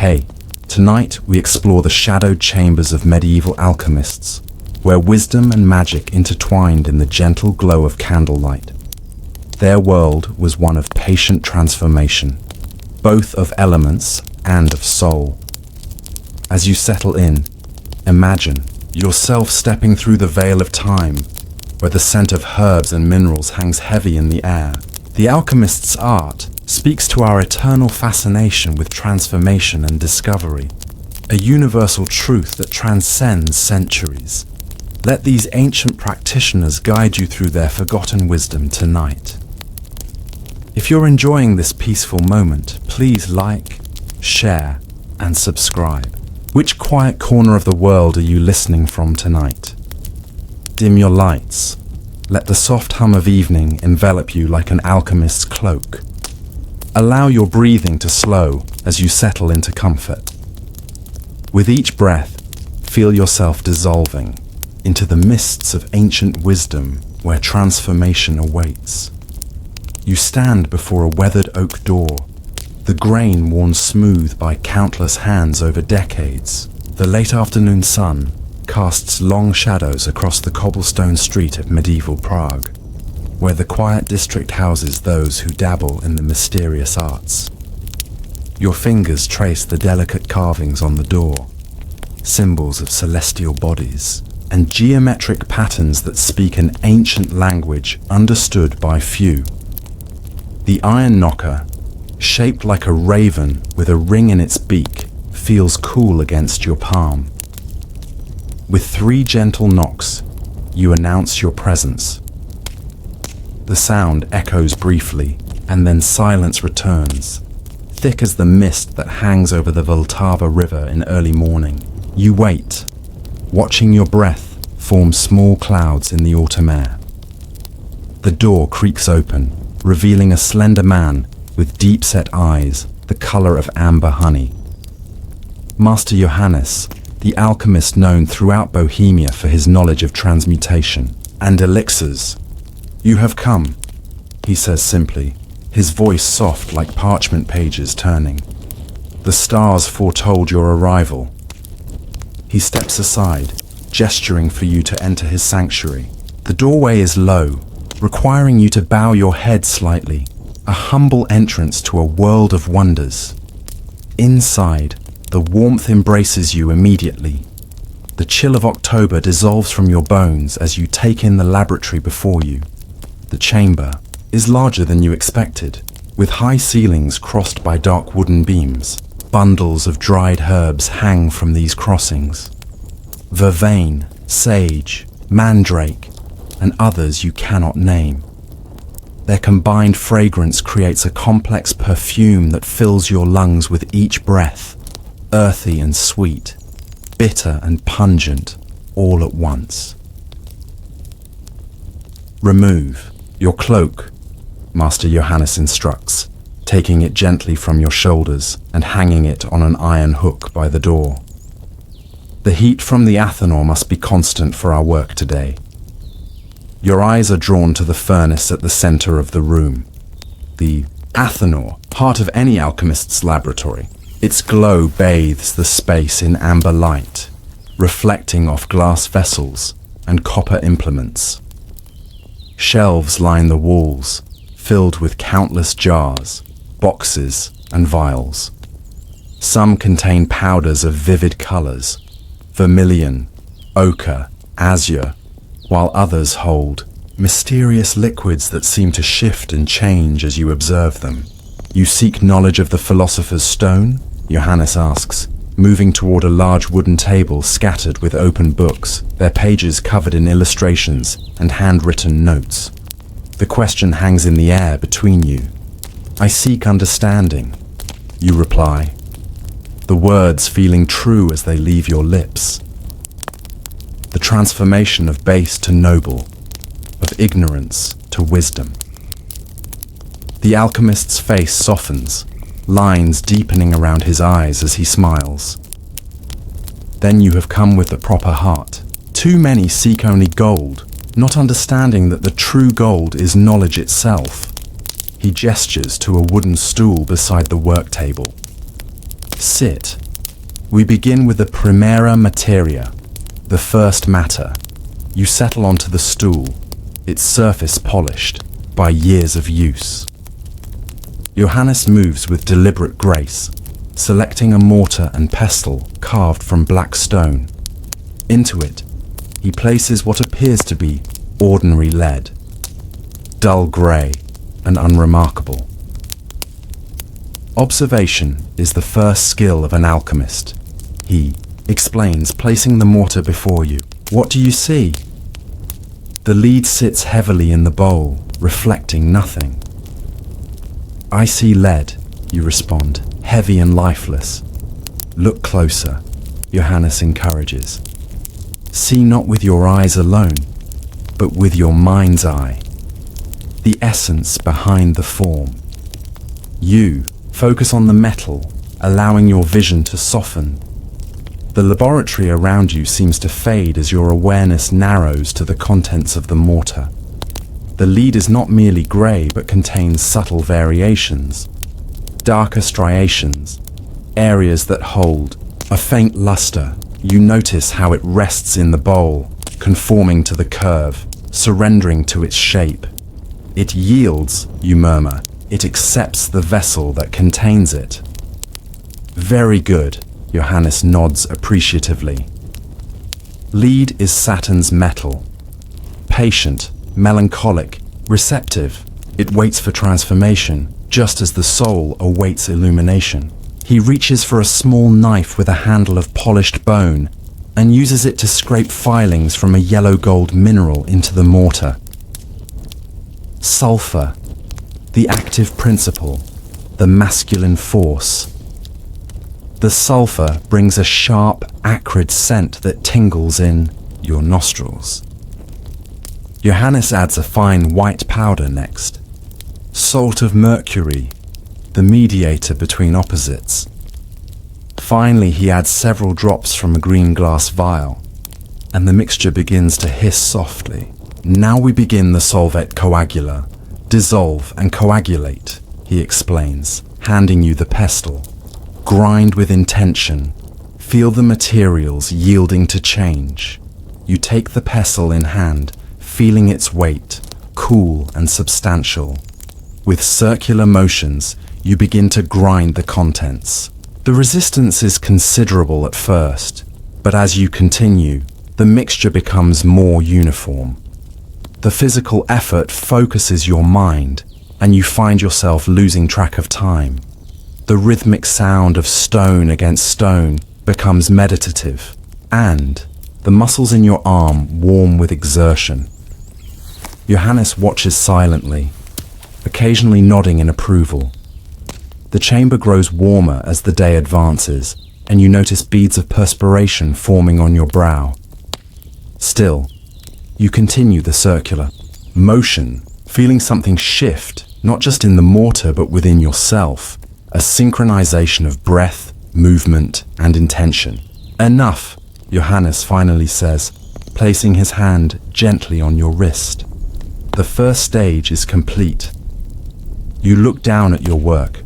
Hey, tonight we explore the shadowed chambers of medieval alchemists, where wisdom and magic intertwined in the gentle glow of candlelight. Their world was one of patient transformation, both of elements and of soul. As you settle in, imagine yourself stepping through the veil of time, where the scent of herbs and minerals hangs heavy in the air. The alchemist's art speaks to our eternal fascination with transformation and discovery, a universal truth that transcends centuries. Let these ancient practitioners guide you through their forgotten wisdom tonight. If you're enjoying this peaceful moment, please like, share, and subscribe. Which quiet corner of the world are you listening from tonight? Dim your lights. Let the soft hum of evening envelop you like an alchemist's cloak. Allow your breathing to slow as you settle into comfort. With each breath, feel yourself dissolving into the mists of ancient wisdom where transformation awaits. You stand before a weathered oak door, the grain worn smooth by countless hands over decades. The late afternoon sun casts long shadows across the cobblestone street of medieval Prague, where the quiet district houses those who dabble in the mysterious arts. Your fingers trace the delicate carvings on the door, symbols of celestial bodies, and geometric patterns that speak an ancient language understood by few. The iron knocker, shaped like a raven with a ring in its beak, feels cool against your palm. With 3 gentle knocks, you announce your presence. The sound echoes briefly, and then silence returns, thick as the mist that hangs over the Vltava River in early morning. You wait, watching your breath form small clouds in the autumn air. The door creaks open, revealing a slender man with deep-set eyes, the color of amber honey. Master Johannes, the alchemist known throughout Bohemia for his knowledge of transmutation and elixirs. You have come, he says simply, his voice soft like parchment pages turning. The stars foretold your arrival. He steps aside, gesturing for you to enter his sanctuary. The doorway is low, requiring you to bow your head slightly, a humble entrance to a world of wonders. Inside, the warmth embraces you immediately. The chill of October dissolves from your bones as you take in the laboratory before you. The chamber is larger than you expected, with high ceilings crossed by dark wooden beams. Bundles of dried herbs hang from these crossings. Vervain, sage, mandrake, and others you cannot name. Their combined fragrance creates a complex perfume that fills your lungs with each breath, earthy and sweet, bitter and pungent, all at once. Remove your cloak, Master Johannes instructs, taking it gently from your shoulders and hanging it on an iron hook by the door. The heat from the Athanor must be constant for our work today. Your eyes are drawn to the furnace at the center of the room. The Athanor, heart of any alchemist's laboratory. Its glow bathes the space in amber light, reflecting off glass vessels and copper implements. Shelves line the walls, filled with countless jars, boxes, and vials. Some contain powders of vivid colors, vermilion, ochre, azure, while others hold mysterious liquids that seem to shift and change as you observe them. You seek knowledge of the philosopher's stone? Johannes asks, moving toward a large wooden table scattered with open books, their pages covered in illustrations and handwritten notes. The question hangs in the air between you. I seek understanding, you reply, the words feeling true as they leave your lips. The transformation of base to noble, of ignorance to wisdom. The alchemist's face softens, lines deepening around his eyes as he smiles. Then you have come with the proper heart. Too many seek only gold, not understanding that the true gold is knowledge itself. He gestures to a wooden stool beside the work table. Sit. We begin with the primera materia, the first matter. You settle onto the stool, its surface polished by years of use. Johannes moves with deliberate grace, selecting a mortar and pestle carved from black stone. Into it, he places what appears to be ordinary lead, dull grey and unremarkable. Observation is the first skill of an alchemist, he explains, placing the mortar before you. What do you see? The lead sits heavily in the bowl, reflecting nothing. I see lead, you respond, heavy and lifeless. Look closer, Johannes encourages. See not with your eyes alone, but with your mind's eye. The essence behind the form. You focus on the metal, allowing your vision to soften. The laboratory around you seems to fade as your awareness narrows to the contents of the mortar. The lead is not merely grey, but contains subtle variations, darker striations, areas that hold a faint luster. You notice how it rests in the bowl, conforming to the curve, surrendering to its shape. It yields, you murmur. It accepts the vessel that contains it. Very good, Johannes nods appreciatively. Lead is Saturn's metal. Patient, melancholic, receptive. It waits for transformation, just as the soul awaits illumination. He reaches for a small knife with a handle of polished bone and uses it to scrape filings from a yellow-gold mineral into the mortar. Sulfur, the active principle, the masculine force. The sulfur brings a sharp, acrid scent that tingles in your nostrils. Johannes adds a fine white powder next. Salt of mercury, the mediator between opposites. Finally, he adds several drops from a green glass vial, and the mixture begins to hiss softly. Now we begin the solvet coagula. Dissolve and coagulate, he explains, handing you the pestle. Grind with intention. Feel the materials yielding to change. You take the pestle in hand, feeling its weight, cool and substantial. With circular motions, you begin to grind the contents. The resistance is considerable at first, but as you continue, the mixture becomes more uniform. The physical effort focuses your mind, and you find yourself losing track of time. The rhythmic sound of stone against stone becomes meditative, and the muscles in your arm warm with exertion. Johannes watches silently, occasionally nodding in approval. The chamber grows warmer as the day advances, and you notice beads of perspiration forming on your brow. Still, you continue the circular motion, feeling something shift, not just in the mortar but within yourself, a synchronization of breath, movement, and intention. Enough, Johannes finally says, placing his hand gently on your wrist. The first stage is complete. You look down at your work.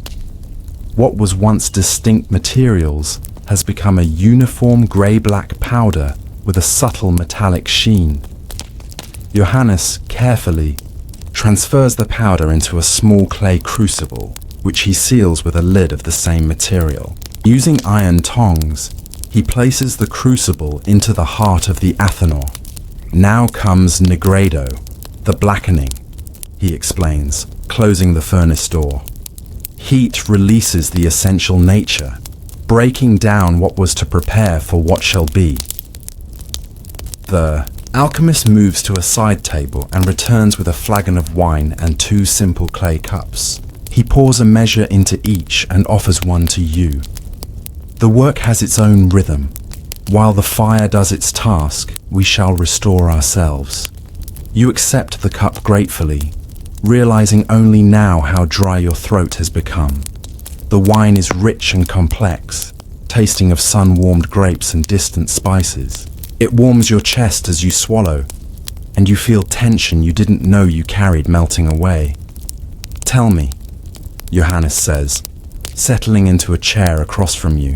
What was once distinct materials has become a uniform grey-black powder with a subtle metallic sheen. Johannes carefully transfers the powder into a small clay crucible, which he seals with a lid of the same material. Using iron tongs, he places the crucible into the heart of the athanor. Now comes nigredo, the blackening, he explains, closing the furnace door. Heat releases the essential nature, breaking down what was to prepare for what shall be. The alchemist moves to a side table and returns with a flagon of wine and 2 simple clay cups. He pours a measure into each and offers one to you. The work has its own rhythm. While the fire does its task, we shall restore ourselves. You accept the cup gratefully, realizing only now how dry your throat has become. The wine is rich and complex, tasting of sun-warmed grapes and distant spices. It warms your chest as you swallow, and you feel tension you didn't know you carried melting away. Tell me, Johannes says, settling into a chair across from you.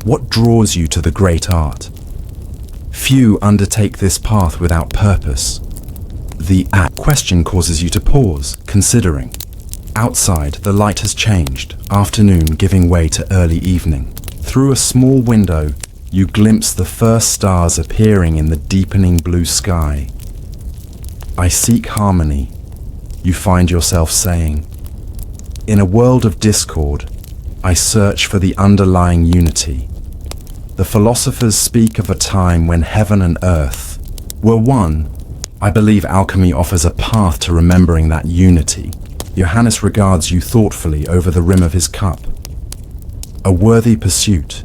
What draws you to the great art? Few undertake this path without purpose. The question causes you to pause, considering. Outside, the light has changed, afternoon giving way to early evening. Through a small window, you glimpse the first stars appearing in the deepening blue sky. I seek harmony, you find yourself saying. In a world of discord, I search for the underlying unity. The philosophers speak of a time when heaven and earth were one. I believe alchemy offers a path to remembering that unity. Johannes regards you thoughtfully over the rim of his cup. A worthy pursuit.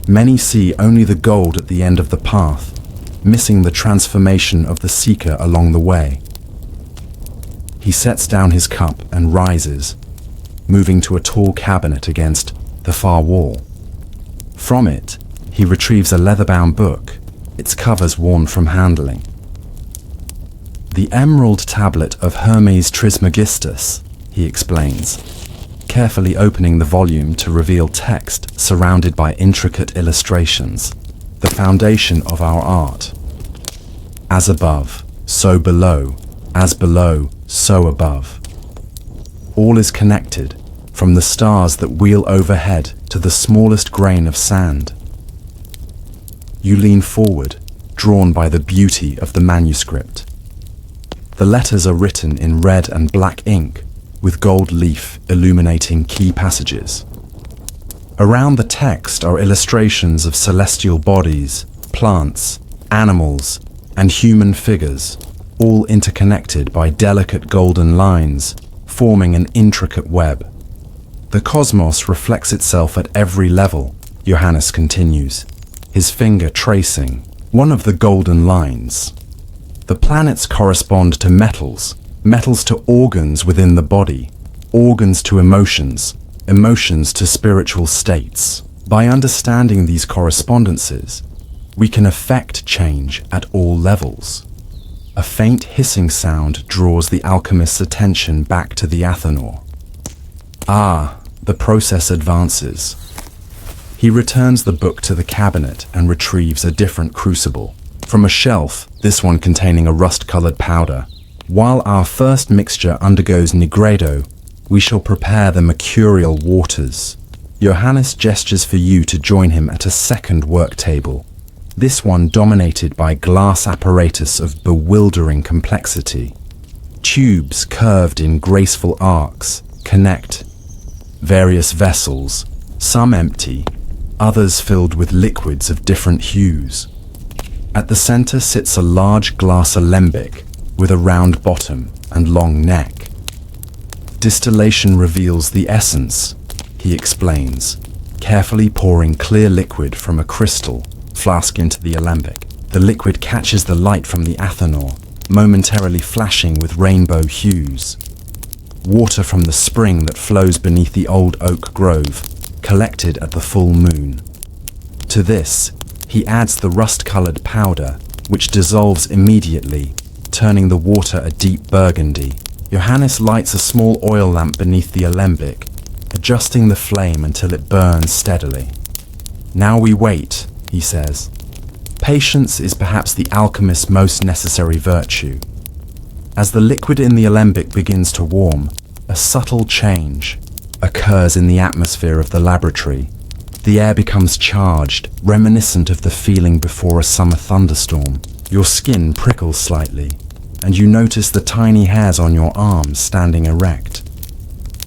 Many see only the gold at the end of the path, missing the transformation of the seeker along the way. He sets down his cup and rises, moving to a tall cabinet against the far wall. From it, he retrieves a leather-bound book, its covers worn from handling. The emerald tablet of Hermes Trismegistus, he explains, carefully opening the volume to reveal text surrounded by intricate illustrations, the foundation of our art. As above, so below, as below, so above. All is connected, from the stars that wheel overhead to the smallest grain of sand. You lean forward, drawn by the beauty of the manuscript. The letters are written in red and black ink, with gold leaf illuminating key passages. Around the text are illustrations of celestial bodies, plants, animals, and human figures, all interconnected by delicate golden lines, forming an intricate web. The cosmos reflects itself at every level, Johannes continues, his finger tracing one of the golden lines. The planets correspond to metals, metals to organs within the body, organs to emotions, emotions to spiritual states. By understanding these correspondences, we can affect change at all levels. A faint hissing sound draws the alchemist's attention back to the Athanor. The process advances. He returns the book to the cabinet and retrieves a different crucible. From a shelf, this one containing a rust-colored powder. While our first mixture undergoes nigredo, we shall prepare the mercurial waters. Johannes gestures for you to join him at a second work table, this one dominated by glass apparatus of bewildering complexity. Tubes curved in graceful arcs connect various vessels, some empty, others filled with liquids of different hues. At the center sits a large glass alembic with a round bottom and long neck. Distillation reveals the essence, he explains, carefully pouring clear liquid from a crystal flask into the alembic. The liquid catches the light from the Athanor, momentarily flashing with rainbow hues. Water from the spring that flows beneath the old oak grove, collected at the full moon. To this, he adds the rust-colored powder, which dissolves immediately, turning the water a deep burgundy. Johannes lights a small oil lamp beneath the alembic, adjusting the flame until it burns steadily. Now we wait, he says. Patience is perhaps the alchemist's most necessary virtue. As the liquid in the alembic begins to warm, a subtle change occurs in the atmosphere of the laboratory. The air becomes charged, reminiscent of the feeling before a summer thunderstorm. Your skin prickles slightly, and you notice the tiny hairs on your arms standing erect.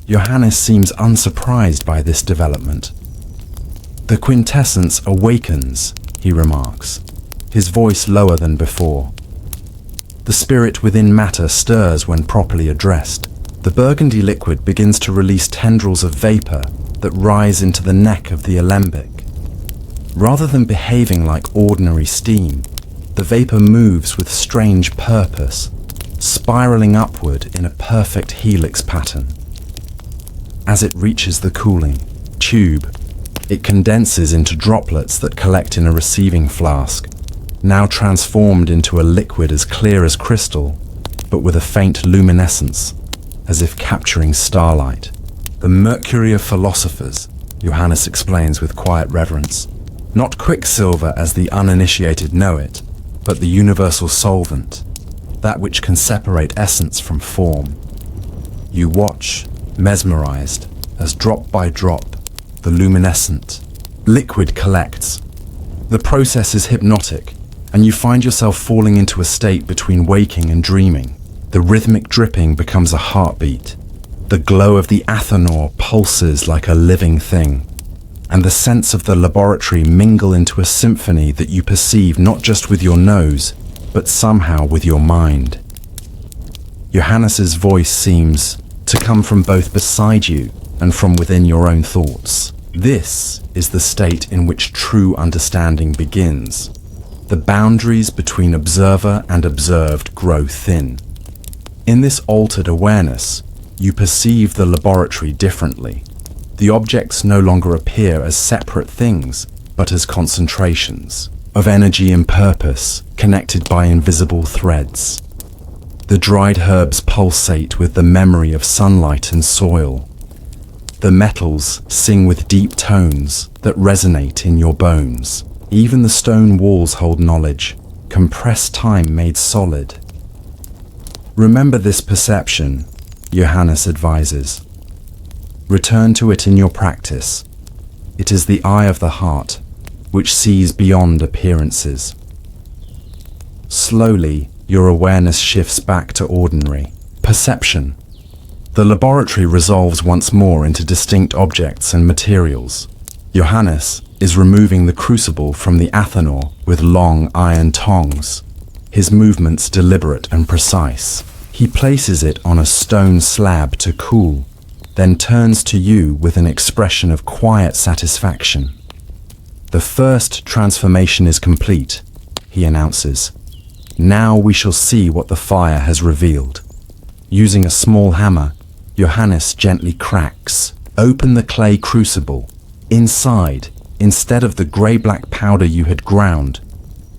Johannes seems unsurprised by this development. The quintessence awakens, he remarks, his voice lower than before. The spirit within matter stirs when properly addressed. The burgundy liquid begins to release tendrils of vapor that rise into the neck of the alembic. Rather than behaving like ordinary steam, the vapor moves with strange purpose, spiraling upward in a perfect helix pattern. As it reaches the cooling tube, it condenses into droplets that collect in a receiving flask, now transformed into a liquid as clear as crystal, but with a faint luminescence, as if capturing starlight. The mercury of philosophers, Johannes explains with quiet reverence. Not quicksilver as the uninitiated know it, but the universal solvent, that which can separate essence from form. You watch, mesmerized, as drop by drop, the luminescent liquid collects. The process is hypnotic, and you find yourself falling into a state between waking and dreaming. The rhythmic dripping becomes a heartbeat. The glow of the athanor pulses like a living thing, and the scents of the laboratory mingle into a symphony that you perceive not just with your nose, but somehow with your mind. Johannes's voice seems to come from both beside you and from within your own thoughts. This is the state in which true understanding begins. The boundaries between observer and observed grow thin. In this altered awareness, you perceive the laboratory differently. The objects no longer appear as separate things, but as concentrations of energy and purpose connected by invisible threads. The dried herbs pulsate with the memory of sunlight and soil. The metals sing with deep tones that resonate in your bones. Even the stone walls hold knowledge, compressed time made solid. Remember this perception, Johannes advises. Return to it in your practice. It is the eye of the heart, which sees beyond appearances. Slowly, your awareness shifts back to ordinary perception. The laboratory resolves once more into distinct objects and materials. Johannes is removing the crucible from the athanor with long iron tongs, his movements deliberate and precise. He places it on a stone slab to cool, then turns to you with an expression of quiet satisfaction. The first transformation is complete, he announces. Now we shall see what the fire has revealed. Using a small hammer, Johannes gently cracks open the clay crucible. Inside, instead of the grey-black powder you had ground,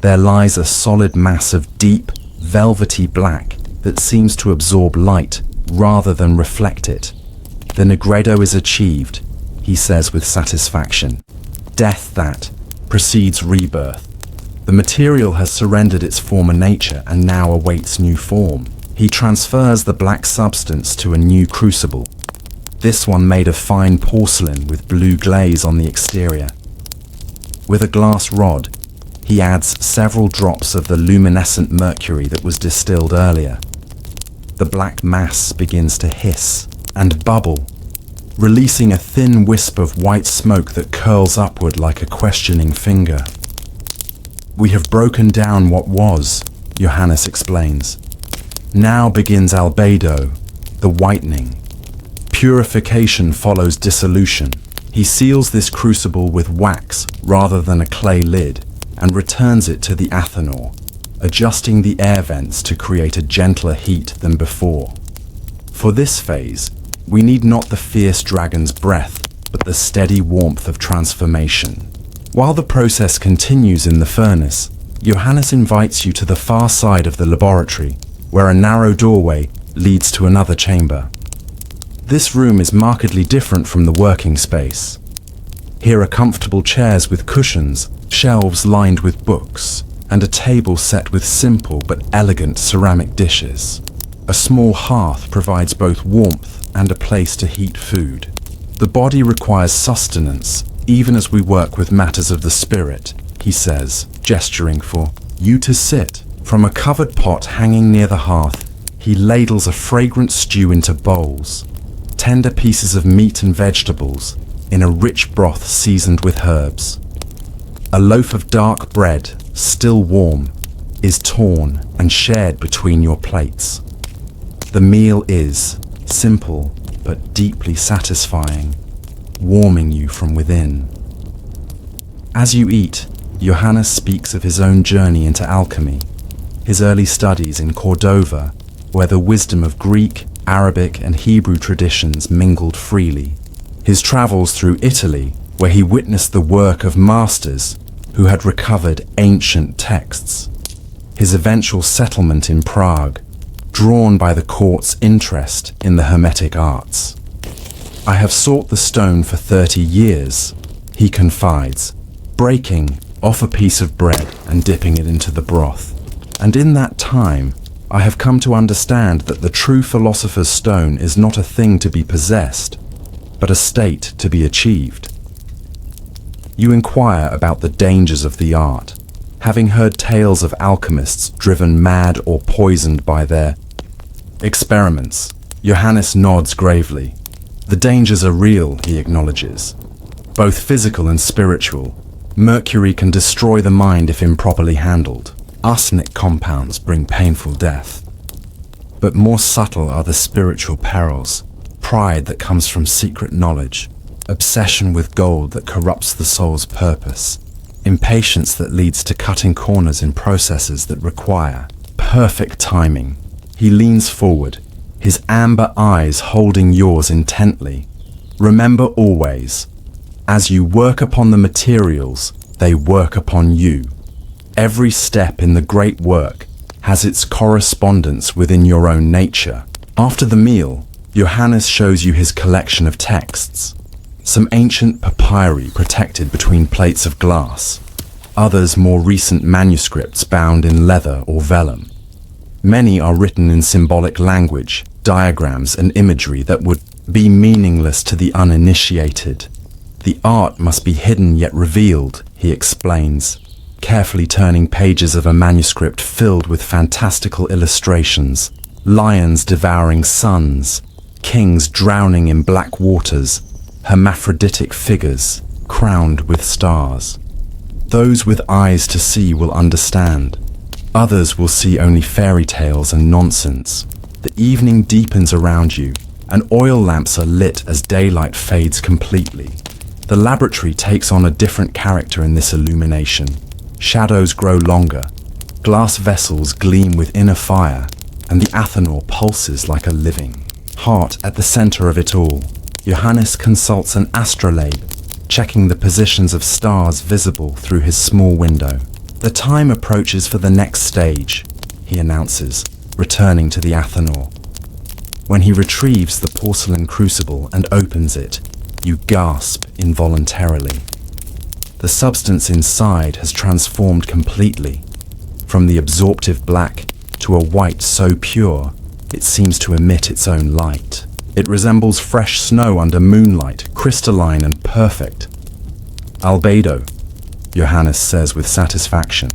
there lies a solid mass of deep, velvety black that seems to absorb light rather than reflect it. The nigredo is achieved, he says with satisfaction. Death that precedes rebirth. The material has surrendered its former nature and now awaits new form. He transfers the black substance to a new crucible, this one made of fine porcelain with blue glaze on the exterior. With a glass rod, he adds several drops of the luminescent mercury that was distilled earlier. The black mass begins to hiss and bubble, releasing a thin wisp of white smoke that curls upward like a questioning finger. We have broken down what was, Johannes explains. Now begins albedo, the whitening. Purification follows dissolution. He seals this crucible with wax rather than a clay lid and returns it to the athanor, adjusting the air vents to create a gentler heat than before. For this phase, we need not the fierce dragon's breath, but the steady warmth of transformation. While the process continues in the furnace, Johannes invites you to the far side of the laboratory, where a narrow doorway leads to another chamber. This room is markedly different from the working space. Here are comfortable chairs with cushions, shelves lined with books, and a table set with simple but elegant ceramic dishes. A small hearth provides both warmth and a place to heat food. The body requires sustenance, even as we work with matters of the spirit, he says, gesturing for you to sit. From a covered pot hanging near the hearth, he ladles a fragrant stew into bowls, tender pieces of meat and vegetables in a rich broth seasoned with herbs. A loaf of dark bread, still warm, is torn and shared between your plates. The meal is simple but deeply satisfying, warming you from within. As you eat, Johannes speaks of his own journey into alchemy, his early studies in Cordova, where the wisdom of Greek, Arabic, and Hebrew traditions mingled freely. His travels through Italy, where he witnessed the work of masters who had recovered ancient texts. His eventual settlement in Prague, drawn by the court's interest in the Hermetic arts. I have sought the stone for 30 years, he confides, breaking off a piece of bread and dipping it into the broth. And in that time, I have come to understand that the true philosopher's stone is not a thing to be possessed, but a state to be achieved. You inquire about the dangers of the art, having heard tales of alchemists driven mad or poisoned by their experiments. Johannes nods gravely. The dangers are real, he acknowledges, both physical and spiritual. Mercury can destroy the mind if improperly handled. Arsenic compounds bring painful death. But more subtle are the spiritual perils, pride that comes from secret knowledge, obsession with gold that corrupts the soul's purpose, impatience that leads to cutting corners in processes that require perfect timing. He leans forward, his amber eyes holding yours intently. Remember always, as you work upon the materials, they work upon you. Every step in the great work has its correspondence within your own nature. After the meal, Johannes shows you his collection of texts. Some ancient papyri protected between plates of glass, others more recent manuscripts bound in leather or vellum. Many are written in symbolic language, diagrams and imagery that would be meaningless to the uninitiated. The art must be hidden yet revealed, he explains, carefully turning pages of a manuscript filled with fantastical illustrations, lions devouring suns, kings drowning in black waters, hermaphroditic figures crowned with stars. Those with eyes to see will understand. Others will see only fairy tales and nonsense. The evening deepens around you, and oil lamps are lit as daylight fades completely. The laboratory takes on a different character in this illumination. Shadows grow longer, glass vessels gleam with inner fire, and the athanor pulses like a living heart at the center of it all. Johannes consults an astrolabe, checking the positions of stars visible through his small window. The time approaches for the next stage, he announces, returning to the athanor. When he retrieves the porcelain crucible and opens it, you gasp involuntarily. The substance inside has transformed completely, from the absorptive black to a white so pure it seems to emit its own light. It resembles fresh snow under moonlight, crystalline and perfect. Albedo, Johannes says with satisfaction.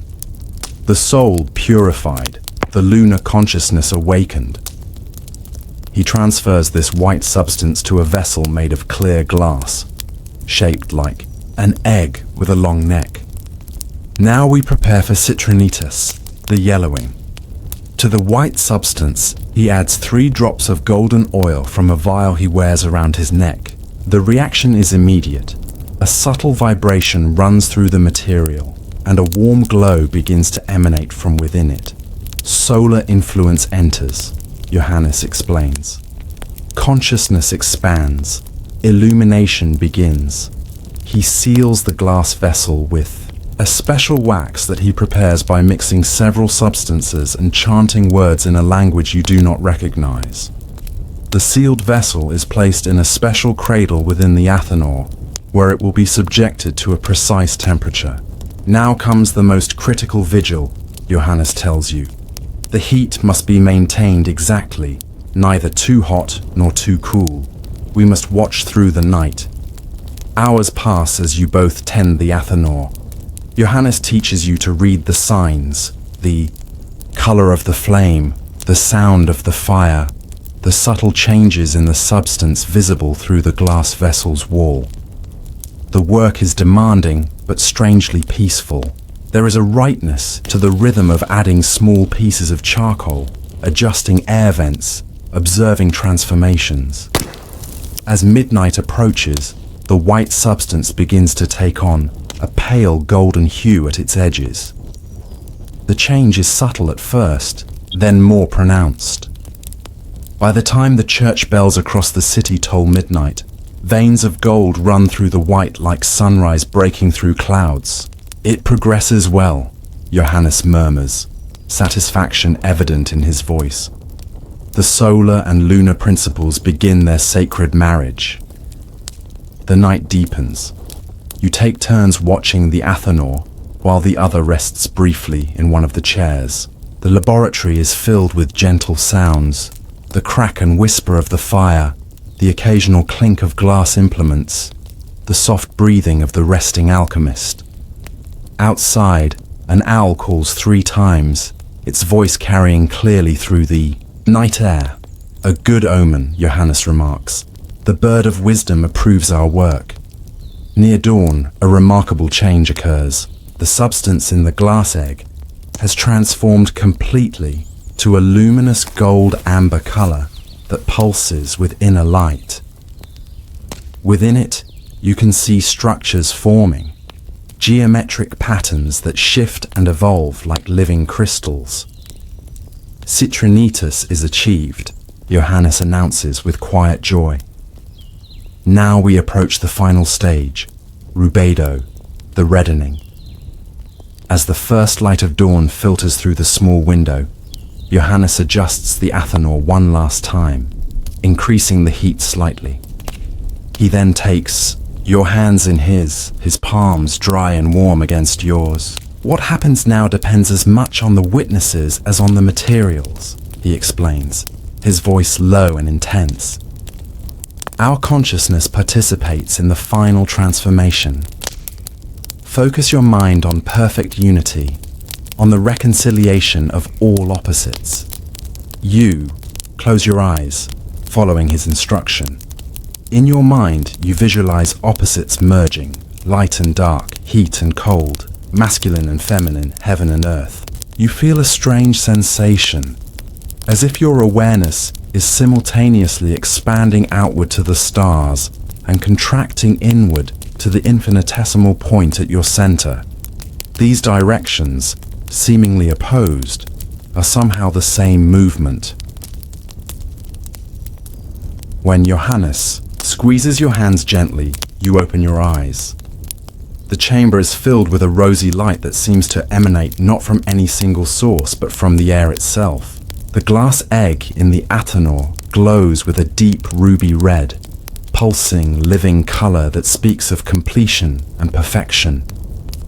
The soul purified, the lunar consciousness awakened. He transfers this white substance to a vessel made of clear glass, shaped like an egg with a long neck. Now we prepare for citrinitas, the yellowing. To the white substance, he adds 3 drops of golden oil from a vial he wears around his neck. The reaction is immediate. A subtle vibration runs through the material, and a warm glow begins to emanate from within it. Solar influence enters, Johannes explains. Consciousness expands. Illumination begins. He seals the glass vessel with a special wax that he prepares by mixing several substances and chanting words in a language you do not recognize. The sealed vessel is placed in a special cradle within the athanor, where it will be subjected to a precise temperature. Now comes the most critical vigil, Johannes tells you. The heat must be maintained exactly, neither too hot nor too cool. We must watch through the night. Hours pass as you both tend the athanor. Johannes teaches you to read the signs, the color of the flame, the sound of the fire, the subtle changes in the substance visible through the glass vessel's wall. The work is demanding, but strangely peaceful. There is a rightness to the rhythm of adding small pieces of charcoal, adjusting air vents, observing transformations. As midnight approaches, the white substance begins to take on a pale golden hue at its edges. The change is subtle at first, then more pronounced. By the time the church bells across the city toll midnight, veins of gold run through the white like sunrise breaking through clouds. It progresses well, Johannes murmurs, satisfaction evident in his voice. The solar and lunar principles begin their sacred marriage. The night deepens. You take turns watching the Athanor, while the other rests briefly in one of the chairs. The laboratory is filled with gentle sounds, the crack and whisper of the fire, the occasional clink of glass implements, the soft breathing of the resting alchemist. Outside, an owl calls 3 times, its voice carrying clearly through the night air. A good omen, Johannes remarks. The bird of wisdom approves our work. Near dawn, a remarkable change occurs. The substance in the glass egg has transformed completely to a luminous gold amber color that pulses with inner light. Within it, you can see structures forming, geometric patterns that shift and evolve like living crystals. Citrinitas is achieved, Johannes announces with quiet joy. Now we approach the final stage, rubedo, the reddening. As the first light of dawn filters through the small window, Johannes adjusts the Athanor one last time, increasing the heat slightly. He then takes your hands in his palms dry and warm against yours. What happens now depends as much on the witnesses as on the materials, he explains, his voice low and intense. Our consciousness participates in the final transformation. Focus your mind on perfect unity, on the reconciliation of all opposites. You close your eyes, following his instruction. In your mind, you visualize opposites merging, light and dark, heat and cold, masculine and feminine, heaven and earth. You feel a strange sensation, as if your awareness is simultaneously expanding outward to the stars and contracting inward to the infinitesimal point at your center. These directions, seemingly opposed, are somehow the same movement. When Johannes squeezes your hands gently, you open your eyes. The chamber is filled with a rosy light that seems to emanate not from any single source, but from the air itself. The glass egg in the Athanor glows with a deep ruby red, pulsing, living color that speaks of completion and perfection.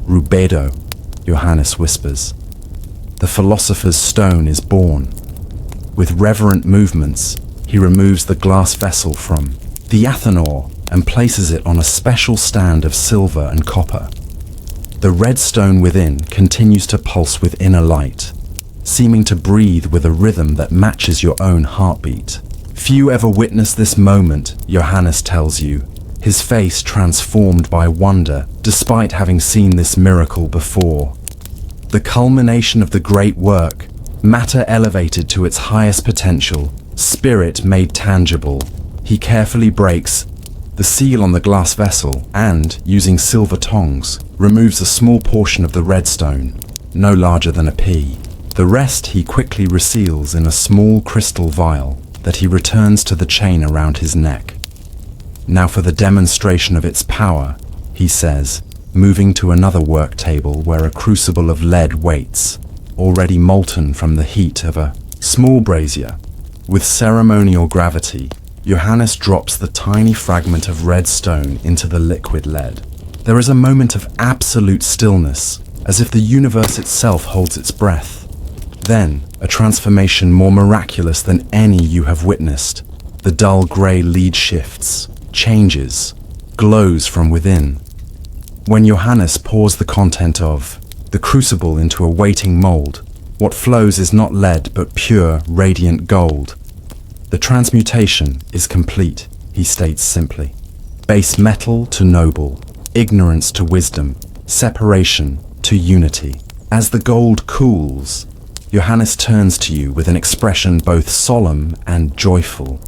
Rubedo, Johannes whispers. The philosopher's stone is born. With reverent movements, he removes the glass vessel from the Athanor and places it on a special stand of silver and copper. The red stone within continues to pulse with inner light, seeming to breathe with a rhythm that matches your own heartbeat. Few ever witness this moment, Johannes tells you, his face transformed by wonder despite having seen this miracle before. The culmination of the great work, matter elevated to its highest potential, spirit made tangible. He carefully breaks the seal on the glass vessel and, using silver tongs, removes a small portion of the red stone, no larger than a pea. The rest he quickly reseals in a small crystal vial that he returns to the chain around his neck. Now for the demonstration of its power, he says, moving to another work table where a crucible of lead waits, already molten from the heat of a small brazier. With ceremonial gravity, Johannes drops the tiny fragment of red stone into the liquid lead. There is a moment of absolute stillness, as if the universe itself holds its breath. Then, a transformation more miraculous than any you have witnessed. The dull grey lead shifts, changes, glows from within. When Johannes pours the content of the crucible into a waiting mold, what flows is not lead but pure, radiant gold. The transmutation is complete, he states simply. Base metal to noble, ignorance to wisdom, separation to unity. As the gold cools, Johannes turns to you with an expression both solemn and joyful.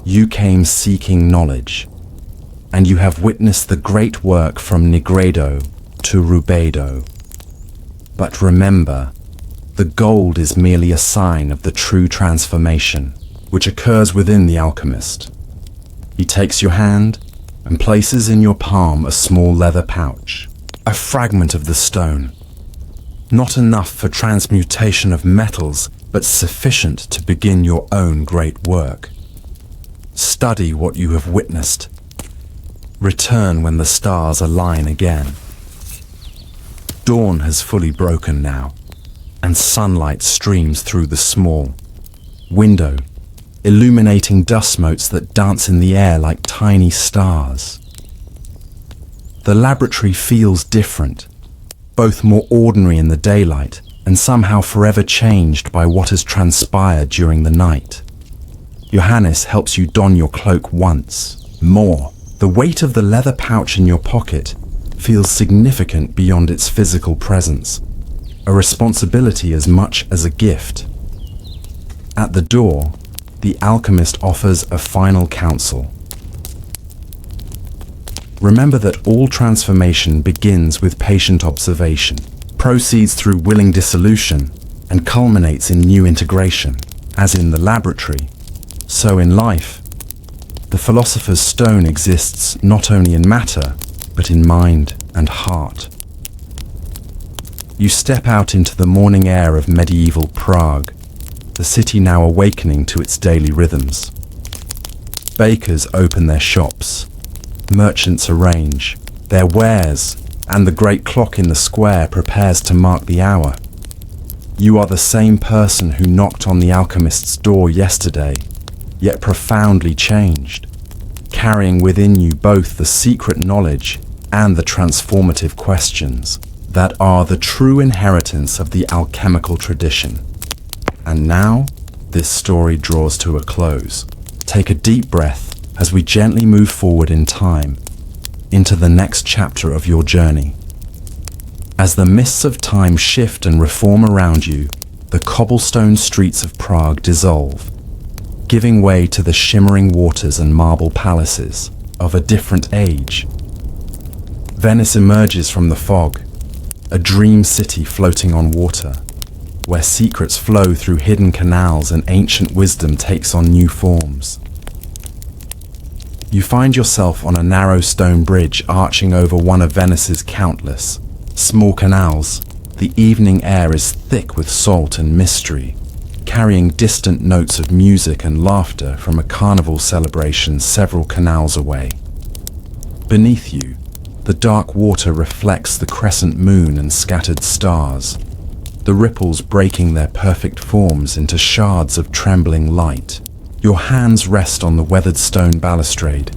You came seeking knowledge, and you have witnessed the great work from Nigredo to Rubedo. But remember, the gold is merely a sign of the true transformation, which occurs within the alchemist. He takes your hand and places in your palm a small leather pouch, a fragment of the stone. Not enough for transmutation of metals, but sufficient to begin your own great work. Study what you have witnessed. Return when the stars align again. Dawn has fully broken now, and sunlight streams through the small window, illuminating dust motes that dance in the air like tiny stars. The laboratory feels different, both more ordinary in the daylight and somehow forever changed by what has transpired during the night. Johannes helps you don your cloak once more. The weight of the leather pouch in your pocket feels significant beyond its physical presence, a responsibility as much as a gift. At the door, the alchemist offers a final counsel. Remember that all transformation begins with patient observation, proceeds through willing dissolution, and culminates in new integration. As in the laboratory, so in life. The philosopher's stone exists not only in matter, but in mind and heart. You step out into the morning air of medieval Prague, the city now awakening to its daily rhythms. Bakers open their shops, merchants arrange their wares, and the great clock in the square prepares to mark the hour. You are the same person who knocked on the alchemist's door yesterday, yet profoundly changed, carrying within you both the secret knowledge and the transformative questions that are the true inheritance of the alchemical tradition. And now, this story draws to a close. Take a deep breath as we gently move forward in time into the next chapter of your journey. As the mists of time shift and reform around you, the cobblestone streets of Prague dissolve, giving way to the shimmering waters and marble palaces of a different age. Venice emerges from the fog, a dream city floating on water, where secrets flow through hidden canals and ancient wisdom takes on new forms. You find yourself on a narrow stone bridge arching over one of Venice's countless small canals. The evening air is thick with salt and mystery, carrying distant notes of music and laughter from a carnival celebration several canals away. Beneath you, the dark water reflects the crescent moon and scattered stars, the ripples breaking their perfect forms into shards of trembling light. Your hands rest on the weathered stone balustrade,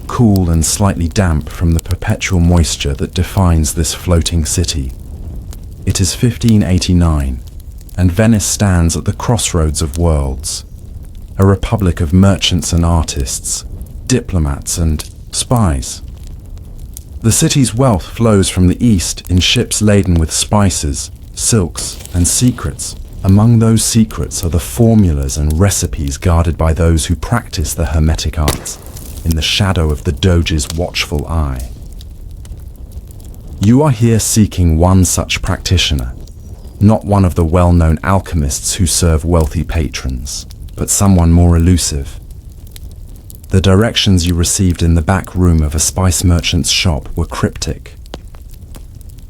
cool and slightly damp from the perpetual moisture that defines this floating city. It is 1589, and Venice stands at the crossroads of worlds, a republic of merchants and artists, diplomats and spies. The city's wealth flows from the east in ships laden with spices, silks, and secrets. Among those secrets are the formulas and recipes guarded by those who practice the hermetic arts in the shadow of the Doge's watchful eye. You are here seeking one such practitioner, not one of the well-known alchemists who serve wealthy patrons, but someone more elusive. The directions you received in the back room of a spice merchant's shop were cryptic.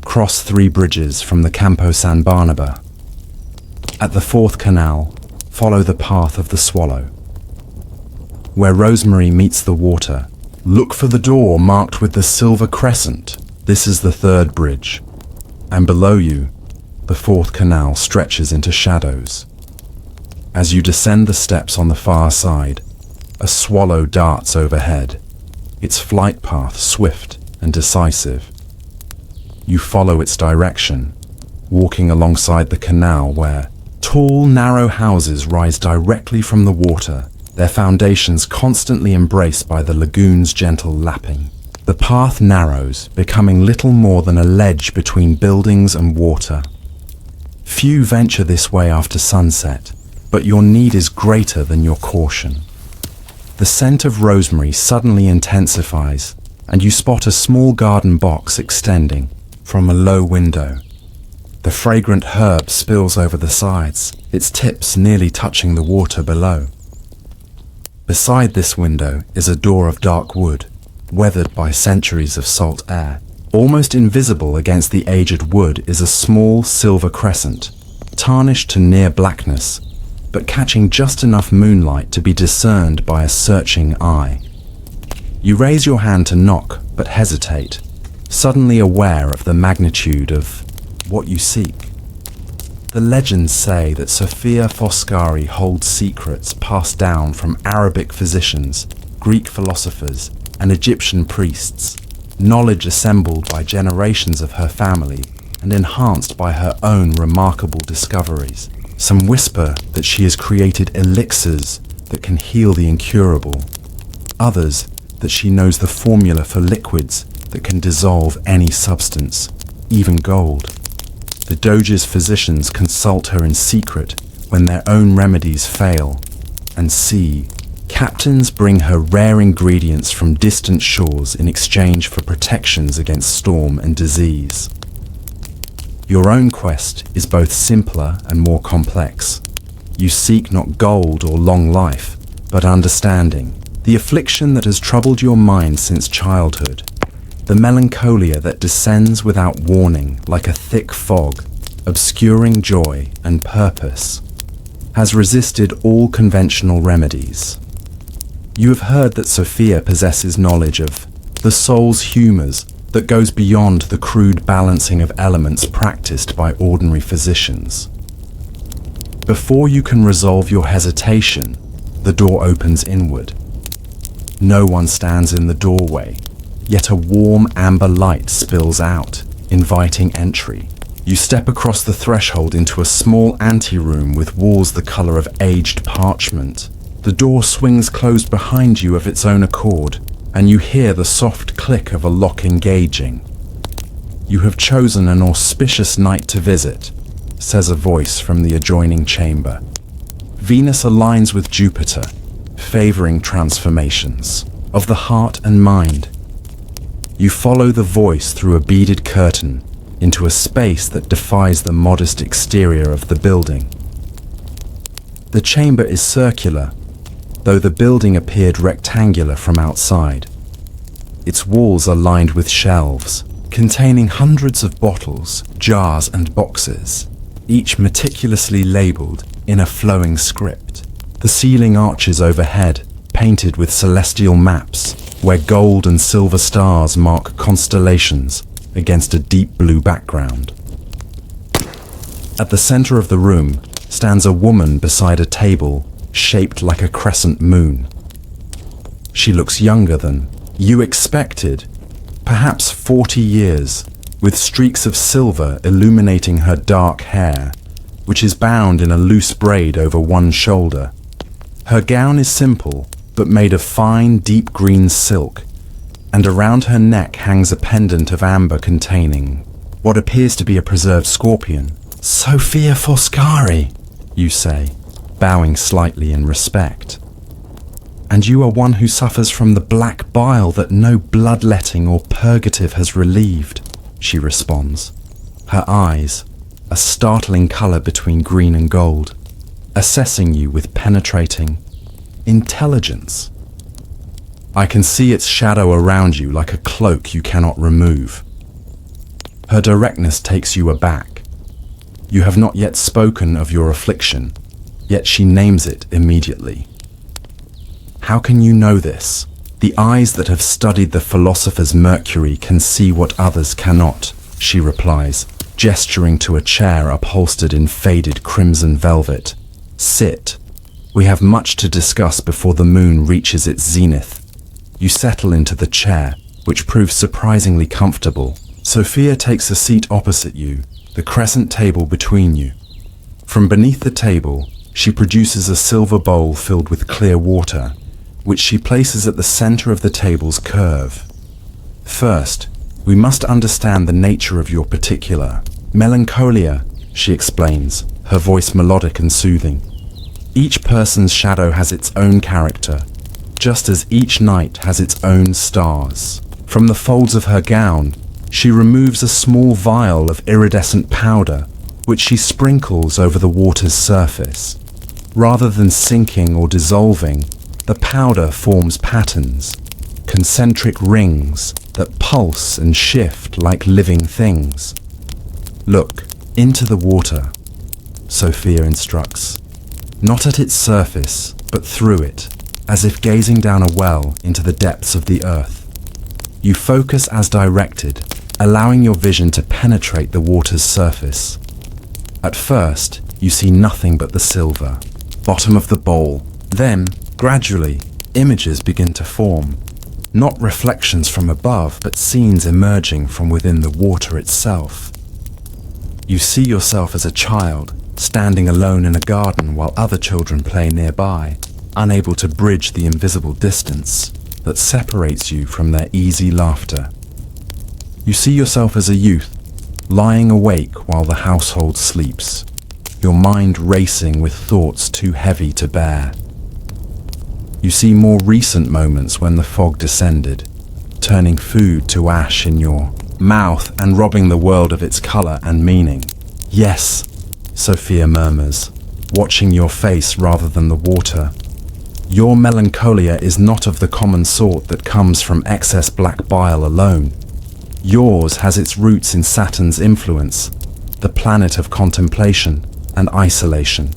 Cross 3 bridges from the Campo San Barnaba. At the 4th canal, follow the path of the swallow. Where rosemary meets the water, look for the door marked with the silver crescent. This is the 3rd bridge, and below you, the 4th canal stretches into shadows. As you descend the steps on the far side, a swallow darts overhead, its flight path swift and decisive. You follow its direction, walking alongside the canal where tall, narrow houses rise directly from the water, their foundations constantly embraced by the lagoon's gentle lapping. The path narrows, becoming little more than a ledge between buildings and water. Few venture this way after sunset, but your need is greater than your caution. The scent of rosemary suddenly intensifies, and you spot a small garden box extending from a low window. The fragrant herb spills over the sides, its tips nearly touching the water below. Beside this window is a door of dark wood, weathered by centuries of salt air. Almost invisible against the aged wood is a small silver crescent, tarnished to near blackness, but catching just enough moonlight to be discerned by a searching eye. You raise your hand to knock, but hesitate, suddenly aware of the magnitude of what you seek. The legends say that Sophia Foscari holds secrets passed down from Arabic physicians, Greek philosophers, and Egyptian priests, knowledge assembled by generations of her family and enhanced by her own remarkable discoveries. Some whisper that she has created elixirs that can heal the incurable. Others that she knows the formula for liquids that can dissolve any substance, even gold. The Doge's physicians consult her in secret when their own remedies fail. And see, captains bring her rare ingredients from distant shores in exchange for protections against storm and disease. Your own quest is both simpler and more complex. You seek not gold or long life, but understanding, the affliction that has troubled your mind since childhood, the melancholia that descends without warning like a thick fog, obscuring joy and purpose, has resisted all conventional remedies. You have heard that Sophia possesses knowledge of the soul's humours that goes beyond the crude balancing of elements practiced by ordinary physicians. Before you can resolve your hesitation, the door opens inward. No one stands in the doorway, yet a warm amber light spills out, inviting entry. You step across the threshold into a small anteroom with walls the colour of aged parchment. The door swings closed behind you of its own accord, and you hear the soft click of a lock engaging. You have chosen an auspicious night to visit, says a voice from the adjoining chamber. Venus aligns with Jupiter, favouring transformations of the heart and mind. You follow the voice through a beaded curtain into a space that defies the modest exterior of the building. The chamber is circular, though the building appeared rectangular from outside. Its walls are lined with shelves, containing hundreds of bottles, jars and boxes, each meticulously labelled in a flowing script. The ceiling arches overhead, painted with celestial maps, where gold and silver stars mark constellations against a deep blue background. At the centre of the room stands a woman beside a table shaped like a crescent moon. She looks younger than you expected, perhaps 40 years, with streaks of silver illuminating her dark hair, which is bound in a loose braid over one shoulder. Her gown is simple, but made of fine, deep green silk, and around her neck hangs a pendant of amber containing what appears to be a preserved scorpion. "Sophia Foscari," you say, bowing slightly in respect. "And you are one who suffers from the black bile that no bloodletting or purgative has relieved," she responds, her eyes, a startling colour between green and gold, assessing you with penetrating intelligence. "I can see its shadow around you like a cloak you cannot remove." Her directness takes you aback. You have not yet spoken of your affliction, yet she names it immediately. "How can you know this? The eyes that have studied the philosopher's Mercury can see what others cannot," she replies, gesturing to a chair upholstered in faded crimson velvet. "Sit. We have much to discuss before the moon reaches its zenith." You settle into the chair, which proves surprisingly comfortable. Sophia takes a seat opposite you, the crescent table between you. From beneath the table, she produces a silver bowl filled with clear water, which she places at the center of the table's curve. "First, we must understand the nature of your particular melancholia," she explains, her voice melodic and soothing. "Each person's shadow has its own character, just as each night has its own stars." From the folds of her gown, she removes a small vial of iridescent powder, which she sprinkles over the water's surface. Rather than sinking or dissolving, the powder forms patterns, concentric rings that pulse and shift like living things. "Look into the water," Sophia instructs. "Not at its surface, but through it, as if gazing down a well into the depths of the earth. You focus as directed, allowing your vision to penetrate the water's surface. At first, you see nothing but the silver, bottom of the bowl. Then, gradually, images begin to form. Not reflections from above, but scenes emerging from within the water itself. You see yourself as a child, standing alone in a garden while other children play nearby, unable to bridge the invisible distance that separates you from their easy laughter. You see yourself as a youth, lying awake while the household sleeps, your mind racing with thoughts too heavy to bear. You see more recent moments when the fog descended, turning food to ash in your mouth and robbing the world of its color and meaning. Yes, Sophia murmurs, watching your face rather than the water. Your melancholia is not of the common sort that comes from excess black bile alone. Yours has its roots in Saturn's influence, the planet of contemplation and isolation.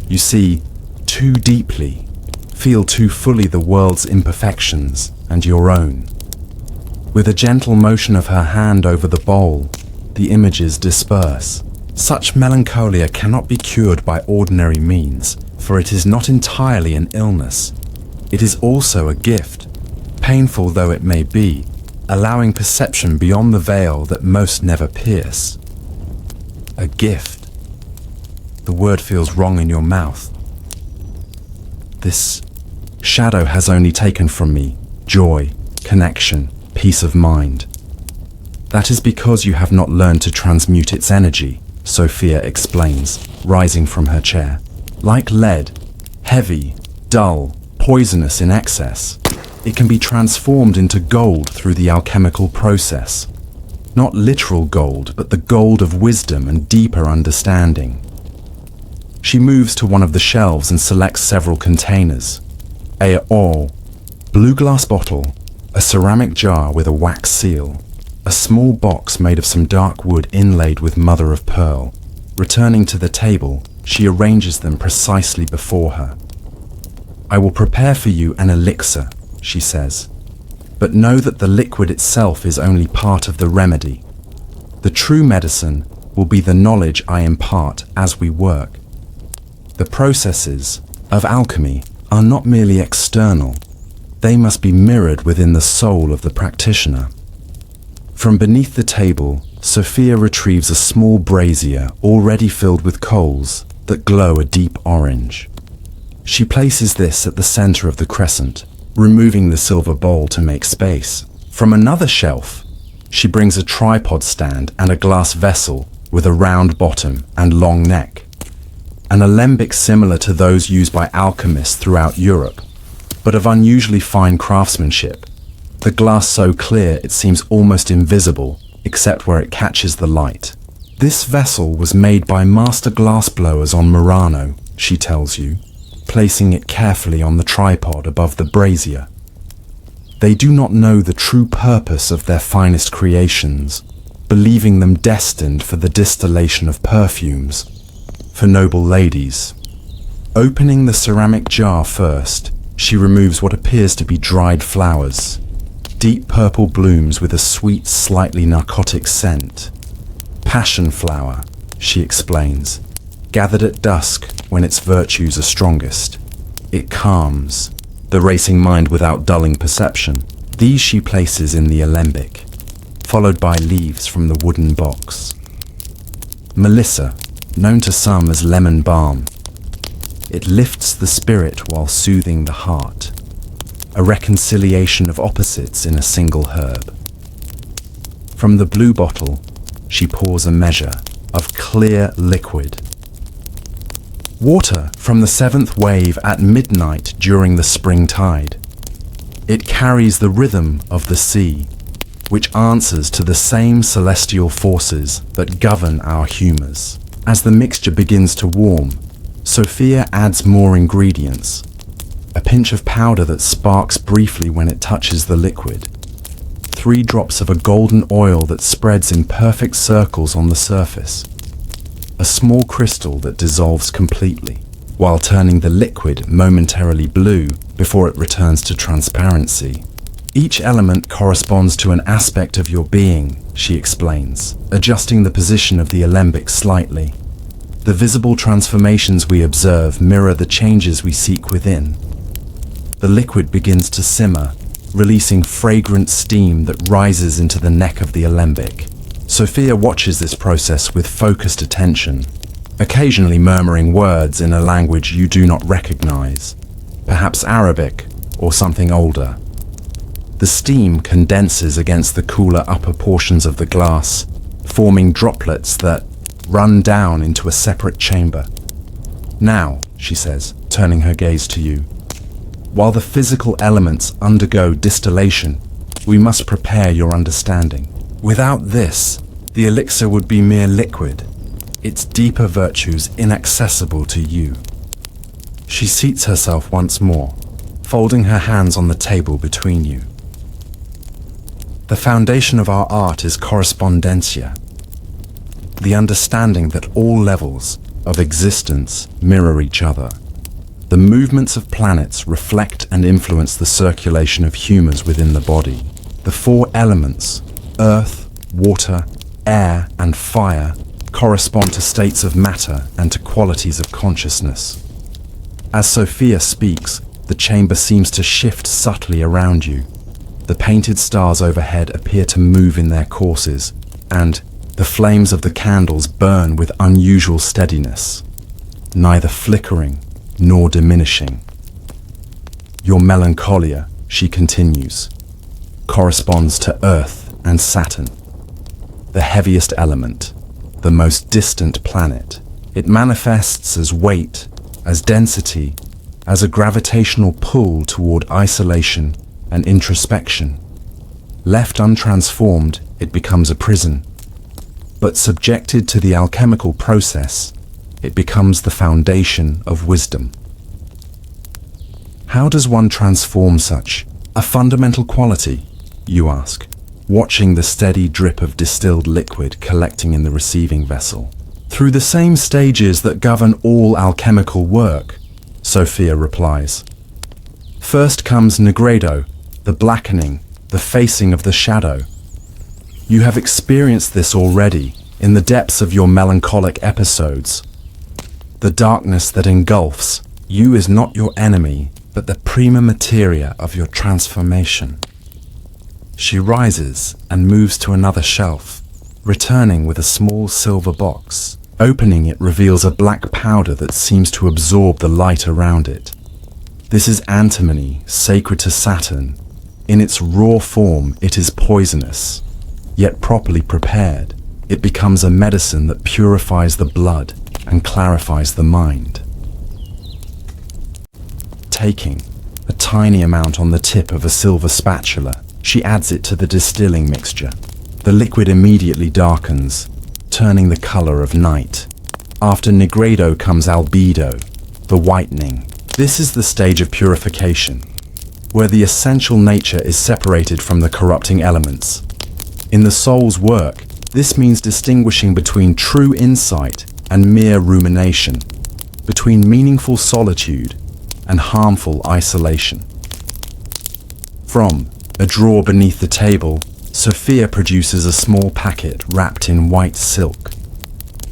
You see too deeply, feel too fully the world's imperfections and your own. With a gentle motion of her hand over the bowl, the images disperse. Such melancholia cannot be cured by ordinary means, for it is not entirely an illness. It is also a gift, painful though it may be, allowing perception beyond the veil that most never pierce. A gift. The word feels wrong in your mouth. This shadow has only taken from me joy, connection, peace of mind. That is because you have not learned to transmute its energy, Sophia explains, rising from her chair. Like lead, heavy, dull, poisonous in excess, it can be transformed into gold through the alchemical process. Not literal gold, but the gold of wisdom and deeper understanding. She moves to one of the shelves and selects several containers. A blue glass bottle, a ceramic jar with a wax seal, a small box made of some dark wood inlaid with mother of pearl. Returning to the table, she arranges them precisely before her. I will prepare for you an elixir, she says, but know that the liquid itself is only part of the remedy. The true medicine will be the knowledge I impart as we work. The processes of alchemy are not merely external, they must be mirrored within the soul of the practitioner. From beneath the table, Sophia retrieves a small brazier already filled with coals that glow a deep orange. She places this at the center of the crescent, removing the silver bowl to make space. From another shelf, she brings a tripod stand and a glass vessel with a round bottom and long neck. An alembic similar to those used by alchemists throughout Europe, but of unusually fine craftsmanship. The glass so clear it seems almost invisible, except where it catches the light. This vessel was made by master glassblowers on Murano, she tells you, placing it carefully on the tripod above the brazier. They do not know the true purpose of their finest creations, believing them destined for the distillation of perfumes, for noble ladies. Opening the ceramic jar first, she removes what appears to be dried flowers. Deep purple blooms with a sweet, slightly narcotic scent. Passion flower, she explains, gathered at dusk when its virtues are strongest. It calms the racing mind without dulling perception. These she places in the alembic, followed by leaves from the wooden box. Melissa, known to some as lemon balm. It lifts the spirit while soothing the heart. A reconciliation of opposites in a single herb. From the blue bottle, she pours a measure of clear liquid. Water from the seventh wave at midnight during the spring tide. It carries the rhythm of the sea, which answers to the same celestial forces that govern our humors. As the mixture begins to warm, Sophia adds more ingredients. A pinch of powder that sparks briefly when it touches the liquid. 3 drops of a golden oil that spreads in perfect circles on the surface. A small crystal that dissolves completely, while turning the liquid momentarily blue before it returns to transparency. Each element corresponds to an aspect of your being, she explains, adjusting the position of the alembic slightly. The visible transformations we observe mirror the changes we seek within. The liquid begins to simmer, releasing fragrant steam that rises into the neck of the alembic. Sophia watches this process with focused attention, occasionally murmuring words in a language you do not recognize, perhaps Arabic or something older. The steam condenses against the cooler upper portions of the glass, forming droplets that run down into a separate chamber. Now, she says, turning her gaze to you, while the physical elements undergo distillation, we must prepare your understanding. Without this, the elixir would be mere liquid, its deeper virtues inaccessible to you. She seats herself once more, folding her hands on the table between you. The foundation of our art is correspondencia, the understanding that all levels of existence mirror each other. The movements of planets reflect and influence the circulation of humors within the body. The four elements, earth, water, air, and fire, correspond to states of matter and to qualities of consciousness. As Sophia speaks, the chamber seems to shift subtly around you. The painted stars overhead appear to move in their courses, and the flames of the candles burn with unusual steadiness, neither flickering nor diminishing. Your melancholia, she continues, corresponds to Earth and Saturn, the heaviest element, the most distant planet. It manifests as weight, as density, as a gravitational pull toward isolation and introspection. Left untransformed, it becomes a prison. But subjected to the alchemical process, it becomes the foundation of wisdom. How does one transform such a fundamental quality, you ask, watching the steady drip of distilled liquid collecting in the receiving vessel? Through the same stages that govern all alchemical work, Sophia replies. First comes nigredo, the blackening, the facing of the shadow. You have experienced this already in the depths of your melancholic episodes. The darkness that engulfs you is not your enemy, but the prima materia of your transformation. She rises and moves to another shelf, returning with a small silver box. Opening it reveals a black powder that seems to absorb the light around it. This is antimony, sacred to Saturn. In its raw form, it is poisonous. Yet properly prepared, it becomes a medicine that purifies the blood and clarifies the mind. Taking a tiny amount on the tip of a silver spatula, she adds it to the distilling mixture. The liquid immediately darkens, turning the color of night. After nigredo comes albedo, the whitening. This is the stage of purification, where the essential nature is separated from the corrupting elements. In the soul's work, this means distinguishing between true insight and mere rumination, between meaningful solitude and harmful isolation. From a drawer beneath the table, Sophia produces a small packet wrapped in white silk.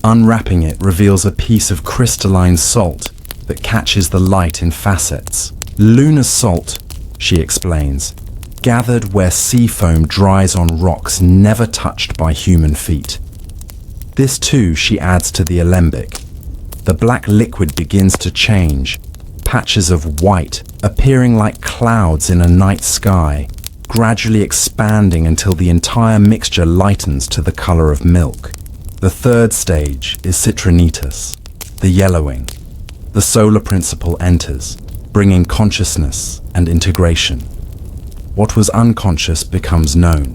Unwrapping it reveals a piece of crystalline salt that catches the light in facets. Lunar salt, she explains, gathered where sea foam dries on rocks never touched by human feet. This too she adds to the alembic. The black liquid begins to change, patches of white appearing like clouds in a night sky, gradually expanding until the entire mixture lightens to the color of milk. The third stage is citrinitas, the yellowing. The solar principle enters, bringing consciousness and integration. What was unconscious becomes known.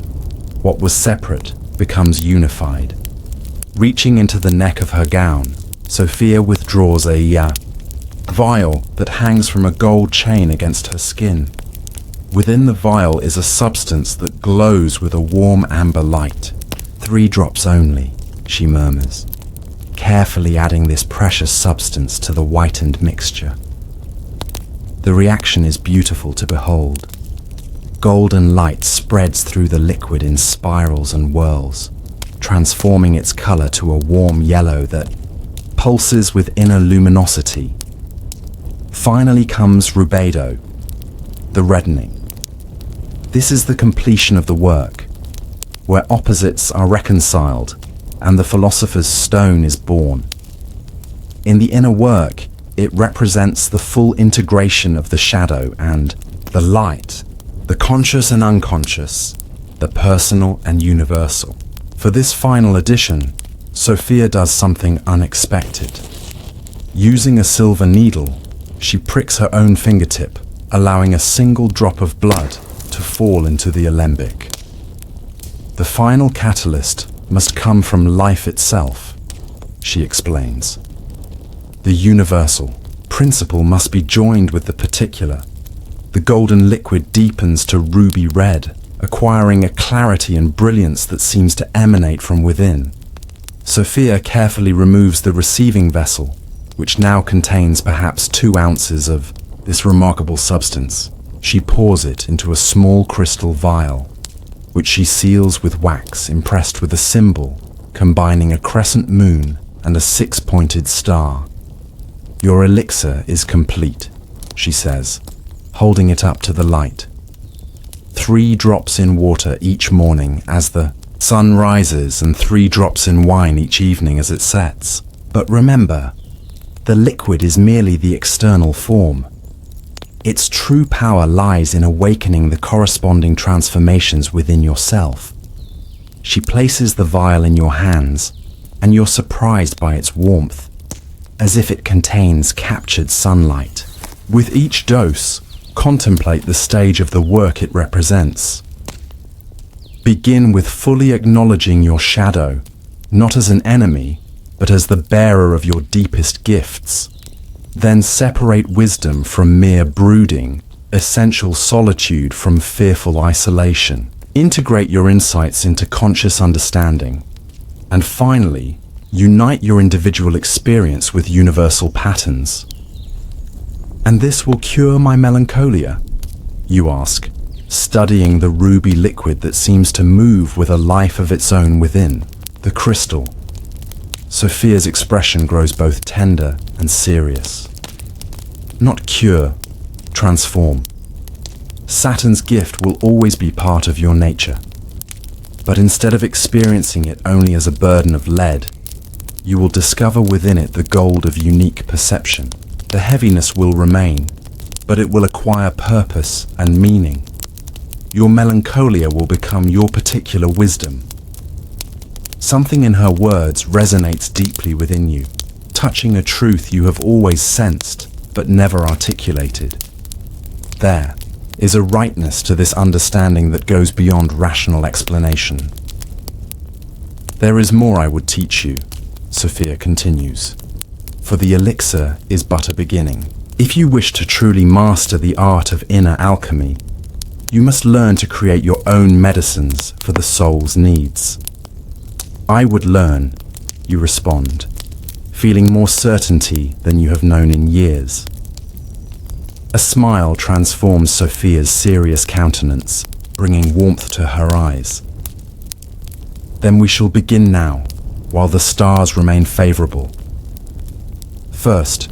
What was separate becomes unified. Reaching into the neck of her gown, Sophia withdraws a vial that hangs from a gold chain against her skin. Within the vial is a substance that glows with a warm amber light. 3 drops only, she murmurs, carefully adding this precious substance to the whitened mixture. The reaction is beautiful to behold. Golden light spreads through the liquid in spirals and whirls, transforming its color to a warm yellow that pulses with inner luminosity. Finally comes rubedo, the reddening. This is the completion of the work, where opposites are reconciled and the philosopher's stone is born. In the inner work, it represents the full integration of the shadow and the light, the conscious and unconscious, the personal and universal. For this final edition, Sophia does something unexpected. Using a silver needle, she pricks her own fingertip, allowing a single drop of blood to fall into the alembic. The final catalyst must come from life itself, she explains. The universal principle must be joined with the particular. The golden liquid deepens to ruby red, acquiring a clarity and brilliance that seems to emanate from within. Sophia carefully removes the receiving vessel, which now contains perhaps 2 ounces of this remarkable substance. She pours it into a small crystal vial, which she seals with wax impressed with a symbol combining a crescent moon and a 6-pointed star. Your elixir is complete, she says, holding it up to the light. 3 drops in water each morning as the sun rises and 3 drops in wine each evening as it sets. But remember, the liquid is merely the external form. Its true power lies in awakening the corresponding transformations within yourself. She places the vial in your hands, and you're surprised by its warmth, as if it contains captured sunlight. With each dose, contemplate the stage of the work it represents. Begin with fully acknowledging your shadow, not as an enemy, but as the bearer of your deepest gifts. Then separate wisdom from mere brooding, essential solitude from fearful isolation. Integrate your insights into conscious understanding. And finally, unite your individual experience with universal patterns. And this will cure my melancholia, you ask, studying the ruby liquid that seems to move with a life of its own within, the crystal. Sophia's expression grows both tender and serious. Not cure, transform. Saturn's gift will always be part of your nature. But instead of experiencing it only as a burden of lead, you will discover within it the gold of unique perception. The heaviness will remain, but it will acquire purpose and meaning. Your melancholia will become your particular wisdom. Something in her words resonates deeply within you, touching a truth you have always sensed but never articulated. There is a rightness to this understanding that goes beyond rational explanation. There is more I would teach you, Sophia continues, for the elixir is but a beginning. If you wish to truly master the art of inner alchemy, you must learn to create your own medicines for the soul's needs. I would learn, you respond, feeling more certainty than you have known in years. A smile transforms Sophia's serious countenance, bringing warmth to her eyes. Then we shall begin now, while the stars remain favorable. First,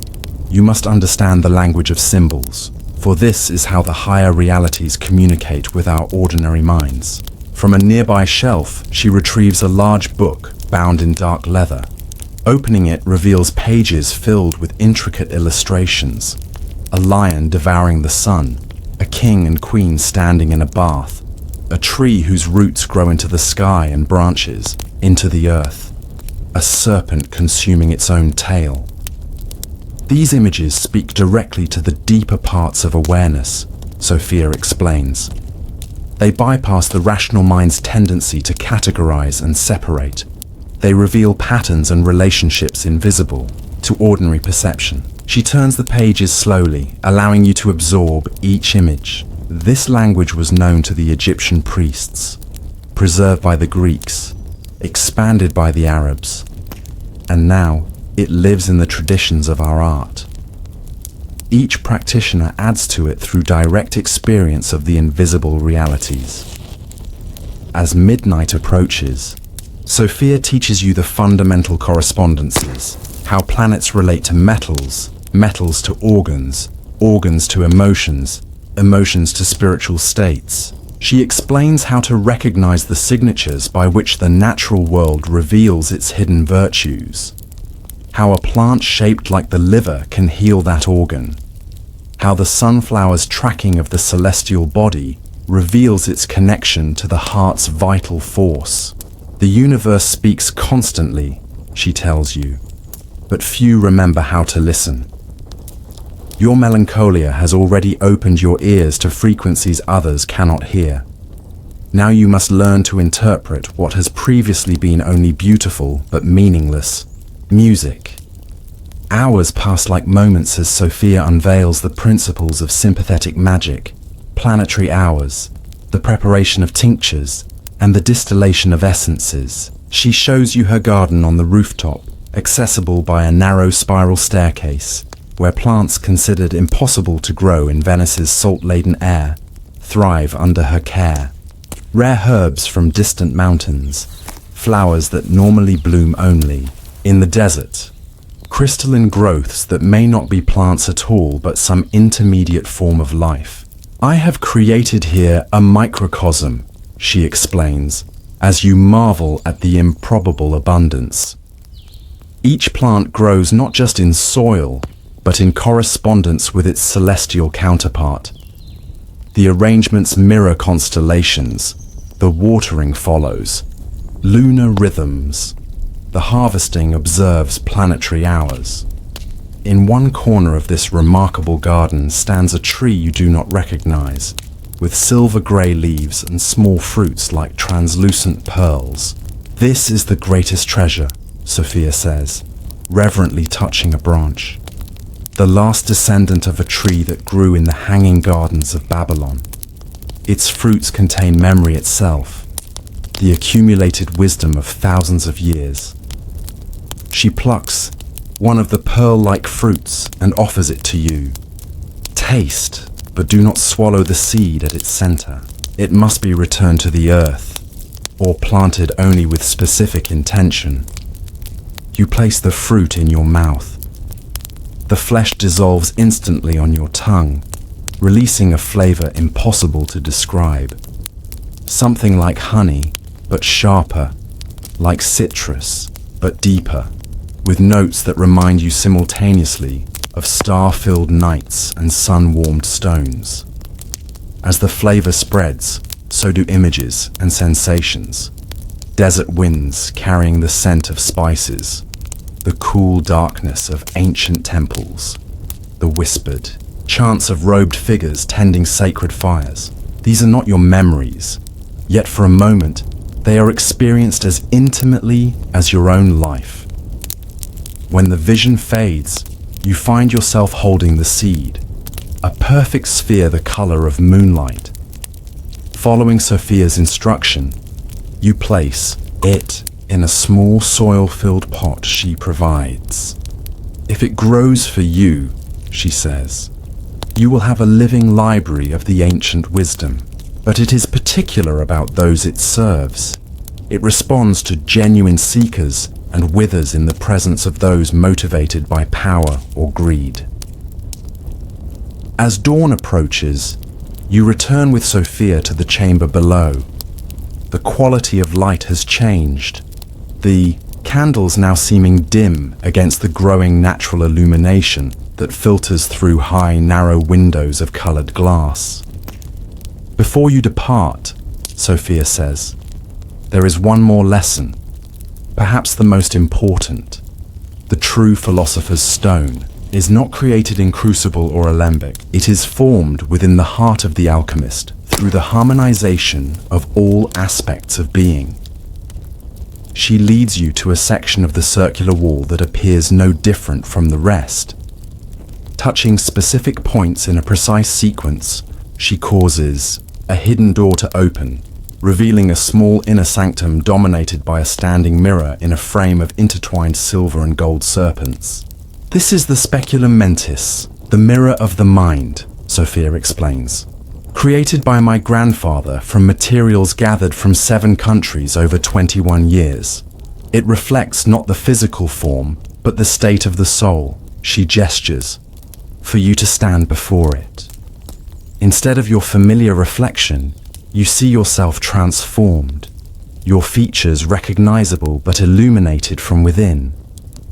you must understand the language of symbols, for this is how the higher realities communicate with our ordinary minds. From a nearby shelf, she retrieves a large book bound in dark leather. Opening it reveals pages filled with intricate illustrations. A lion devouring the sun, a king and queen standing in a bath, a tree whose roots grow into the sky and branches into the earth, a serpent consuming its own tail. These images speak directly to the deeper parts of awareness, Sophia explains. They bypass the rational mind's tendency to categorize and separate. They reveal patterns and relationships invisible to ordinary perception. She turns the pages slowly, allowing you to absorb each image. This language was known to the Egyptian priests, preserved by the Greeks, expanded by the Arabs, and now it lives in the traditions of our art. Each practitioner adds to it through direct experience of the invisible realities. As midnight approaches, Sophia teaches you the fundamental correspondences, how planets relate to metals, metals to organs, organs to emotions, emotions to spiritual states. She explains how to recognize the signatures by which the natural world reveals its hidden virtues, how a plant shaped like the liver can heal that organ, how the sunflower's tracking of the celestial body reveals its connection to the heart's vital force. The universe speaks constantly, she tells you, but few remember how to listen. Your melancholia has already opened your ears to frequencies others cannot hear. Now you must learn to interpret what has previously been only beautiful but meaningless: music. Hours pass like moments as Sophia unveils the principles of sympathetic magic, planetary hours, the preparation of tinctures, and the distillation of essences. She shows you her garden on the rooftop, accessible by a narrow spiral staircase, where plants considered impossible to grow in Venice's salt-laden air thrive under her care. Rare herbs from distant mountains, flowers that normally bloom only in the desert, crystalline growths that may not be plants at all but some intermediate form of life. I have created here a microcosm, she explains, as you marvel at the improbable abundance. Each plant grows not just in soil, but in correspondence with its celestial counterpart. The arrangements mirror constellations, the watering follows lunar rhythms, the harvesting observes planetary hours. In one corner of this remarkable garden stands a tree you do not recognize, with silver-grey leaves and small fruits like translucent pearls. This is the greatest treasure, Sophia says, reverently touching a branch. The last descendant of a tree that grew in the hanging gardens of Babylon. Its fruits contain memory itself, the accumulated wisdom of thousands of years. She plucks one of the pearl-like fruits and offers it to you. Taste, but do not swallow the seed at its center. It must be returned to the earth, or planted only with specific intention. You place the fruit in your mouth. The flesh dissolves instantly on your tongue, releasing a flavor impossible to describe. Something like honey, but sharper, like citrus, but deeper, with notes that remind you simultaneously of star-filled nights and sun-warmed stones. As the flavor spreads, so do images and sensations. Desert winds carrying the scent of spices, the cool darkness of ancient temples, the whispered chants of robed figures tending sacred fires. These are not your memories, yet for a moment they are experienced as intimately as your own life. When the vision fades, you find yourself holding the seed, a perfect sphere the color of moonlight. Following Sophia's instruction, you place it in a small soil-filled pot she provides. If it grows for you, she says, you will have a living library of the ancient wisdom. But it is particular about those it serves. It responds to genuine seekers and withers in the presence of those motivated by power or greed. As dawn approaches, you return with Sophia to the chamber below. The quality of light has changed, the candles now seeming dim against the growing natural illumination that filters through high, narrow windows of colored glass. Before you depart, Sophia says, there is one more lesson, perhaps the most important. The true philosopher's stone is not created in crucible or alembic. It is formed within the heart of the alchemist through the harmonization of all aspects of being. She leads you to a section of the circular wall that appears no different from the rest. Touching specific points in a precise sequence, she causes a hidden door to open, revealing a small inner sanctum dominated by a standing mirror in a frame of intertwined silver and gold serpents. This is the speculum mentis, The mirror of the mind, Sophia explains. Created by my grandfather from materials gathered from 7 countries over 21 years. It reflects not the physical form, but the state of the soul, she gestures, for you to stand before it. Instead of your familiar reflection, you see yourself transformed, your features recognizable but illuminated from within,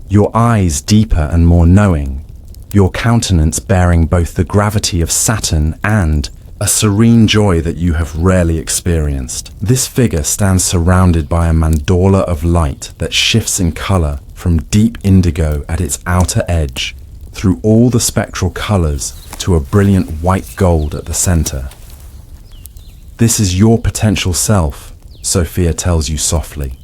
your eyes deeper and more knowing, your countenance bearing both the gravity of Saturn and a serene joy that you have rarely experienced. This figure stands surrounded by a mandala of light that shifts in color from deep indigo at its outer edge through all the spectral colors to a brilliant white gold at the center. This is your potential self, Sophia tells you softly.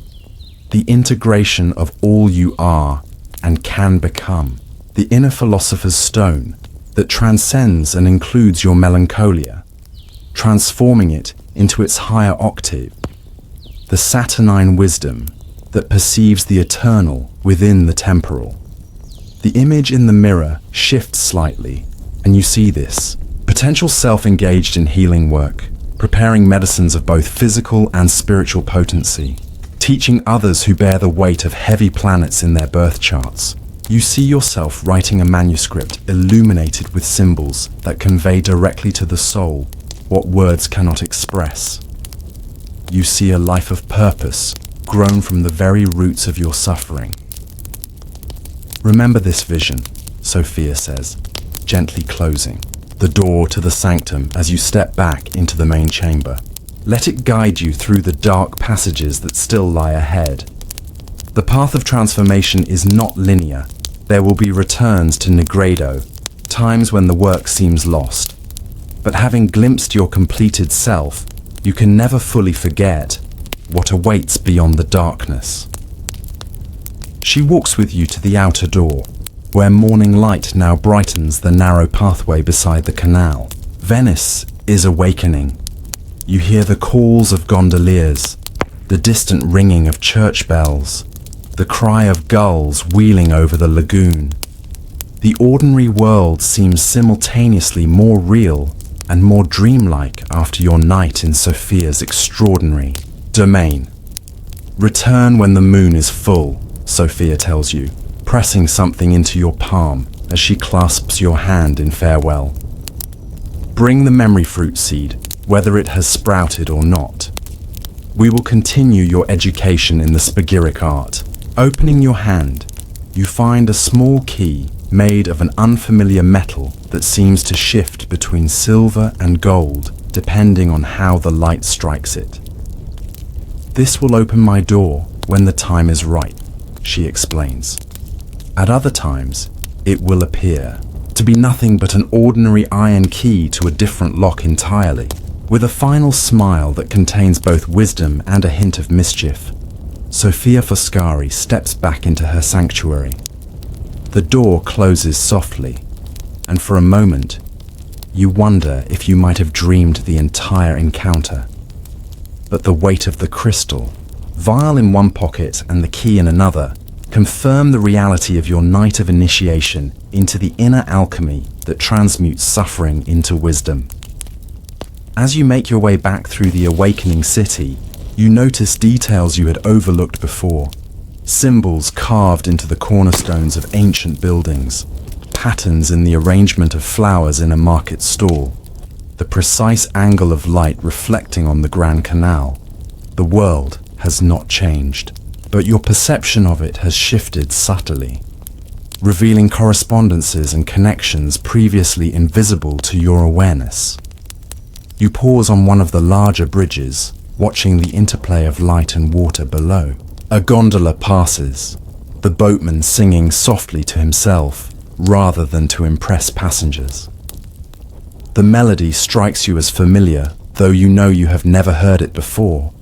The integration of all you are and can become. The inner philosopher's stone that transcends and includes your melancholia, transforming it into its higher octave. The saturnine wisdom that perceives the eternal within the temporal. The image in the mirror shifts slightly, and you see this. Potential self engaged in healing work, preparing medicines of both physical and spiritual potency, teaching others who bear the weight of heavy planets in their birth charts. You see yourself writing a manuscript illuminated with symbols that convey directly to the soul what words cannot express. You see a life of purpose grown from the very roots of your suffering. Remember this vision, Sophia says, gently closing the door to the sanctum as you step back into the main chamber. Let it guide you through the dark passages that still lie ahead. The path of transformation is not linear. There will be returns to Negredo, times when the work seems lost. But having glimpsed your completed self, you can never fully forget what awaits beyond the darkness. She walks with you to the outer door, where morning light now brightens the narrow pathway beside the canal. Venice is awakening. You hear the calls of gondoliers, the distant ringing of church bells, the cry of gulls wheeling over the lagoon. The ordinary world seems simultaneously more real and more dreamlike after your night in Sophia's extraordinary domain. Return when the moon is full, Sophia tells you, pressing something into your palm as she clasps your hand in farewell. Bring the memory fruit seed, whether it has sprouted or not. We will continue your education in the spagyric art. Opening your hand, you find a small key made of an unfamiliar metal that seems to shift between silver and gold depending on how the light strikes it. This will open my door when the time is right, she explains. At other times, it will appear to be nothing but an ordinary iron key to a different lock entirely, with a final smile that contains both wisdom and a hint of mischief. Sophia Foscari steps back into her sanctuary. The door closes softly, and for a moment, you wonder if you might have dreamed the entire encounter. But the weight of the crystal, vial in one pocket and the key in another, confirm the reality of your night of initiation into the inner alchemy that transmutes suffering into wisdom. As you make your way back through the awakening city, you notice details you had overlooked before. Symbols carved into the cornerstones of ancient buildings, patterns in the arrangement of flowers in a market stall, the precise angle of light reflecting on the Grand Canal. The world has not changed, but your perception of it has shifted subtly, revealing correspondences and connections previously invisible to your awareness. You pause on one of the larger bridges, watching the interplay of light and water below. A gondola passes, the boatman singing softly to himself rather than to impress passengers. The melody strikes you as familiar, though you know you have never heard it before.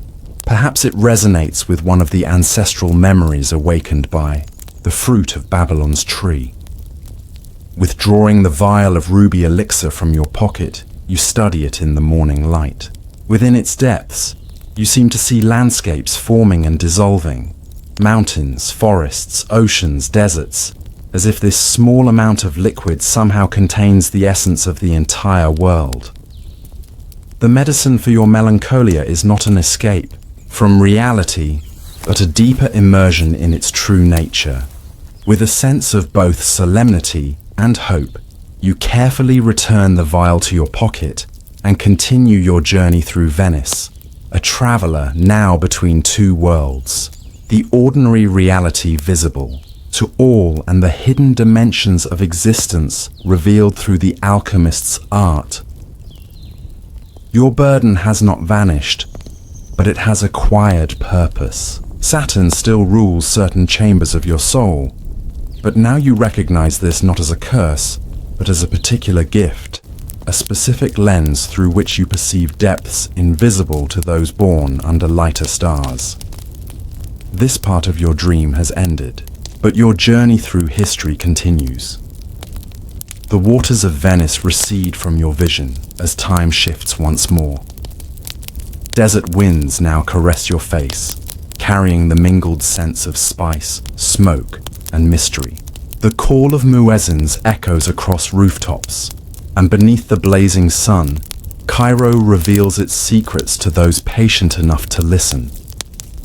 Perhaps it resonates with one of the ancestral memories awakened by the fruit of Babylon's tree. Withdrawing the vial of ruby elixir from your pocket, you study it in the morning light. Within its depths, you seem to see landscapes forming and dissolving, mountains, forests, oceans, deserts, as if this small amount of liquid somehow contains the essence of the entire world. The medicine for your melancholia is not an escape from reality, but a deeper immersion in its true nature. With a sense of both solemnity and hope, you carefully return the vial to your pocket and continue your journey through Venice, a traveler now between two worlds, the ordinary reality visible to all and the hidden dimensions of existence revealed through the alchemist's art. Your burden has not vanished, but it has acquired purpose. Saturn still rules certain chambers of your soul, but now you recognize this not as a curse, but as a particular gift, a specific lens through which you perceive depths invisible to those born under lighter stars. This part of your dream has ended, but your journey through history continues. The waters of Venice recede from your vision as time shifts once more. Desert winds now caress your face, carrying the mingled sense of spice, smoke, and mystery. The call of muezzins echoes across rooftops, and beneath the blazing sun, Cairo reveals its secrets to those patient enough to listen.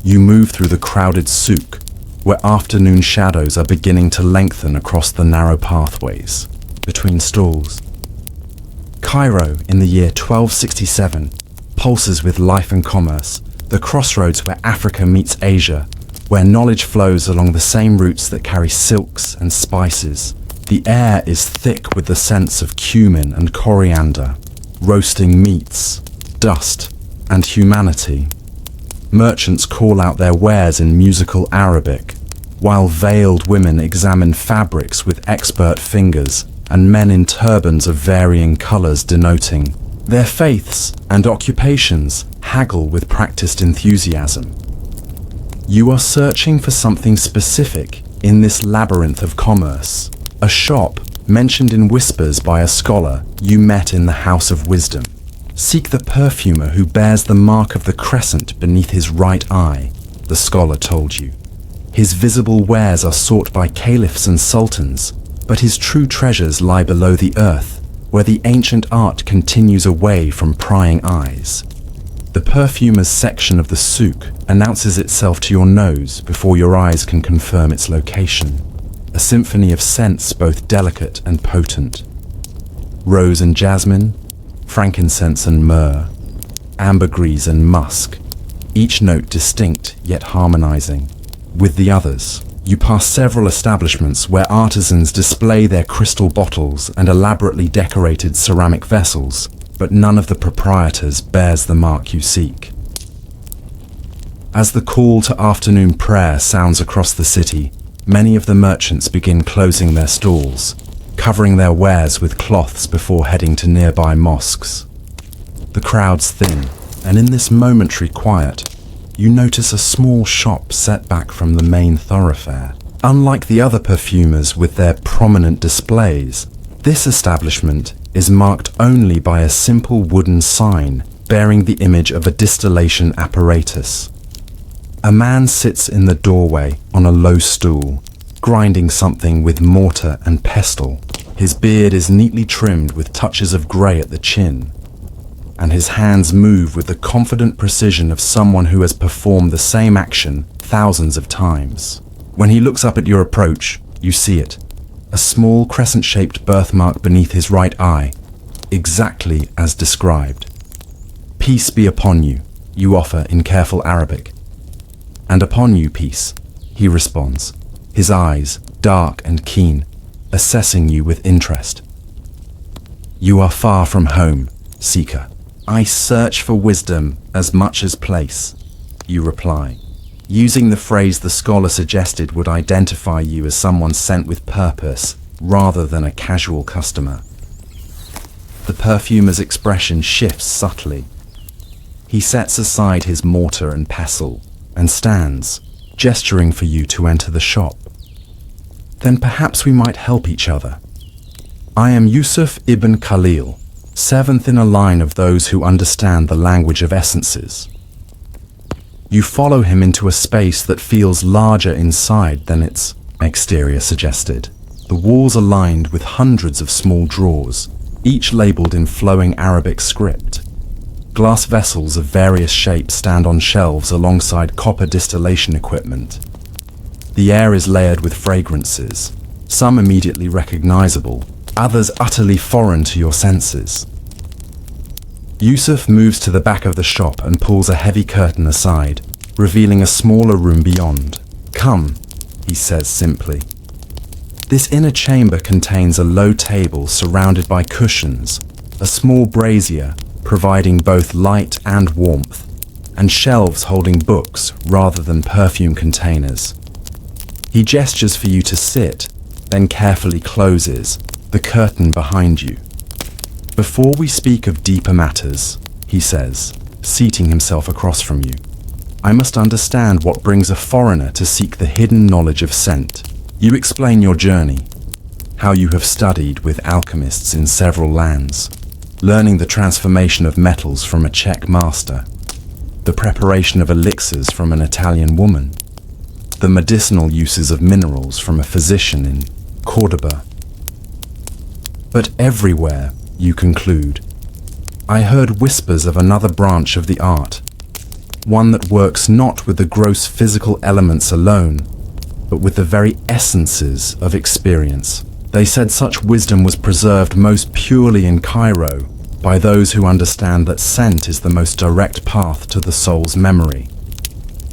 You move through the crowded souk, where afternoon shadows are beginning to lengthen across the narrow pathways between stalls. Cairo, in the year 1267, pulses with life and commerce, the crossroads where Africa meets Asia, where knowledge flows along the same routes that carry silks and spices. The air is thick with the sense of cumin and coriander, roasting meats, dust, and humanity. Merchants call out their wares in musical Arabic, while veiled women examine fabrics with expert fingers, and men in turbans of varying colors denoting their faiths and occupations haggle with practiced enthusiasm. You are searching for something specific in this labyrinth of commerce, a shop mentioned in whispers by a scholar you met in the House of Wisdom. Seek the perfumer who bears the mark of the crescent beneath his right eye, the scholar told you. His visible wares are sought by caliphs and sultans, but his true treasures lie below the earth, where the ancient art continues away from prying eyes. The perfumer's section of the souk announces itself to your nose before your eyes can confirm its location. A symphony of scents both delicate and potent. Rose and jasmine, frankincense and myrrh, ambergris and musk, each note distinct yet harmonizing with the others. You pass several establishments where artisans display their crystal bottles and elaborately decorated ceramic vessels, but none of the proprietors bears the mark you seek. As the call to afternoon prayer sounds across the city, many of the merchants begin closing their stalls, covering their wares with cloths before heading to nearby mosques. The crowds thin, and in this momentary quiet, you notice a small shop set back from the main thoroughfare. Unlike the other perfumers with their prominent displays, this establishment is marked only by a simple wooden sign bearing the image of a distillation apparatus. A man sits in the doorway on a low stool, grinding something with mortar and pestle. His beard is neatly trimmed with touches of grey at the chin, and his hands move with the confident precision of someone who has performed the same action thousands of times. When he looks up at your approach, you see it, a small crescent-shaped birthmark beneath his right eye, exactly as described. "Peace be upon you," you offer in careful Arabic. "And upon you, peace," he responds, his eyes dark and keen, assessing you with interest. "You are far from home, seeker. I search for wisdom as much as place," you reply, using the phrase the scholar suggested would identify you as someone sent with purpose rather than a casual customer. The perfumer's expression shifts subtly. He sets aside his mortar and pestle and stands, gesturing for you to enter the shop. "Then perhaps we might help each other. I am Yusuf ibn Khalil, seventh in a line of those who understand the language of essences." You follow him into a space that feels larger inside than its exterior suggested. The walls are lined with hundreds of small drawers, each labeled in flowing Arabic script. Glass vessels of various shapes stand on shelves alongside copper distillation equipment. The air is layered with fragrances, some immediately recognizable, others utterly foreign to your senses. Yusuf moves to the back of the shop and pulls a heavy curtain aside, revealing a smaller room beyond. "Come," he says simply. This inner chamber contains a low table surrounded by cushions, a small brazier providing both light and warmth, and shelves holding books rather than perfume containers. He gestures for you to sit, then carefully closes the curtain behind you. "Before we speak of deeper matters," he says, seating himself across from you, "I must understand what brings a foreigner to seek the hidden knowledge of scent." You explain your journey, how you have studied with alchemists in several lands, learning the transformation of metals from a Czech master, the preparation of elixirs from an Italian woman, the medicinal uses of minerals from a physician in Cordoba. "But everywhere," you conclude, "I heard whispers of another branch of the art, one that works not with the gross physical elements alone, but with the very essences of experience." They said such wisdom was preserved most purely in Cairo by those who understand that scent is the most direct path to the soul's memory.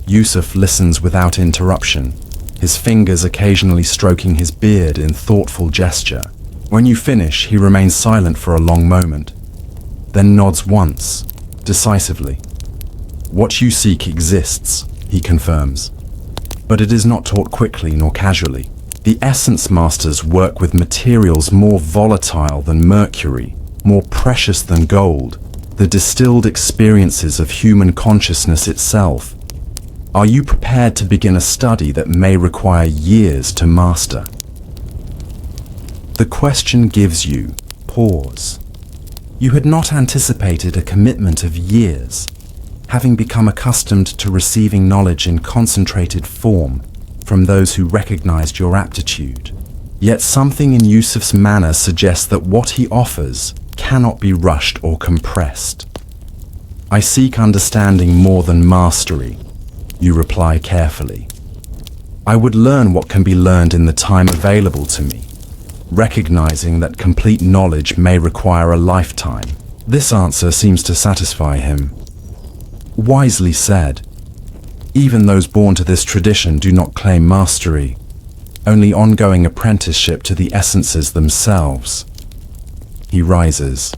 Yusuf listens without interruption, his fingers occasionally stroking his beard in thoughtful gesture. When you finish, he remains silent for a long moment, then nods once, decisively. "What you seek exists," he confirms, "but it is not taught quickly nor casually. The essence masters work with materials more volatile than mercury, more precious than gold, the distilled experiences of human consciousness itself. Are you prepared to begin a study that may require years to master?" The question gives you pause. You had not anticipated a commitment of years, having become accustomed to receiving knowledge in concentrated form from those who recognized your aptitude. Yet something in Yusuf's manner suggests that what he offers cannot be rushed or compressed. "I seek understanding more than mastery," you reply carefully. "I would learn what can be learned in the time available to me, recognizing that complete knowledge may require a lifetime." This answer seems to satisfy him. Wisely said. Even those born to this tradition do not claim mastery, only ongoing apprenticeship to the essences themselves. He rises.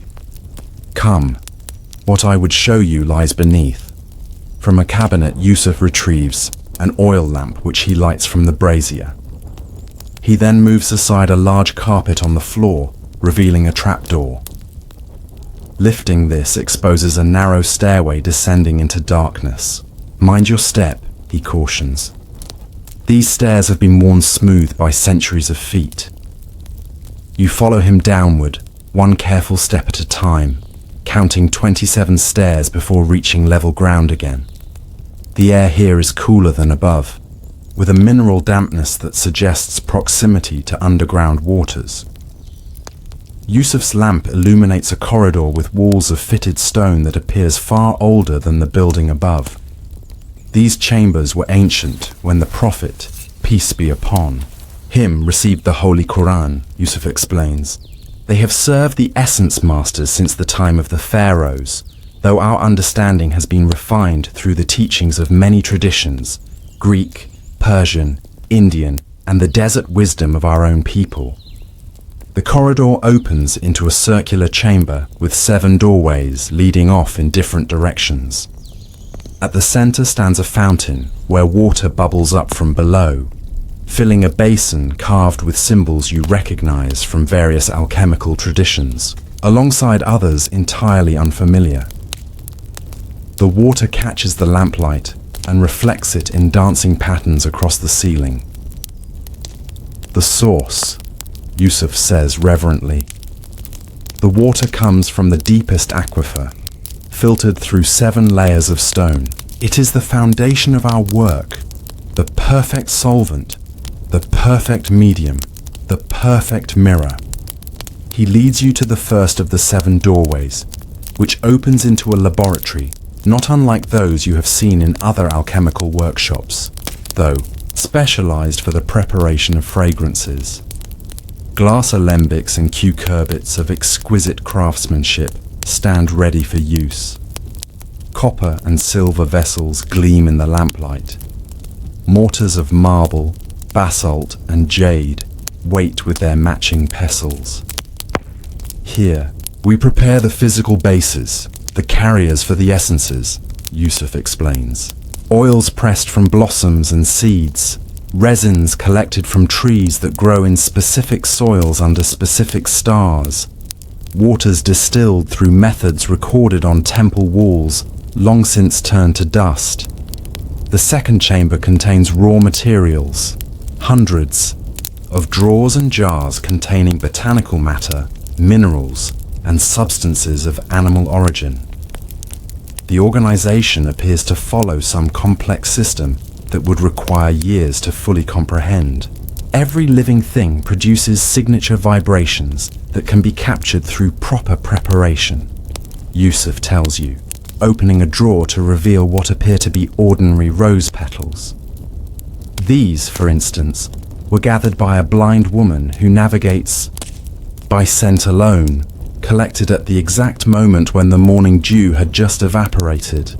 "Come, what I would show you lies beneath." From a cabinet, Yusuf retrieves an oil lamp which he lights from the brazier. He then moves aside a large carpet on the floor, revealing a trapdoor. Lifting this exposes a narrow stairway descending into darkness. "Mind your step," he cautions. "These stairs have been worn smooth by centuries of feet." You follow him downward, one careful step at a time, counting 27 stairs before reaching level ground again. The air here is cooler than above, with a mineral dampness that suggests proximity to underground waters. Yusuf's lamp illuminates a corridor with walls of fitted stone that appears far older than the building above. These chambers were ancient when the Prophet, peace be upon him, received the Holy Quran, Yusuf explains. They have served the essence masters since the time of the pharaohs, though our understanding has been refined through the teachings of many traditions, Greek, Persian, Indian, and the desert wisdom of our own people. The corridor opens into a circular chamber with 7 doorways leading off in different directions. At the center stands a fountain where water bubbles up from below, filling a basin carved with symbols you recognize from various alchemical traditions, alongside others entirely unfamiliar. The water catches the lamplight and reflects it in dancing patterns across the ceiling. "The source," Yusuf says reverently. "The water comes from the deepest aquifer, filtered through 7 layers of stone. It is the foundation of our work, the perfect solvent, the perfect medium. the perfect mirror. He leads you to the first of the 7 doorways, which opens into a laboratory not unlike those you have seen in other alchemical workshops, though specialized for the preparation of fragrances. Glass alembics and cucurbits of exquisite craftsmanship stand ready for use. Copper and silver vessels gleam in the lamplight. Mortars of marble, basalt, and jade wait with their matching pestles. Here, we prepare the physical bases, the carriers for the essences, Yusuf explains. Oils pressed from blossoms and seeds, resins collected from trees that grow in specific soils under specific stars, waters distilled through methods recorded on temple walls, long since turned to dust. The second chamber contains raw materials, hundreds of drawers and jars containing botanical matter, minerals, and substances of animal origin. The organization appears to follow some complex system that would require years to fully comprehend. Every living thing produces signature vibrations that can be captured through proper preparation, Yusuf tells you, opening a drawer to reveal what appear to be ordinary rose petals. These, for instance, were gathered by a blind woman who navigates by scent alone, collected at the exact moment when the morning dew had just evaporated,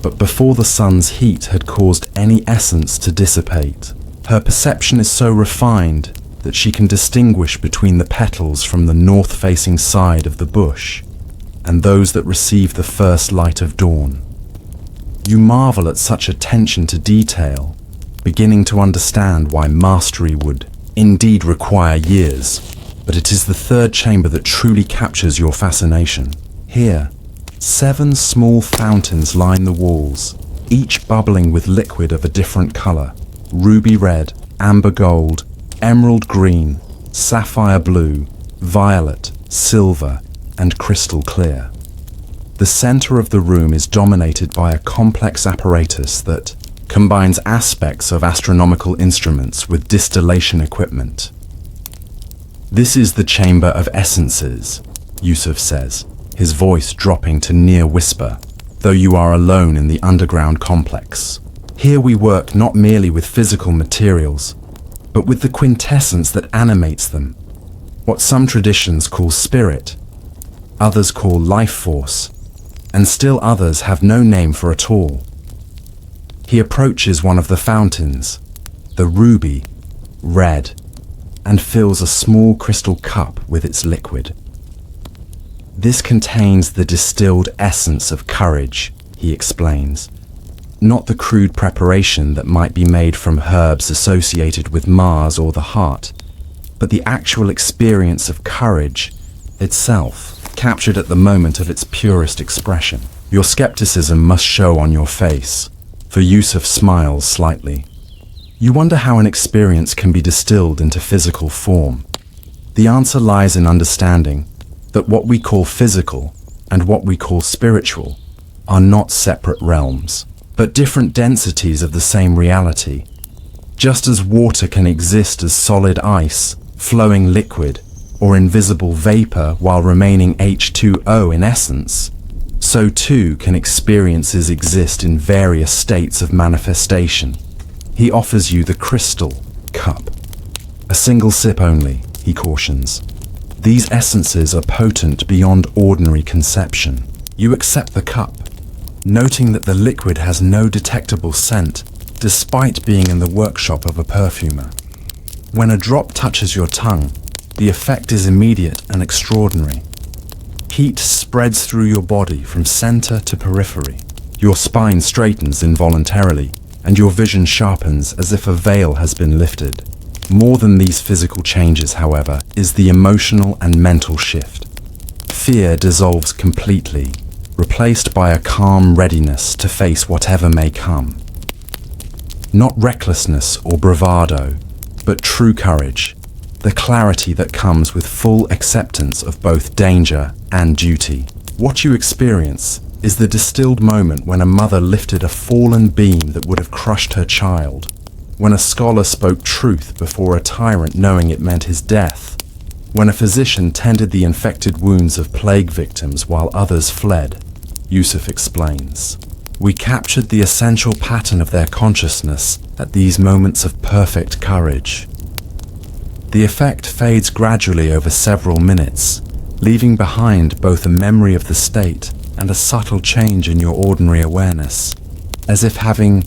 but before the sun's heat had caused any essence to dissipate. Her perception is so refined that she can distinguish between the petals from the north-facing side of the bush and those that receive the first light of dawn. You marvel at such attention to detail, beginning to understand why mastery would indeed require years. But it is the third chamber that truly captures your fascination. Here, 7 small fountains line the walls, each bubbling with liquid of a different color: ruby red, amber gold, emerald green, sapphire blue, violet, silver, and crystal clear. The center of the room is dominated by a complex apparatus that combines aspects of astronomical instruments with distillation equipment. This is the Chamber of Essences, Yusuf says, his voice dropping to near whisper, though you are alone in the underground complex. Here we work not merely with physical materials, but with the quintessence that animates them, what some traditions call spirit, others call life force, and still others have no name for at all. He approaches one of the fountains, the ruby, red, and fills a small crystal cup with its liquid. This contains the distilled essence of courage, he explains, not the crude preparation that might be made from herbs associated with Mars or the heart, but the actual experience of courage itself, captured at the moment of its purest expression. Your skepticism must show on your face, for Yusuf smiles slightly. You wonder how an experience can be distilled into physical form. The answer lies in understanding that what we call physical and what we call spiritual are not separate realms, but different densities of the same reality. Just as water can exist as solid ice, flowing liquid, or invisible vapor while remaining H2O in essence, so too can experiences exist in various states of manifestation. He offers you the crystal cup. A single sip only, he cautions. These essences are potent beyond ordinary conception. You accept the cup, noting that the liquid has no detectable scent, despite being in the workshop of a perfumer. When a drop touches your tongue, the effect is immediate and extraordinary. Heat spreads through your body from center to periphery. Your spine straightens involuntarily, and your vision sharpens as if a veil has been lifted. More than these physical changes, however, is the emotional and mental shift. Fear dissolves completely, replaced by a calm readiness to face whatever may come. Not recklessness or bravado, but true courage, the clarity that comes with full acceptance of both danger and duty. What you experience is the distilled moment when a mother lifted a fallen beam that would have crushed her child. when a scholar spoke truth before a tyrant knowing it meant his death, when a physician tended the infected wounds of plague victims while others fled, Yusuf explains. We captured the essential pattern of their consciousness at these moments of perfect courage. The effect fades gradually over several minutes, leaving behind both a memory of the state and a subtle change in your ordinary awareness. As if having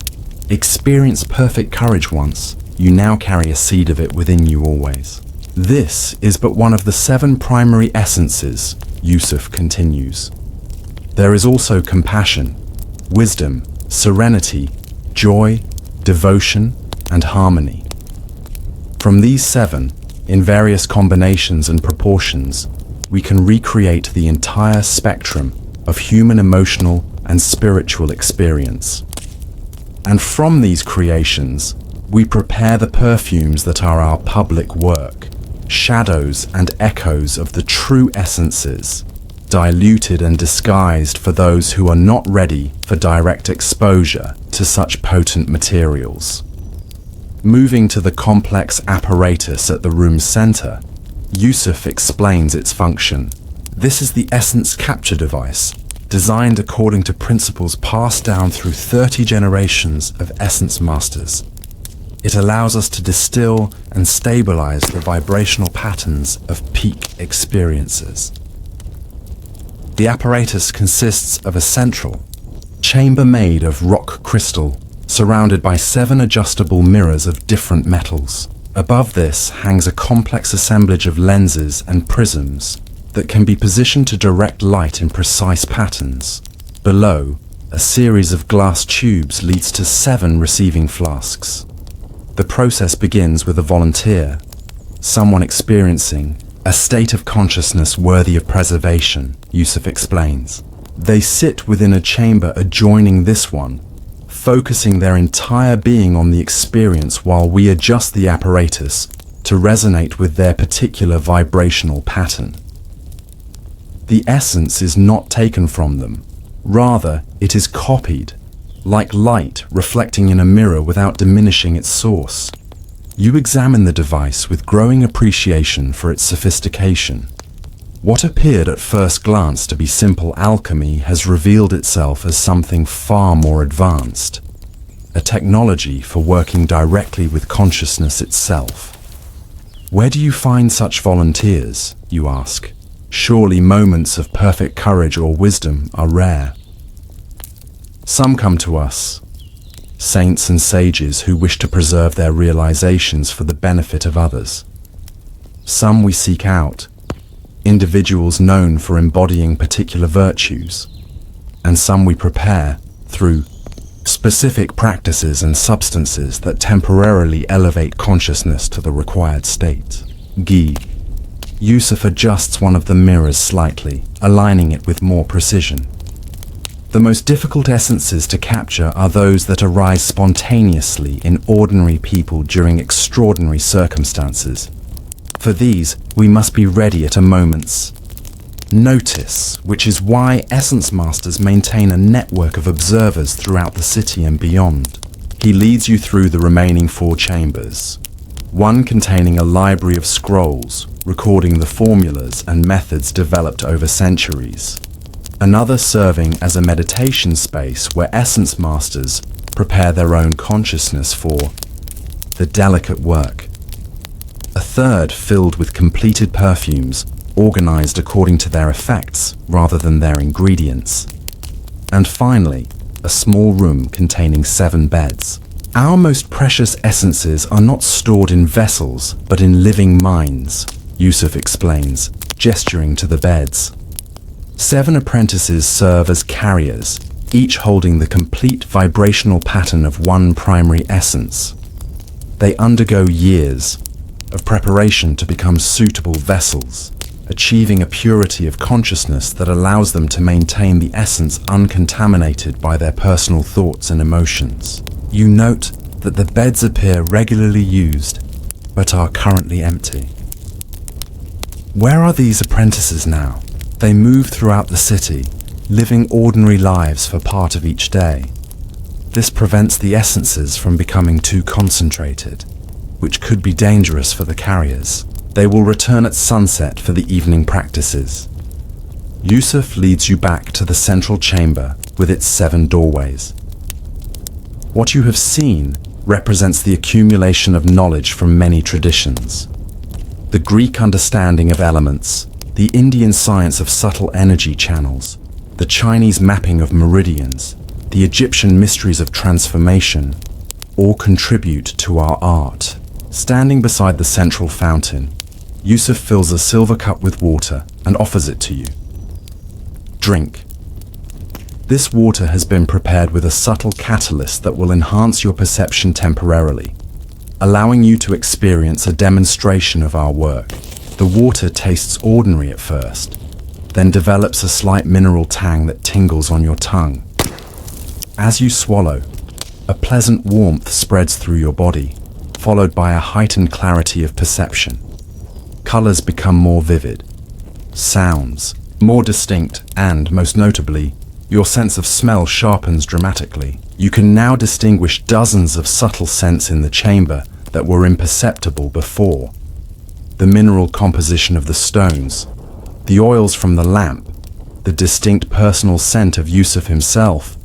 experienced perfect courage once, you now carry a seed of it within you always. This is but one of the 7 primary essences, Yusuf continues. There is also compassion, wisdom, serenity, joy, devotion, and harmony. From these 7, in various combinations and proportions, we can recreate the entire spectrum of human emotional and spiritual experience. And from these creations, we prepare the perfumes that are our public work, shadows and echoes of the true essences, diluted and disguised for those who are not ready for direct exposure to such potent materials. Moving to the complex apparatus at the room's center, Yusuf explains its function. This is the essence capture device, designed according to principles passed down through 30 generations of essence masters. It allows us to distill and stabilize the vibrational patterns of peak experiences. The apparatus consists of a central chamber made of rock crystal, surrounded by 7 adjustable mirrors of different metals. Above this hangs a complex assemblage of lenses and prisms that can be positioned to direct light in precise patterns. Below, a series of glass tubes leads to 7 receiving flasks. The process begins with a volunteer, someone experiencing a state of consciousness worthy of preservation, Yusuf explains. They sit within a chamber adjoining this one, focusing their entire being on the experience while we adjust the apparatus to resonate with their particular vibrational pattern. The essence is not taken from them. Rather, it is copied, like light reflecting in a mirror without diminishing its source. You examine the device with growing appreciation for its sophistication. What appeared at first glance to be simple alchemy has revealed itself as something far more advanced, a technology for working directly with consciousness itself. Where do you find such volunteers, you ask? Surely moments of perfect courage or wisdom are rare. Some come to us, saints and sages who wish to preserve their realizations for the benefit of others. Some we seek out, individuals known for embodying particular virtues, and some we prepare through specific practices and substances that temporarily elevate consciousness to the required state. Yusuf adjusts one of the mirrors slightly, aligning it with more precision. The most difficult essences to capture are those that arise spontaneously in ordinary people during extraordinary circumstances. For these, we must be ready at a moment's notice, which is why Essence Masters maintain a network of observers throughout the city and beyond. He leads you through the remaining 4 chambers, one containing a library of scrolls, recording the formulas and methods developed over centuries. Another serving as a meditation space where Essence Masters prepare their own consciousness for the delicate work. A third filled with completed perfumes, organized according to their effects rather than their ingredients. And finally, a small room containing 7 beds. Our most precious essences are not stored in vessels, but in living minds, Yusuf explains, gesturing to the beds. 7 apprentices serve as carriers, each holding the complete vibrational pattern of one primary essence. They undergo years of preparation to become suitable vessels, achieving a purity of consciousness that allows them to maintain the essence uncontaminated by their personal thoughts and emotions. You note that the beds appear regularly used, but are currently empty. Where are these apprentices now? They move throughout the city, living ordinary lives for part of each day. This prevents the essences from becoming too concentrated, which could be dangerous for the carriers. They will return at sunset for the evening practices. Yusuf leads you back to the central chamber with its 7 doorways. What you have seen represents the accumulation of knowledge from many traditions. The Greek understanding of elements, the Indian science of subtle energy channels, the Chinese mapping of meridians, the Egyptian mysteries of transformation, all contribute to our art. Standing beside the central fountain, Yusuf fills a silver cup with water and offers it to you. Drink. This water has been prepared with a subtle catalyst that will enhance your perception temporarily, allowing you to experience a demonstration of our work. The water tastes ordinary at first, then develops a slight mineral tang that tingles on your tongue. As you swallow, a pleasant warmth spreads through your body, followed by a heightened clarity of perception. Colors become more vivid, sounds more distinct, and, most notably, your sense of smell sharpens dramatically. You can now distinguish dozens of subtle scents in the chamber that were imperceptible before. The mineral composition of the stones, the oils from the lamp, the distinct personal scent of Yusuf himself,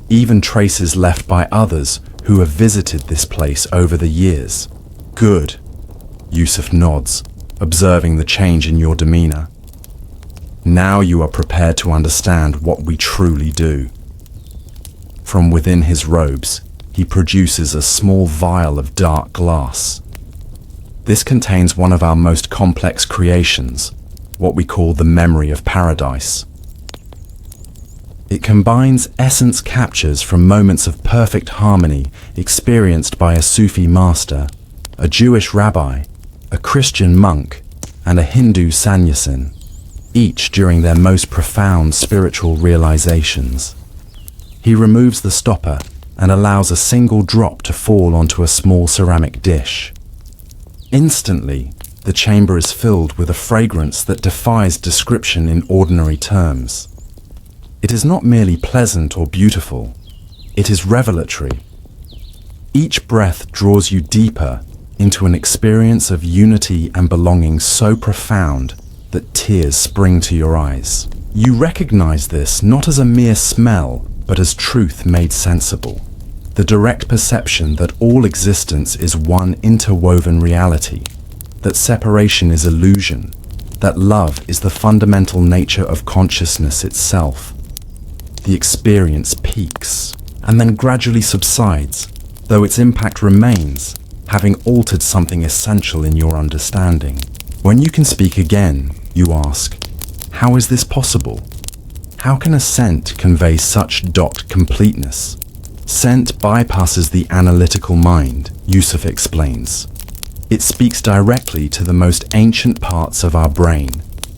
even traces left by others who have visited this place over the years. Good. Yusuf nods, observing the change in your demeanor. Now you are prepared to understand what we truly do. From within his robes, he produces a small vial of dark glass. This contains one of our most complex creations, what we call the memory of paradise. It combines essence captures from moments of perfect harmony experienced by a Sufi master, a Jewish rabbi, a Christian monk, and a Hindu sannyasin, each during their most profound spiritual realizations. He removes the stopper and allows a single drop to fall onto a small ceramic dish. Instantly, the chamber is filled with a fragrance that defies description in ordinary terms. It is not merely pleasant or beautiful, it is revelatory. Each breath draws you deeper into an experience of unity and belonging so profound that tears spring to your eyes. You recognize this not as a mere smell, but as truth made sensible. The direct perception that all existence is one interwoven reality, that separation is illusion, that love is the fundamental nature of consciousness itself. The experience peaks, and then gradually subsides, though its impact remains, having altered something essential in your understanding. When you can speak again, you ask, how is this possible? How can a scent convey such completeness? Scent bypasses the analytical mind, Yusuf explains. It speaks directly to the most ancient parts of our brain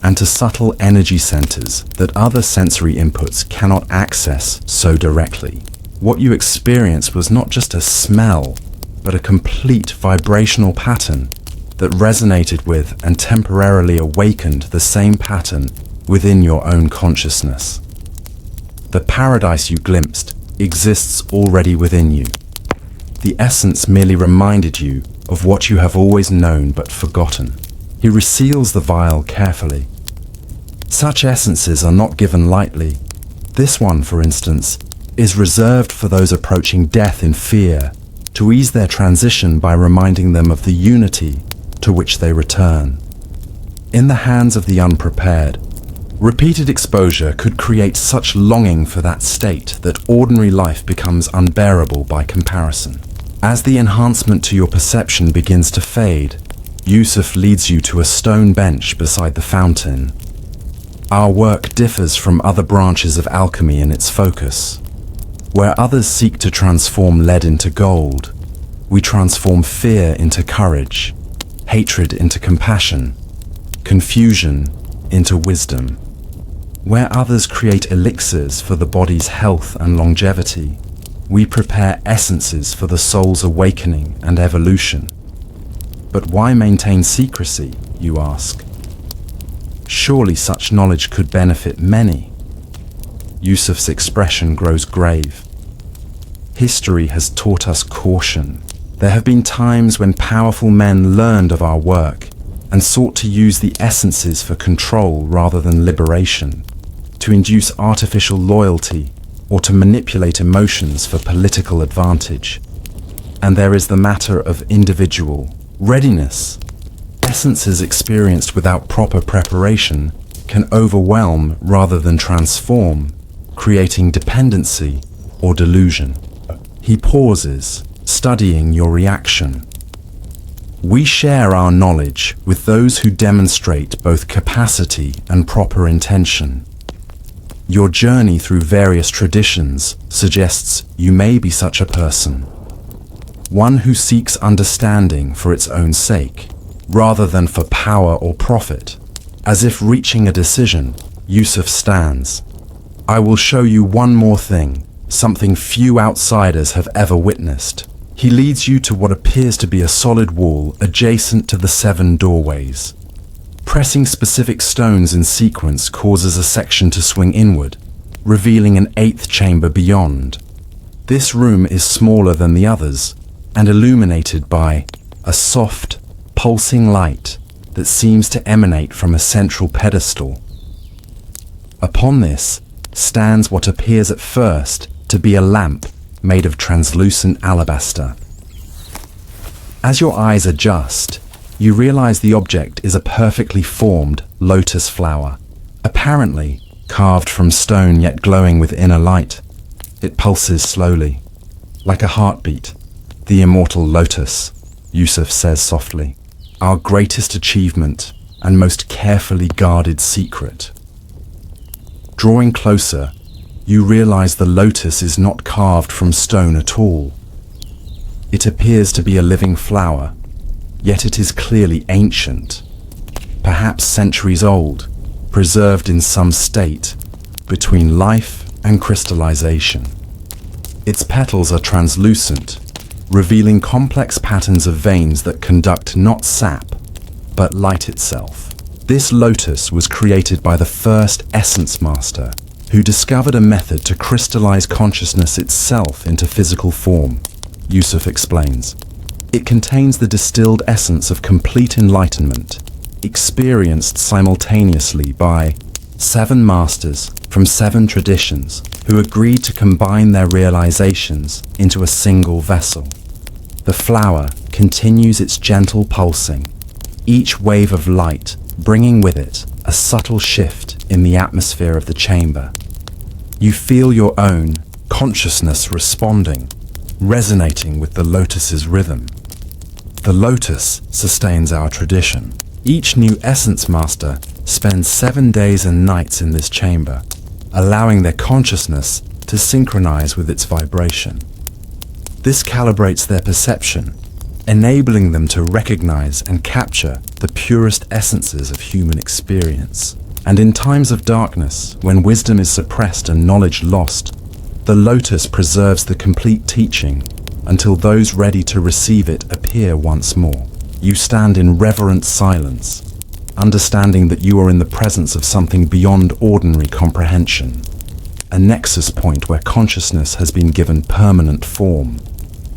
and to subtle energy centers that other sensory inputs cannot access so directly. What you experienced was not just a smell, but a complete vibrational pattern that resonated with and temporarily awakened the same pattern within your own consciousness. The paradise you glimpsed exists already within you. The essence merely reminded you of what you have always known but forgotten. He reseals the vial carefully. Such essences are not given lightly. This one, for instance, is reserved for those approaching death in fear, to ease their transition by reminding them of the unity to which they return. In the hands of the unprepared, repeated exposure could create such longing for that state that ordinary life becomes unbearable by comparison. As the enhancement to your perception begins to fade, Yusuf leads you to a stone bench beside the fountain. Our work differs from other branches of alchemy in its focus. Where others seek to transform lead into gold, we transform fear into courage, hatred into compassion, confusion into wisdom. Where others create elixirs for the body's health and longevity, we prepare essences for the soul's awakening and evolution. But why maintain secrecy, you ask? Surely such knowledge could benefit many. Yusuf's expression grows grave. History has taught us caution. There have been times when powerful men learned of our work and sought to use the essences for control rather than liberation, to induce artificial loyalty or to manipulate emotions for political advantage. And there is the matter of individual readiness. Essences experienced without proper preparation can overwhelm rather than transform, creating dependency or delusion. He pauses, studying your reaction. We share our knowledge with those who demonstrate both capacity and proper intention. Your journey through various traditions suggests you may be such a person. One who seeks understanding for its own sake, rather than for power or profit. As if reaching a decision, Yusuf stands. I will show you one more thing, something few outsiders have ever witnessed. He leads you to what appears to be a solid wall adjacent to the 7 doorways. Pressing specific stones in sequence causes a section to swing inward, revealing an 8th chamber beyond. This room is smaller than the others and illuminated by a soft, pulsing light that seems to emanate from a central pedestal. Upon this stands what appears at first to be a lamp made of translucent alabaster. As your eyes adjust, you realize the object is a perfectly formed lotus flower, apparently carved from stone yet glowing with inner light. It pulses slowly, like a heartbeat. The immortal lotus, Yusuf says softly, our greatest achievement and most carefully guarded secret. Drawing closer, you realize the lotus is not carved from stone at all. It appears to be a living flower, yet it is clearly ancient, perhaps centuries old, preserved in some state between life and crystallization. Its petals are translucent, revealing complex patterns of veins that conduct not sap, but light itself. This lotus was created by the first essence master, who discovered a method to crystallize consciousness itself into physical form, Yusuf explains. It contains the distilled essence of complete enlightenment, experienced simultaneously by 7 masters from 7 traditions who agreed to combine their realizations into a single vessel. The flower continues its gentle pulsing, each wave of light bringing with it a subtle shift in the atmosphere of the chamber. You feel your own consciousness responding, resonating with the lotus's rhythm. The lotus sustains our tradition. Each new essence master spends 7 days and nights in this chamber, allowing their consciousness to synchronize with its vibration. This calibrates their perception, enabling them to recognize and capture the purest essences of human experience. And in times of darkness, when wisdom is suppressed and knowledge lost, the lotus preserves the complete teaching until those ready to receive it appear once more. You stand in reverent silence, understanding that you are in the presence of something beyond ordinary comprehension, a nexus point where consciousness has been given permanent form,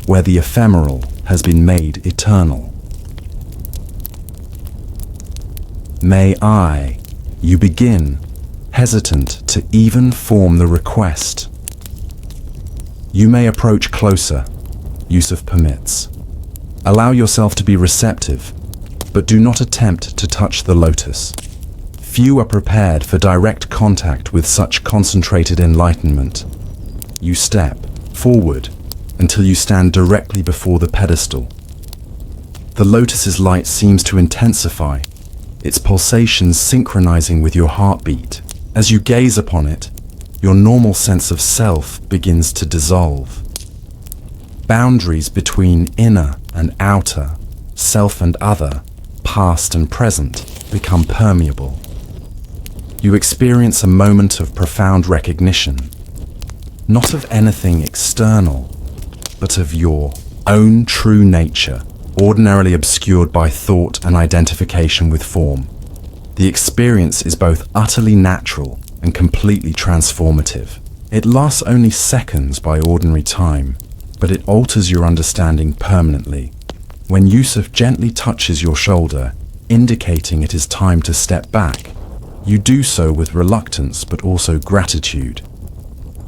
where the ephemeral has been made eternal. May I, you begin, hesitant to even form the request. You may approach closer, Yusuf permits. Allow yourself to be receptive, but do not attempt to touch the lotus. Few are prepared for direct contact with such concentrated enlightenment. You step forward until you stand directly before the pedestal. The lotus's light seems to intensify, its pulsations synchronizing with your heartbeat. As you gaze upon it, your normal sense of self begins to dissolve. Boundaries between inner and outer, self and other, past and present, become permeable. You experience a moment of profound recognition, not of anything external, but of your own true nature, ordinarily obscured by thought and identification with form. The experience is both utterly natural and completely transformative. It lasts only seconds by ordinary time, but it alters your understanding permanently. When Yusuf gently touches your shoulder, indicating it is time to step back, you do so with reluctance but also gratitude.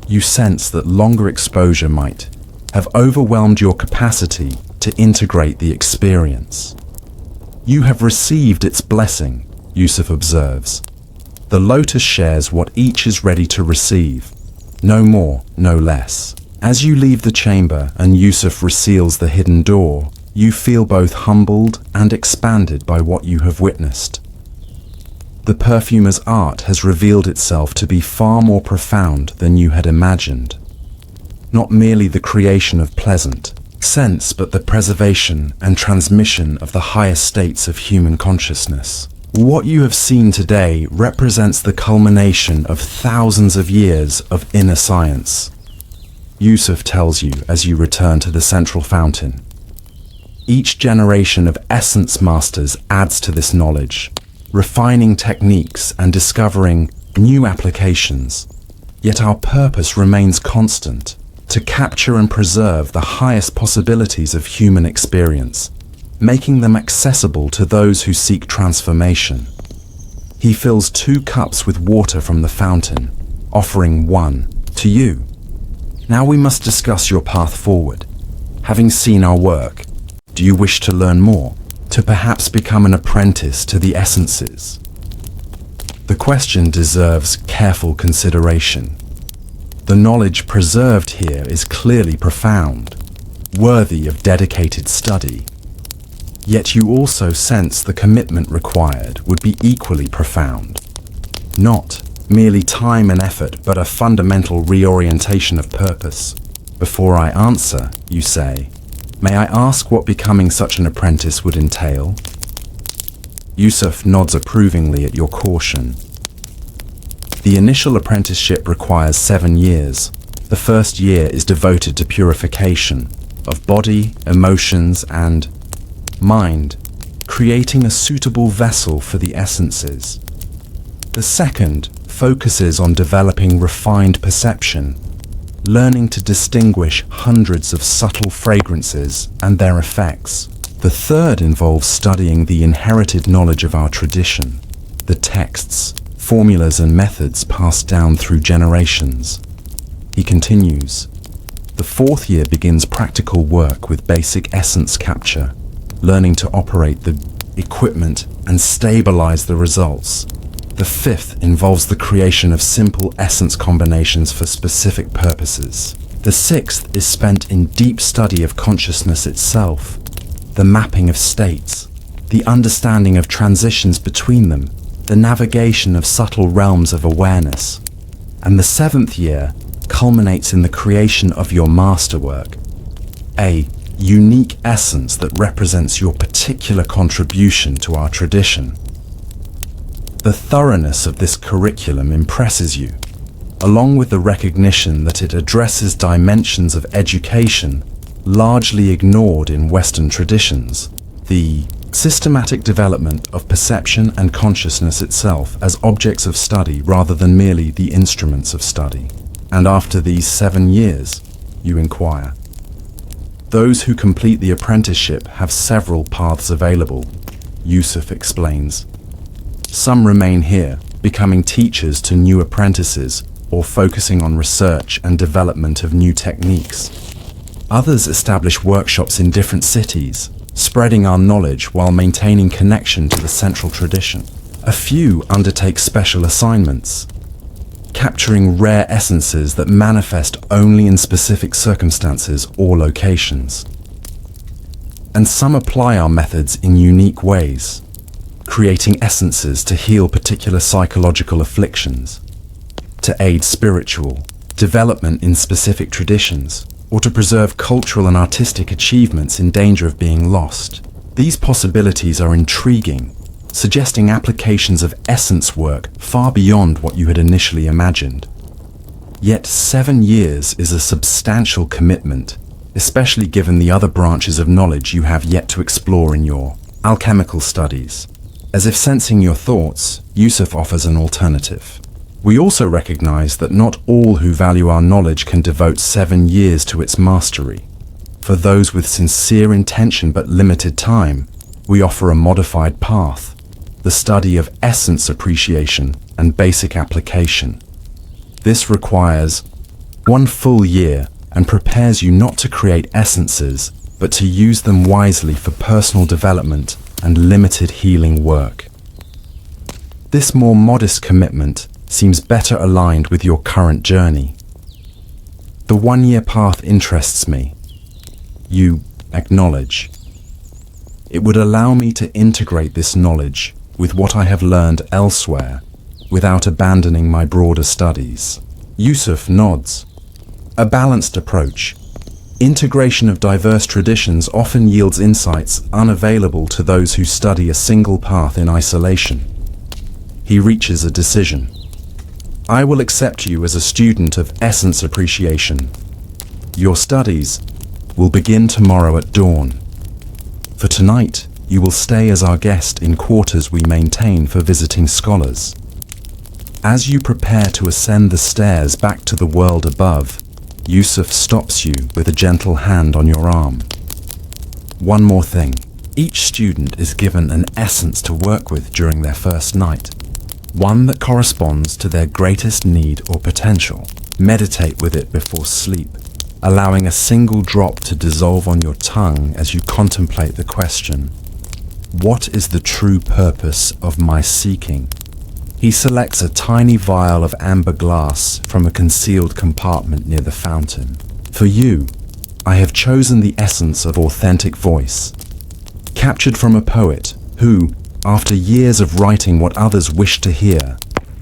You sense that longer exposure might have overwhelmed your capacity to integrate the experience. You have received its blessing, Yusuf observes. The lotus shares what each is ready to receive, no more, no less. As you leave the chamber and Yusuf reseals the hidden door, you feel both humbled and expanded by what you have witnessed. The perfumer's art has revealed itself to be far more profound than you had imagined. Not merely the creation of pleasant scents, but the preservation and transmission of the higher states of human consciousness. What you have seen today represents the culmination of thousands of years of inner science, Yusuf tells you as you return to the central fountain. Each generation of essence masters adds to this knowledge, refining techniques and discovering new applications. Yet our purpose remains constant: to capture and preserve the highest possibilities of human experience, making them accessible to those who seek transformation. He fills 2 cups with water from the fountain, offering one to you. Now we must discuss your path forward. Having seen our work, do you wish to learn more, to perhaps become an apprentice to the essences? The question deserves careful consideration. The knowledge preserved here is clearly profound, worthy of dedicated study. Yet you also sense the commitment required would be equally profound. Not merely time and effort, but a fundamental reorientation of purpose. Before I answer, you say, may I ask what becoming such an apprentice would entail? Yusuf nods approvingly at your caution. The initial apprenticeship requires 7 years. The first year is devoted to purification of body, emotions, and mind, creating a suitable vessel for the essences. The second focuses on developing refined perception, learning to distinguish hundreds of subtle fragrances and their effects. The third involves studying the inherited knowledge of our tradition, the texts, formulas and methods passed down through generations. He continues. The fourth year begins practical work with basic essence capture, learning to operate the equipment and stabilize the results. The fifth involves the creation of simple essence combinations for specific purposes. The sixth is spent in deep study of consciousness itself, the mapping of states, the understanding of transitions between them, the navigation of subtle realms of awareness. And the 7th year culminates in the creation of your masterwork, a unique essence that represents your particular contribution to our tradition. The thoroughness of this curriculum impresses you, along with the recognition that it addresses dimensions of education largely ignored in Western traditions, the systematic development of perception and consciousness itself as objects of study rather than merely the instruments of study. And after these 7 years, you inquire. Those who complete the apprenticeship have several paths available, Yusuf explains. Some remain here, becoming teachers to new apprentices or focusing on research and development of new techniques. Others establish workshops in different cities, spreading our knowledge while maintaining connection to the central tradition. A few undertake special assignments, capturing rare essences that manifest only in specific circumstances or locations. And some apply our methods in unique ways, creating essences to heal particular psychological afflictions, to aid spiritual development in specific traditions, or to preserve cultural and artistic achievements in danger of being lost. These possibilities are intriguing, suggesting applications of essence work far beyond what you had initially imagined. Yet 7 years is a substantial commitment, especially given the other branches of knowledge you have yet to explore in your alchemical studies. As if sensing your thoughts, Yusuf offers an alternative. We also recognize that not all who value our knowledge can devote 7 years to its mastery. For those with sincere intention but limited time, we offer a modified path, the study of essence appreciation and basic application. This requires 1 full year and prepares you not to create essences, but to use them wisely for personal development and limited healing work. This more modest commitment seems better aligned with your current journey. The 1-year path interests me. You acknowledge. It would allow me to integrate this knowledge with what I have learned elsewhere without abandoning my broader studies. Yusuf nods. A balanced approach. Integration of diverse traditions often yields insights unavailable to those who study a single path in isolation. He reaches a decision. I will accept you as a student of essence appreciation. Your studies will begin tomorrow at dawn. For tonight, you will stay as our guest in quarters we maintain for visiting scholars. As you prepare to ascend the stairs back to the world above, Yusuf stops you with a gentle hand on your arm. One more thing. Each student is given an essence to work with during their first night, one that corresponds to their greatest need or potential. Meditate with it before sleep, allowing a single drop to dissolve on your tongue as you contemplate the question, what is the true purpose of my seeking? He selects a tiny vial of amber glass from a concealed compartment near the fountain. For you, I have chosen the essence of authentic voice, captured from a poet who, after years of writing what others wished to hear,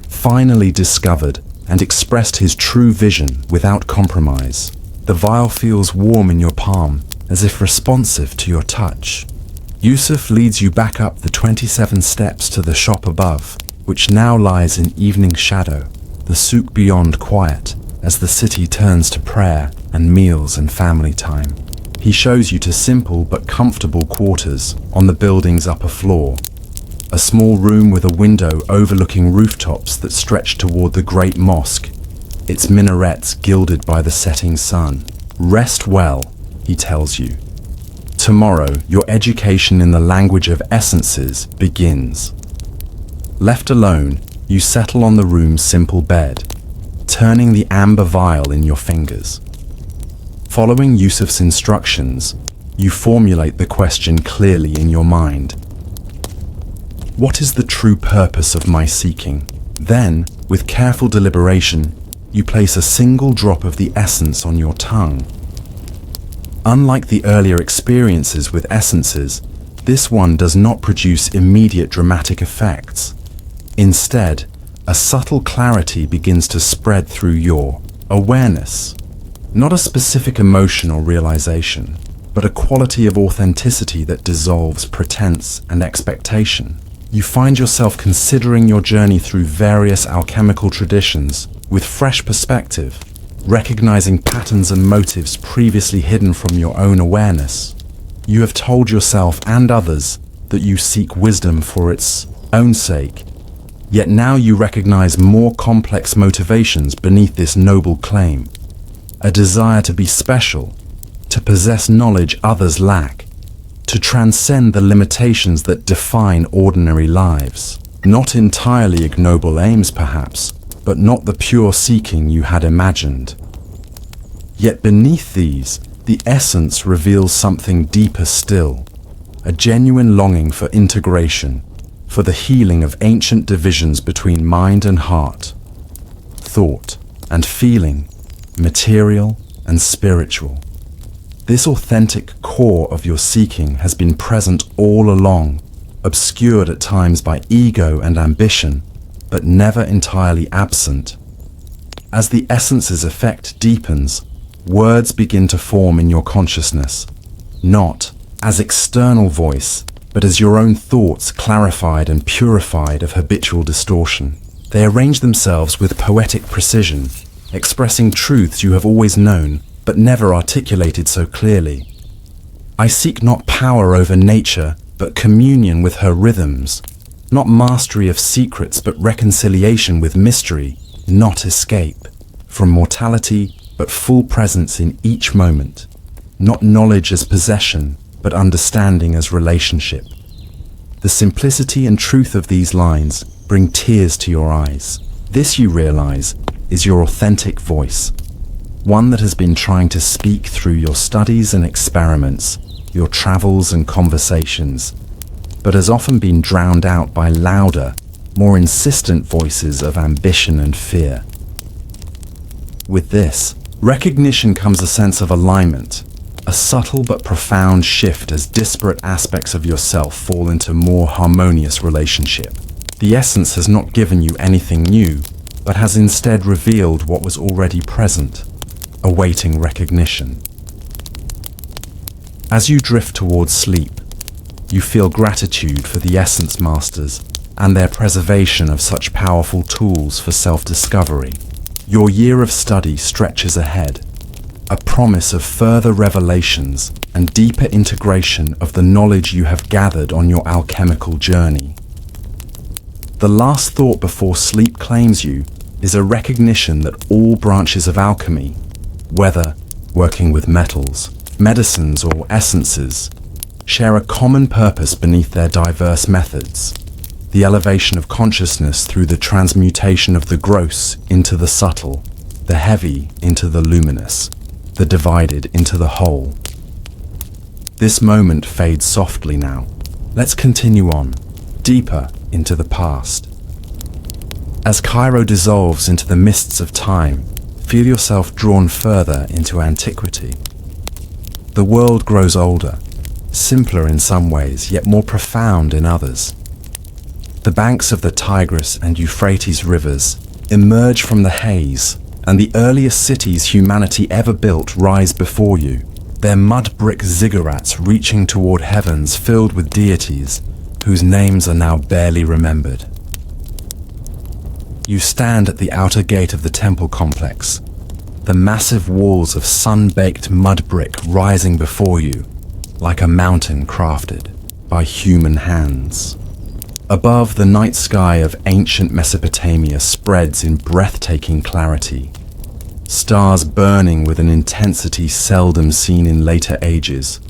finally discovered and expressed his true vision without compromise. The vial feels warm in your palm, as if responsive to your touch. Yusuf leads you back up the 27 steps to the shop above, which now lies in evening shadow, the souk beyond quiet, as the city turns to prayer and meals and family time. He shows you to simple but comfortable quarters on the building's upper floor, a small room with a window overlooking rooftops that stretch toward the great mosque, its minarets gilded by the setting sun. Rest well, he tells you. Tomorrow, your education in the language of essences begins. Left alone, you settle on the room's simple bed, turning the amber vial in your fingers. Following Yusuf's instructions, you formulate the question clearly in your mind. What is the true purpose of my seeking? Then, with careful deliberation, you place a single drop of the essence on your tongue. Unlike the earlier experiences with essences, this one does not produce immediate dramatic effects. Instead, a subtle clarity begins to spread through your awareness. Not a specific emotion or realization, but a quality of authenticity that dissolves pretense and expectation. You find yourself considering your journey through various alchemical traditions with fresh perspective, recognizing patterns and motives previously hidden from your own awareness. You have told yourself and others that you seek wisdom for its own sake, yet now you recognize more complex motivations beneath this noble claim. A desire to be special, to possess knowledge others lack, to transcend the limitations that define ordinary lives. Not entirely ignoble aims, perhaps, but not the pure seeking you had imagined. Yet beneath these, the essence reveals something deeper still, a genuine longing for integration, for the healing of ancient divisions between mind and heart, thought and feeling, material and spiritual. This authentic core of your seeking has been present all along, obscured at times by ego and ambition, but never entirely absent. As the essence's effect deepens, words begin to form in your consciousness, not as external voice, but as your own thoughts clarified and purified of habitual distortion. They arrange themselves with poetic precision, expressing truths you have always known, but never articulated so clearly. I seek not power over nature, but communion with her rhythms, not mastery of secrets, but reconciliation with mystery, not escape from mortality, but full presence in each moment. not knowledge as possession, but understanding as relationship. The simplicity and truth of these lines bring tears to your eyes. This, you realize, is your authentic voice, one that has been trying to speak through your studies and experiments, your travels and conversations, but has often been drowned out by louder, more insistent voices of ambition and fear. With this, recognition comes a sense of alignment, a subtle but profound shift as disparate aspects of yourself fall into more harmonious relationship. The essence has not given you anything new, but has instead revealed what was already present, awaiting recognition. As you drift towards sleep, you feel gratitude for the Essence Masters and their preservation of such powerful tools for self-discovery. Your year of study stretches ahead, a promise of further revelations and deeper integration of the knowledge you have gathered on your alchemical journey. The last thought before sleep claims you is a recognition that all branches of alchemy, whether working with metals, medicines, or essences, share a common purpose beneath their diverse methods: the elevation of consciousness through the transmutation of the gross into the subtle, the heavy into the luminous, the divided into the whole. This moment fades softly now. Let's continue on, deeper into the past. As Cairo dissolves into the mists of time, feel yourself drawn further into antiquity. The world grows older, simpler in some ways, yet more profound in others. The banks of the Tigris and Euphrates rivers emerge from the haze, and the earliest cities humanity ever built rise before you, their mud brick ziggurats reaching toward heavens filled with deities whose names are now barely remembered. You stand at the outer gate of the temple complex, the massive walls of sun-baked mud brick rising before you, like a mountain crafted by human hands. Above, the night sky of ancient Mesopotamia spreads in breathtaking clarity, stars burning with an intensity seldom seen in later ages,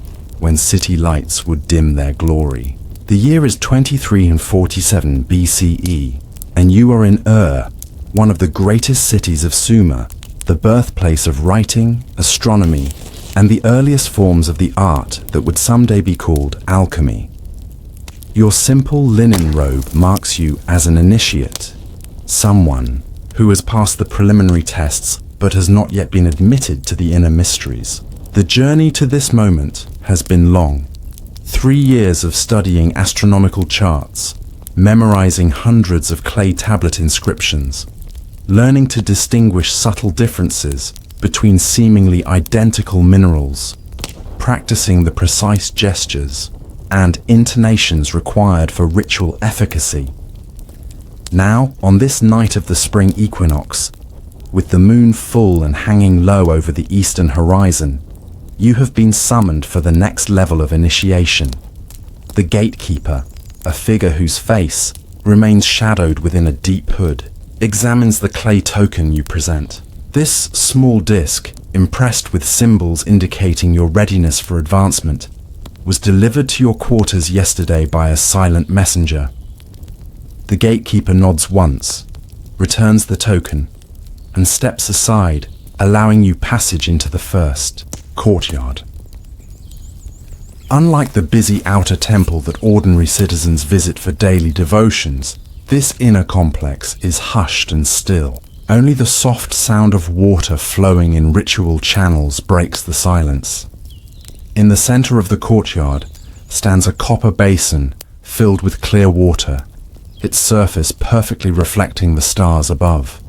when city lights would dim their glory. The year is 2347 BCE, and you are in one of the greatest cities of Sumer, the birthplace of writing, astronomy, and the earliest forms of the art that would someday be called alchemy. Your simple linen robe marks you as an initiate, someone who has passed the preliminary tests but has not yet been admitted to the inner mysteries. The journey to this moment has been long. 3 years of studying astronomical charts, memorizing hundreds of clay tablet inscriptions, learning to distinguish subtle differences between seemingly identical minerals, practicing the precise gestures and intonations required for ritual efficacy. Now, on this night of the spring equinox, with the moon full and hanging low over the eastern horizon, you have been summoned for the next level of initiation. The gatekeeper, a figure whose face remains shadowed within a deep hood, examines the clay token you present. This small disc, impressed with symbols indicating your readiness for advancement, was delivered to your quarters yesterday by a silent messenger. The gatekeeper nods once, returns the token, and steps aside, allowing you passage into the first courtyard. Unlike the busy outer temple that ordinary citizens visit for daily devotions, this inner complex is hushed and still. Only the soft sound of water flowing in ritual channels breaks the silence. In the center of the courtyard stands a copper basin filled with clear water, its surface perfectly reflecting the stars above.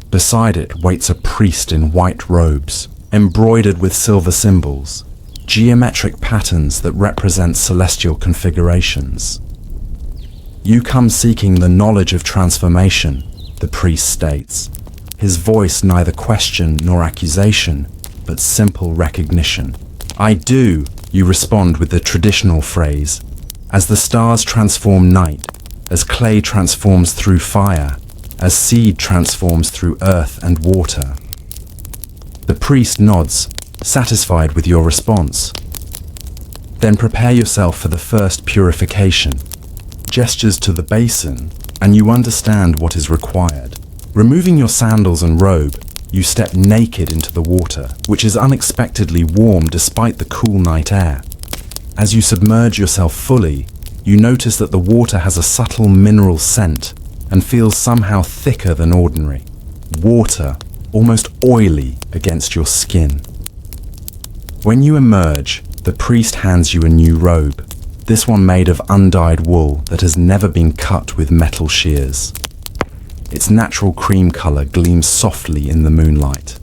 Beside it waits a priest in white robes, embroidered with silver symbols, geometric patterns that represent celestial configurations. You come seeking the knowledge of transformation, the priest states, his voice neither question nor accusation, but simple recognition. I do, you respond with the traditional phrase, as the stars transform night, as clay transforms through fire, as seed transforms through earth and water. The priest nods, satisfied with your response. Then prepare yourself for the first purification. Gestures to the basin, and you understand what is required. Removing your sandals and robe, you step naked into the water, which is unexpectedly warm despite the cool night air. As you submerge yourself fully, you notice that the water has a subtle mineral scent and feels somehow thicker than ordinary. Water, almost oily against your skin. When you emerge, the priest hands you a new robe, this one made of undyed wool that has never been cut with metal shears. Its natural cream color gleams softly in the moonlight.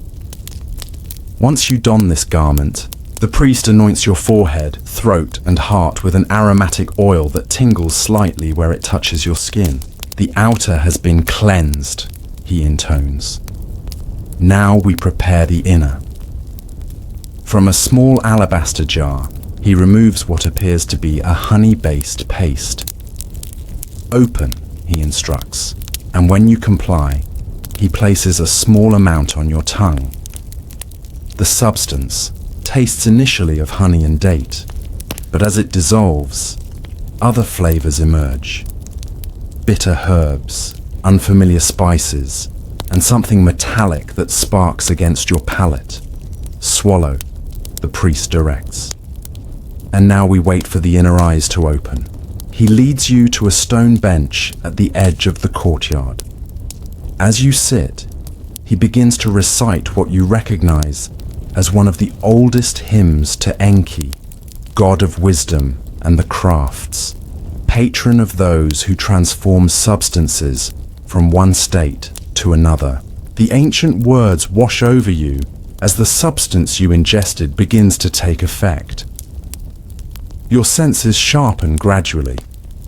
Once you don this garment, the priest anoints your forehead, throat, and heart with an aromatic oil that tingles slightly where it touches your skin. The outer has been cleansed, he intones. Now we prepare the inner. From a small alabaster jar, he removes what appears to be a honey-based paste. Open, he instructs, and when you comply, he places a small amount on your tongue. The substance tastes initially of honey and date, but as it dissolves, other flavors emerge. Bitter herbs, unfamiliar spices, and something metallic that sparks against your palate. Swallow, the priest directs. And now we wait for the inner eyes to open. He leads you to a stone bench at the edge of the courtyard. As you sit, he begins to recite what you recognize as one of the oldest hymns to Enki, god of wisdom and the crafts, patron of those who transform substances from one state to another. The ancient words wash over you as the substance you ingested begins to take effect. Your senses sharpen gradually,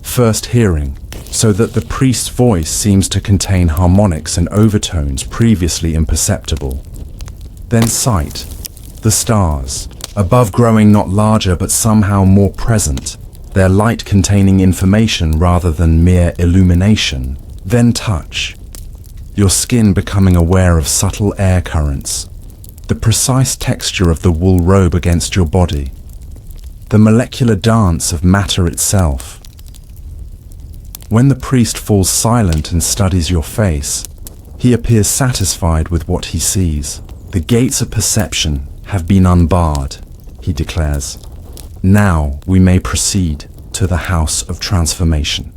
first hearing, so that the priest's voice seems to contain harmonics and overtones previously imperceptible. Then sight, the stars, above growing not larger but somehow more present, their light containing information rather than mere illumination. Then touch, your skin becoming aware of subtle air currents, the precise texture of the wool robe against your body, the molecular dance of matter itself. When the priest falls silent and studies your face, he appears satisfied with what he sees. The gates of perception have been unbarred, he declares. Now we may proceed to the house of transformation.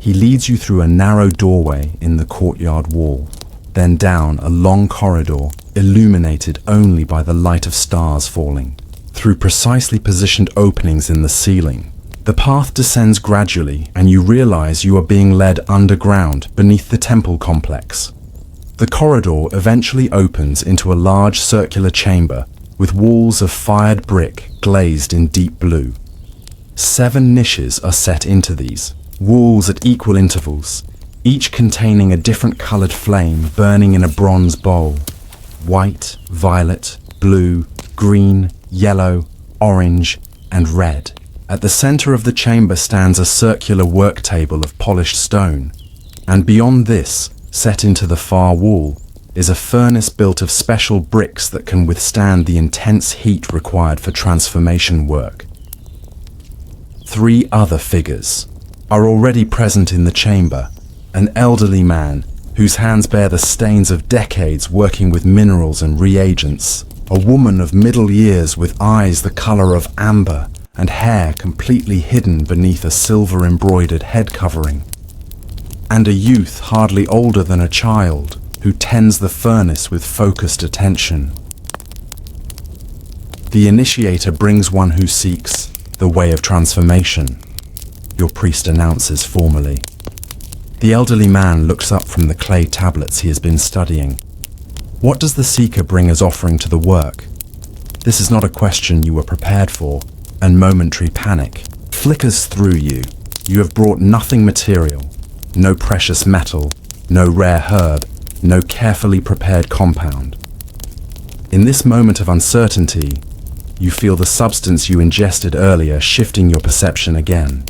He leads you through a narrow doorway in the courtyard wall, then down a long corridor illuminated only by the light of stars falling. Through precisely positioned openings in the ceiling, the path descends gradually and you realize you are being led underground beneath the temple complex. The corridor eventually opens into a large circular chamber with walls of fired brick glazed in deep blue. 7 niches are set into these, walls at equal intervals, each containing a different colored flame burning in a bronze bowl. White, violet, blue, green, yellow, orange, and red. At the center of the chamber stands a circular work table of polished stone, and beyond this, set into the far wall, is a furnace built of special bricks that can withstand the intense heat required for transformation work. 3 other figures are already present in the chamber: an elderly man whose hands bear the stains of decades working with minerals and reagents, a woman of middle years with eyes the color of amber and hair completely hidden beneath a silver-embroidered head covering, and a youth hardly older than a child who tends the furnace with focused attention. The initiator brings one who seeks the way of transformation, your priest announces formally. The elderly man looks up from the clay tablets he has been studying. What does the seeker bring as offering to the work? This is not a question you were prepared for, and momentary panic flickers through you. You have brought nothing material, no precious metal, no rare herb, no carefully prepared compound. In this moment of uncertainty, you feel the substance you ingested earlier shifting your perception again.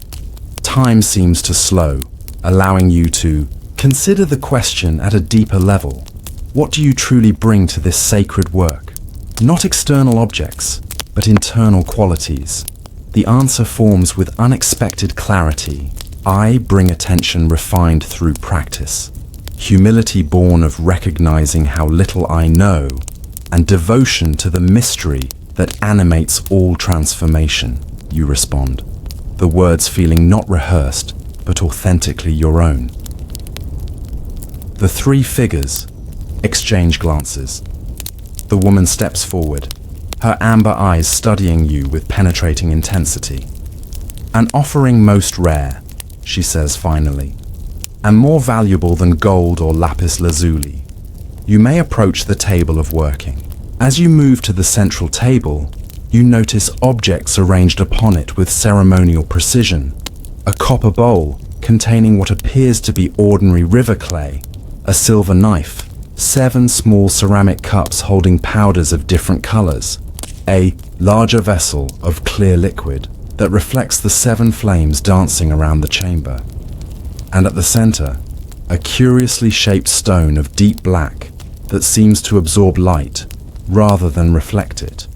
Time seems to slow, allowing you to consider the question at a deeper level. What do you truly bring to this sacred work? Not external objects, but internal qualities. The answer forms with unexpected clarity. I bring attention refined through practice, humility born of recognizing how little I know, and devotion to the mystery that animates all transformation, you respond, the words feeling not rehearsed, but authentically your own. The three figures exchange glances. The woman steps forward, her amber eyes studying you with penetrating intensity. An offering most rare, she says finally, and more valuable than gold or lapis lazuli. You may approach the table of working. As you move to the central table, you notice objects arranged upon it with ceremonial precision. A copper bowl containing what appears to be ordinary river clay, a silver knife, 7 small ceramic cups holding powders of different colors, a larger vessel of clear liquid that reflects the 7 flames dancing around the chamber. And at the center, a curiously shaped stone of deep black that seems to absorb light rather than reflect it.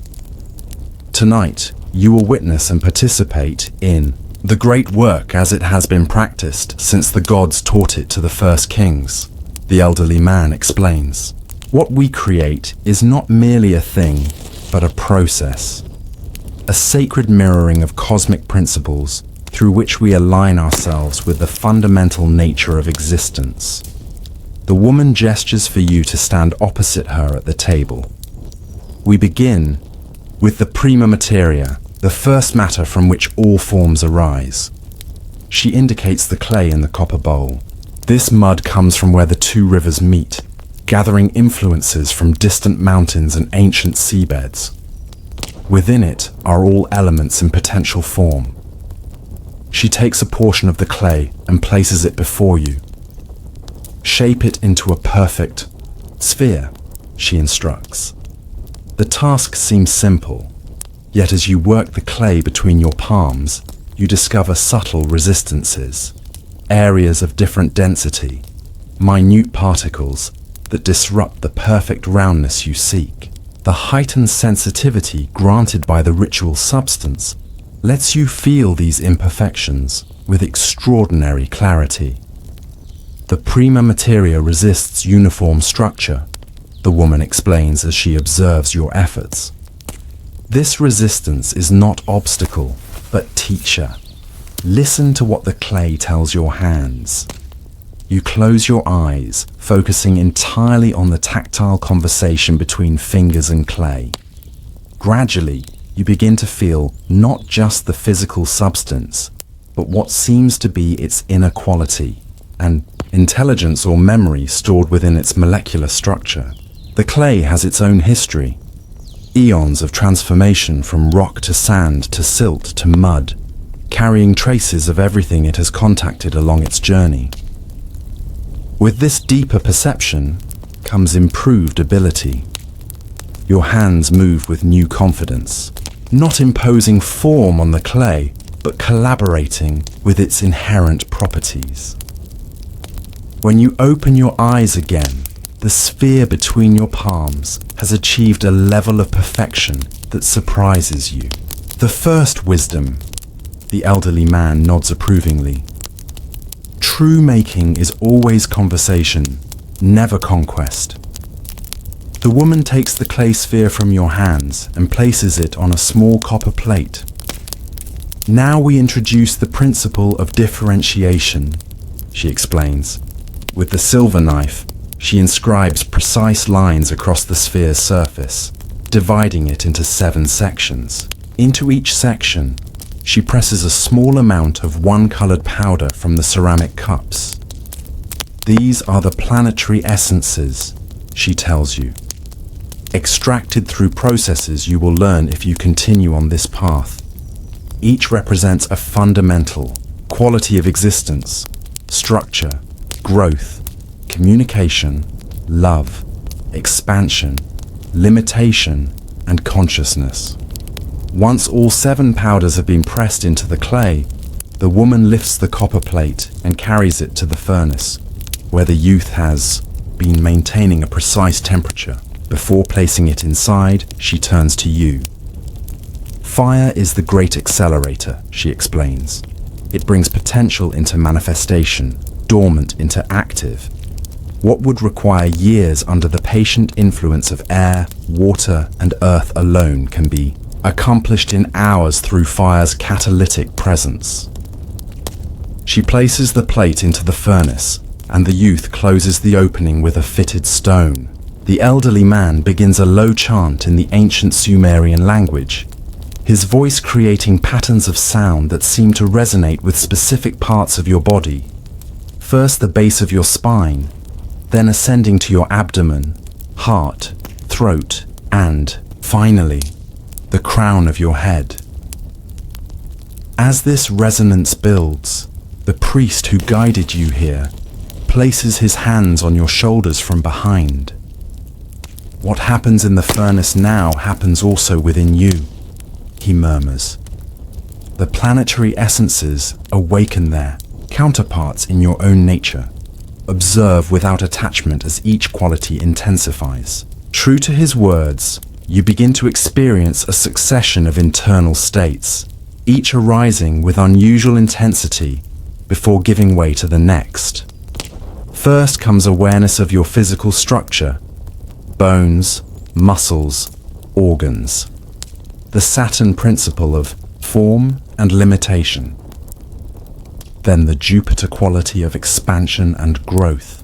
Tonight, you will witness and participate in the great work as it has been practiced since the gods taught it to the first kings, the elderly man explains. What we create is not merely a thing, but a process, a sacred mirroring of cosmic principles through which we align ourselves with the fundamental nature of existence. The woman gestures for you to stand opposite her at the table. We begin with the prima materia, the first matter from which all forms arise. She indicates the clay in the copper bowl. This mud comes from where the 2 rivers meet, gathering influences from distant mountains and ancient seabeds. Within it are all elements in potential form. She takes a portion of the clay and places it before you. Shape it into a perfect sphere, she instructs. The task seems simple, yet as you work the clay between your palms, you discover subtle resistances, areas of different density, minute particles that disrupt the perfect roundness you seek. The heightened sensitivity granted by the ritual substance lets you feel these imperfections with extraordinary clarity. The prima materia resists uniform structure, the woman explains as she observes your efforts. This resistance is not obstacle, but teacher. Listen to what the clay tells your hands. You close your eyes, focusing entirely on the tactile conversation between fingers and clay. Gradually, you begin to feel not just the physical substance, but what seems to be its inner quality, and intelligence or memory stored within its molecular structure. The clay has its own history, eons of transformation from rock to sand to silt to mud, carrying traces of everything it has contacted along its journey. With this deeper perception comes improved ability. Your hands move with new confidence, not imposing form on the clay, but collaborating with its inherent properties. When you open your eyes again, the sphere between your palms has achieved a level of perfection that surprises you. The first wisdom, the elderly man nods approvingly. True making is always conversation, never conquest. The woman takes the clay sphere from your hands and places it on a small copper plate. Now we introduce the principle of differentiation, she explains. With the silver knife, she inscribes precise lines across the sphere's surface, dividing it into 7 sections. Into each section, she presses a small amount of one-colored powder from the ceramic cups. These are the planetary essences, she tells you, extracted through processes you will learn if you continue on this path. Each represents a fundamental quality of existence, structure, growth, communication, love, expansion, limitation, and consciousness. Once all 7 powders have been pressed into the clay, the woman lifts the copper plate and carries it to the furnace, where the youth has been maintaining a precise temperature. Before placing it inside, she turns to you. Fire is the great accelerator, she explains. It brings potential into manifestation, dormant into active. What would require years under the patient influence of air, water, and earth alone can be accomplished in hours through fire's catalytic presence. She places the plate into the furnace, and the youth closes the opening with a fitted stone. The elderly man begins a low chant in the ancient Sumerian language, his voice creating patterns of sound that seem to resonate with specific parts of your body. First the base of your spine, then ascending to your abdomen, heart, throat, and, finally, the crown of your head. As this resonance builds, the priest who guided you here places his hands on your shoulders from behind. What happens in the furnace now happens also within you, he murmurs. The planetary essences awaken there, counterparts in your own nature. Observe without attachment as each quality intensifies. True to his words, you begin to experience a succession of internal states, each arising with unusual intensity before giving way to the next. First comes awareness of your physical structure, bones, muscles, organs. The Saturn principle of form and limitation. Then the Jupiter quality of expansion and growth,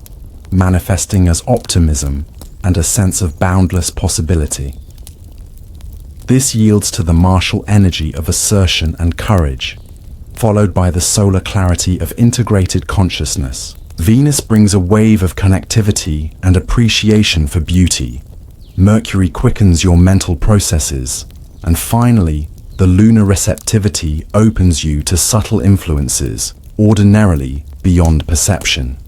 manifesting as optimism and a sense of boundless possibility. This yields to the martial energy of assertion and courage, followed by the solar clarity of integrated consciousness. Venus brings a wave of connectivity and appreciation for beauty. Mercury quickens your mental processes. And finally, the lunar receptivity opens you to subtle influences, ordinarily beyond perception.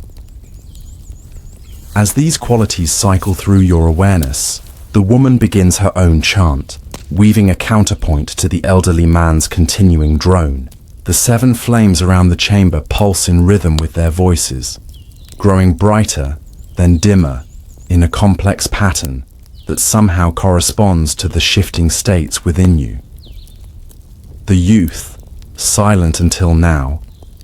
As these qualities cycle through your awareness, the woman begins her own chant, weaving a counterpoint to the elderly man's continuing drone. The 7 flames around the chamber pulse in rhythm with their voices, growing brighter, then dimmer, in a complex pattern that somehow corresponds to the shifting states within you. The youth, silent until now,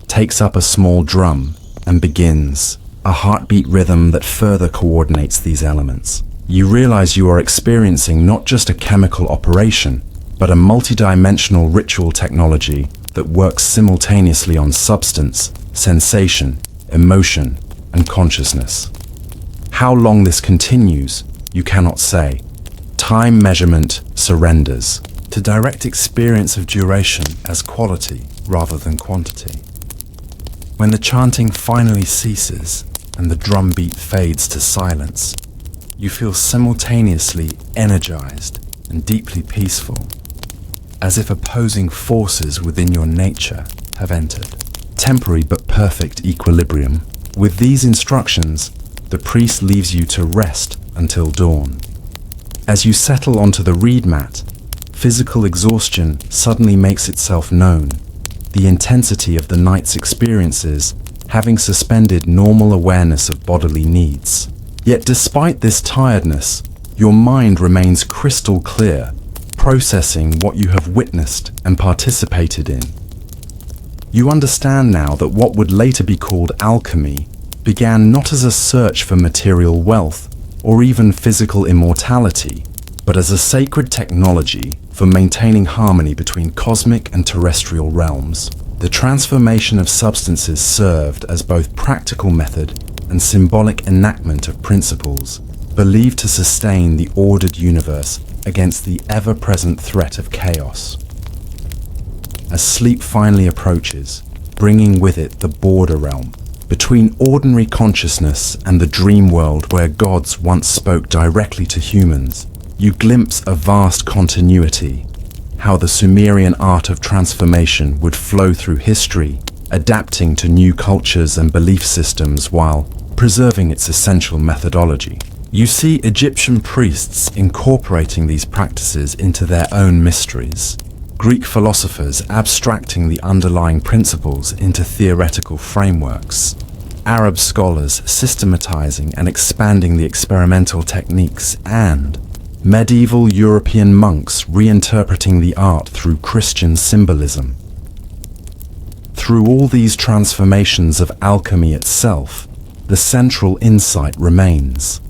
takes up a small drum and begins, a heartbeat rhythm that further coordinates these elements. You realize you are experiencing not just a chemical operation, but a multidimensional ritual technology that works simultaneously on substance, sensation, emotion, and consciousness. How long this continues, you cannot say. Time measurement surrenders to direct experience of duration as quality rather than quantity. When the chanting finally ceases and the drum beat fades to silence, you feel simultaneously energized and deeply peaceful, as if opposing forces within your nature have entered. Temporary but perfect equilibrium. With these instructions, the priest leaves you to rest until dawn. As you settle onto the reed mat, physical exhaustion suddenly makes itself known, the intensity of the night's experiences having suspended normal awareness of bodily needs. Yet despite this tiredness, your mind remains crystal clear, processing what you have witnessed and participated in. You understand now that what would later be called alchemy began not as a search for material wealth or even physical immortality, but as a sacred technology for maintaining harmony between cosmic and terrestrial realms. The transformation of substances served as both practical method and symbolic enactment of principles believed to sustain the ordered universe against the ever-present threat of chaos. As sleep finally approaches, bringing with it the border realm between ordinary consciousness and the dream world where gods once spoke directly to humans, you glimpse a vast continuity, how the Sumerian art of transformation would flow through history, adapting to new cultures and belief systems while preserving its essential methodology. You see Egyptian priests incorporating these practices into their own mysteries, Greek philosophers abstracting the underlying principles into theoretical frameworks, Arab scholars systematizing and expanding the experimental techniques, and medieval European monks reinterpreting the art through Christian symbolism. Through all these transformations of alchemy itself, the central insight remains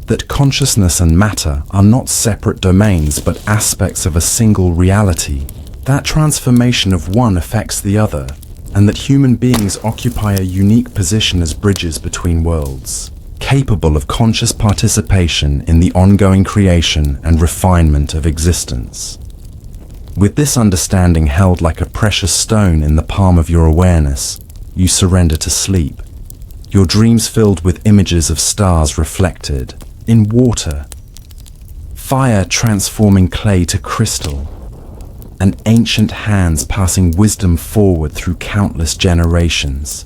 that consciousness and matter are not separate domains but aspects of a single reality. That transformation of one affects the other, and that human beings occupy a unique position as bridges between worlds, capable of conscious participation in the ongoing creation and refinement of existence. With this understanding held like a precious stone in the palm of your awareness, you surrender to sleep, your dreams filled with images of stars reflected in water, fire transforming clay to crystal, and ancient hands passing wisdom forward through countless generations.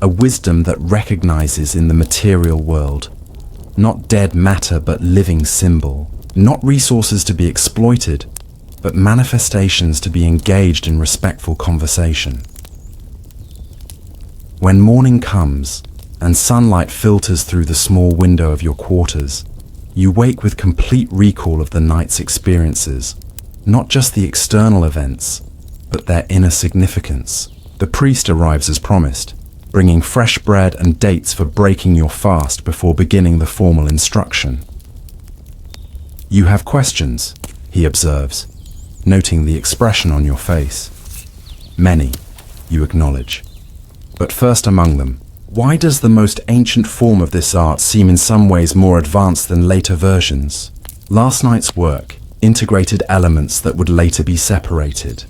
A wisdom that recognizes in the material world not dead matter but living symbol, not resources to be exploited, but manifestations to be engaged in respectful conversation. When morning comes and sunlight filters through the small window of your quarters, you wake with complete recall of the night's experiences, not just the external events, but their inner significance. The priest arrives as promised, bringing fresh bread and dates for breaking your fast before beginning the formal instruction. You have questions, he observes, noting the expression on your face. Many, you acknowledge. But first among them, why does the most ancient form of this art seem in some ways more advanced than later versions? Last night's work integrated elements that would later be separated: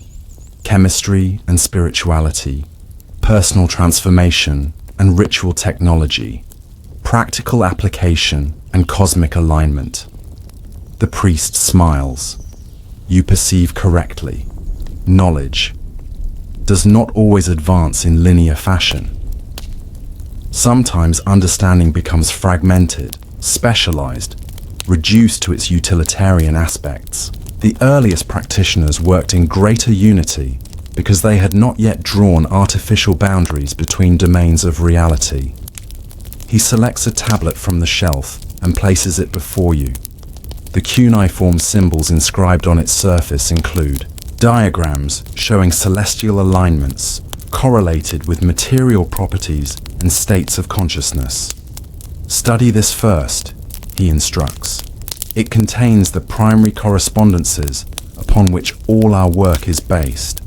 chemistry and spirituality, personal transformation and ritual technology, practical application and cosmic alignment. The priest smiles. You perceive correctly. Knowledge does not always advance in linear fashion. Sometimes understanding becomes fragmented, specialized, reduced to its utilitarian aspects. The earliest practitioners worked in greater unity because they had not yet drawn artificial boundaries between domains of reality. He selects a tablet from the shelf and places it before you. The cuneiform symbols inscribed on its surface include diagrams showing celestial alignments correlated with material properties and states of consciousness. Study this first, he instructs. It contains the primary correspondences upon which all our work is based.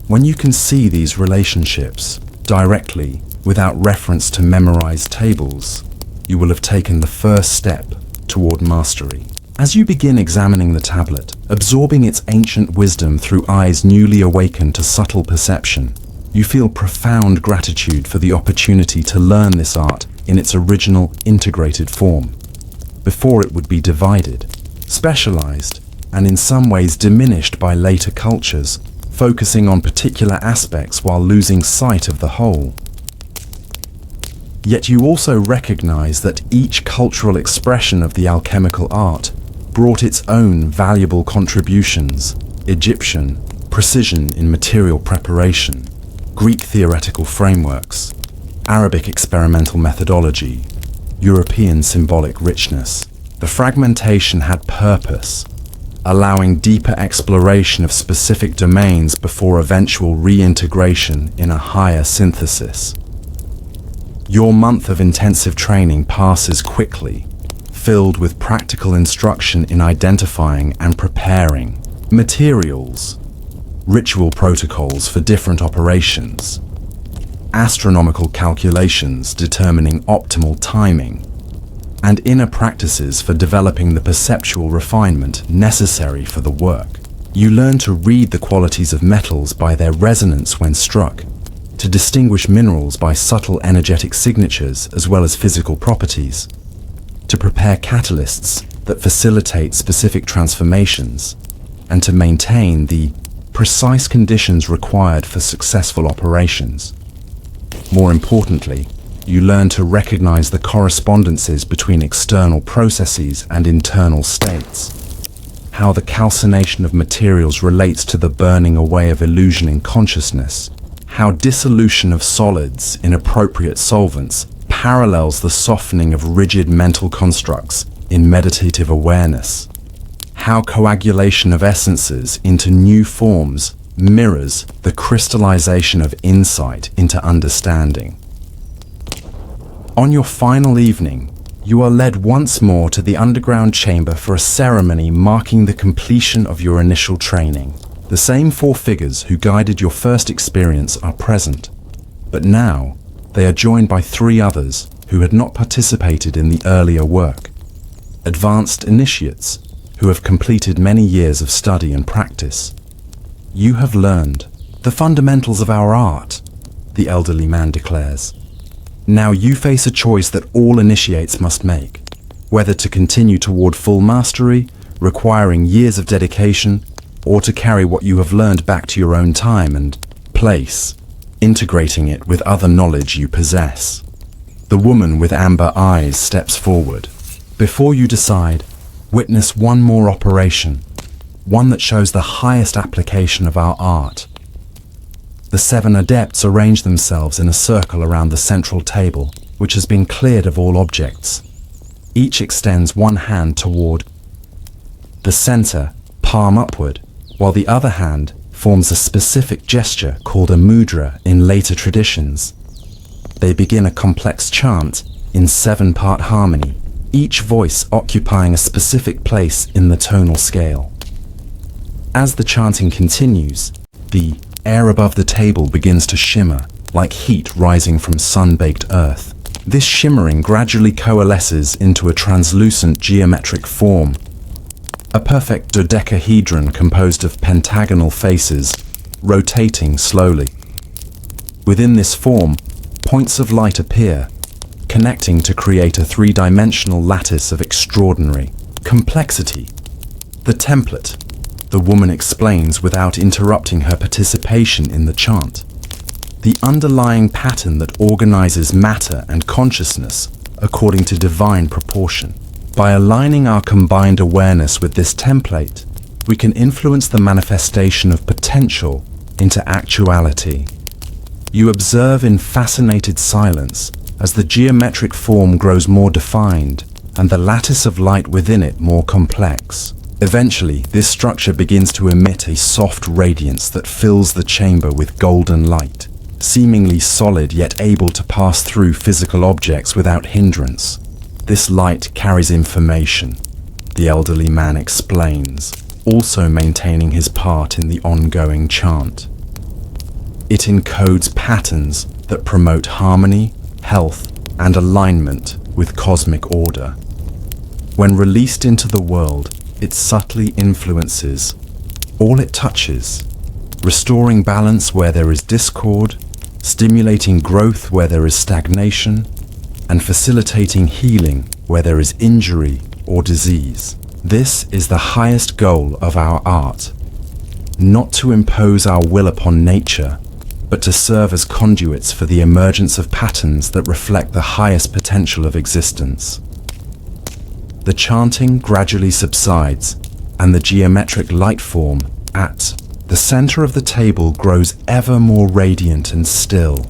When you can see these relationships directly without reference to memorized tables, you will have taken the first step toward mastery. As you begin examining the tablet, absorbing its ancient wisdom through eyes newly awakened to subtle perception, you feel profound gratitude for the opportunity to learn this art in its original integrated form, before it would be divided, specialized, and in some ways diminished by later cultures, focusing on particular aspects while losing sight of the whole. Yet you also recognize that each cultural expression of the alchemical art brought its own valuable contributions: Egyptian precision in material preparation, Greek theoretical frameworks, Arabic experimental methodology, European symbolic richness. The fragmentation had purpose, allowing deeper exploration of specific domains before eventual reintegration in a higher synthesis. Your month of intensive training passes quickly, filled with practical instruction in identifying and preparing materials, ritual protocols for different operations, astronomical calculations determining optimal timing, and inner practices for developing the perceptual refinement necessary for the work. You learn to read the qualities of metals by their resonance when struck, to distinguish minerals by subtle energetic signatures as well as physical properties, to prepare catalysts that facilitate specific transformations, and to maintain the precise conditions required for successful operations. More importantly, you learn to recognize the correspondences between external processes and internal states, how the calcination of materials relates to the burning away of illusion in consciousness, how dissolution of solids in appropriate solvents parallels the softening of rigid mental constructs in meditative awareness, how coagulation of essences into new forms mirrors the crystallization of insight into understanding. On your final evening, you are led once more to the underground chamber for a ceremony marking the completion of your initial training. The same four figures who guided your first experience are present, but now they are joined by three others who had not participated in the earlier work. Advanced initiates who have completed many years of study and practice. You have learned the fundamentals of our art, the elderly man declares. Now you face a choice that all initiates must make, whether to continue toward full mastery, requiring years of dedication, or to carry what you have learned back to your own time and place, integrating it with other knowledge you possess. The woman with amber eyes steps forward. Before you decide, witness one more operation, one that shows the highest application of our art. The 7 adepts arrange themselves in a circle around the central table, which has been cleared of all objects. Each extends one hand toward the center, palm upward, while the other hand forms a specific gesture called a mudra in later traditions. They begin a complex chant in 7-part harmony, each voice occupying a specific place in the tonal scale. As the chanting continues, the air above the table begins to shimmer, like heat rising from sun-baked earth. This shimmering gradually coalesces into a translucent geometric form, a perfect dodecahedron composed of pentagonal faces, rotating slowly. Within this form, points of light appear, connecting to create a 3-dimensional lattice of extraordinary complexity. The template, the woman explains without interrupting her participation in the chant. The underlying pattern that organizes matter and consciousness according to divine proportion. By aligning our combined awareness with this template, we can influence the manifestation of potential into actuality. You observe in fascinated silence as the geometric form grows more defined and the lattice of light within it more complex. Eventually, this structure begins to emit a soft radiance that fills the chamber with golden light, seemingly solid yet able to pass through physical objects without hindrance. This light carries information, the elderly man explains, also maintaining his part in the ongoing chant. It encodes patterns that promote harmony, health, and alignment with cosmic order. When released into the world, it subtly influences all it touches, restoring balance where there is discord, stimulating growth where there is stagnation, and facilitating healing where there is injury or disease. This is the highest goal of our art, not to impose our will upon nature, but to serve as conduits for the emergence of patterns that reflect the highest potential of existence. The chanting gradually subsides, and the geometric light form at the center of the table grows ever more radiant and still.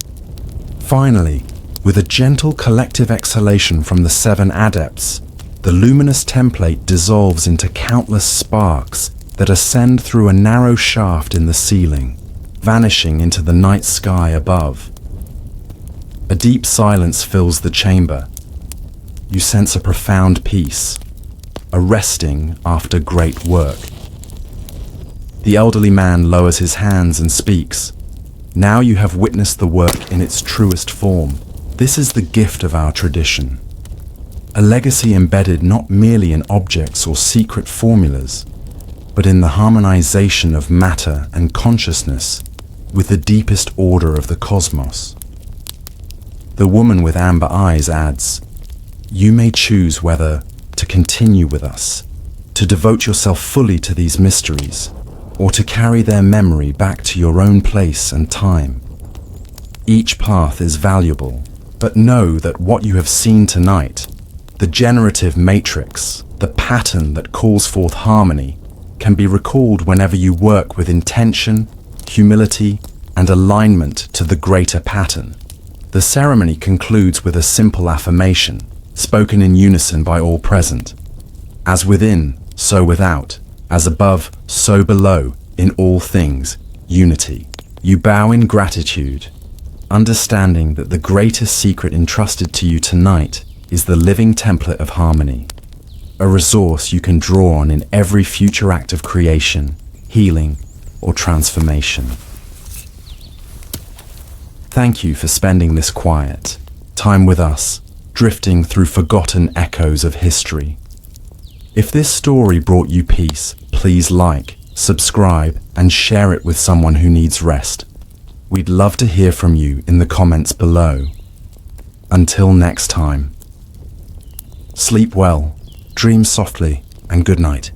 Finally, with a gentle collective exhalation from the 7 adepts, the luminous template dissolves into countless sparks that ascend through a narrow shaft in the ceiling, vanishing into the night sky above. A deep silence fills the chamber. You sense a profound peace, a resting after great work. The elderly man lowers his hands and speaks. Now you have witnessed the work in its truest form. This is the gift of our tradition. A legacy embedded not merely in objects or secret formulas, but in the harmonization of matter and consciousness with the deepest order of the cosmos. The woman with amber eyes adds, "You may choose whether to continue with us, to devote yourself fully to these mysteries, or to carry their memory back to your own place and time. Each path is valuable, but know that what you have seen tonight, the generative matrix, the pattern that calls forth harmony, can be recalled whenever you work with intention, humility, and alignment to the greater pattern. The ceremony concludes with a simple affirmation, spoken in unison by all present. As within, so without. As above, so below. In all things, unity. You bow in gratitude, understanding that the greatest secret entrusted to you tonight is the living template of harmony, a resource you can draw on in every future act of creation, healing, or transformation. Thank you for spending this quiet time with us, drifting through forgotten echoes of history. If this story brought you peace, please like, subscribe, and share it with someone who needs rest. We'd love to hear from you in the comments below. Until next time, sleep well, dream softly, and good night.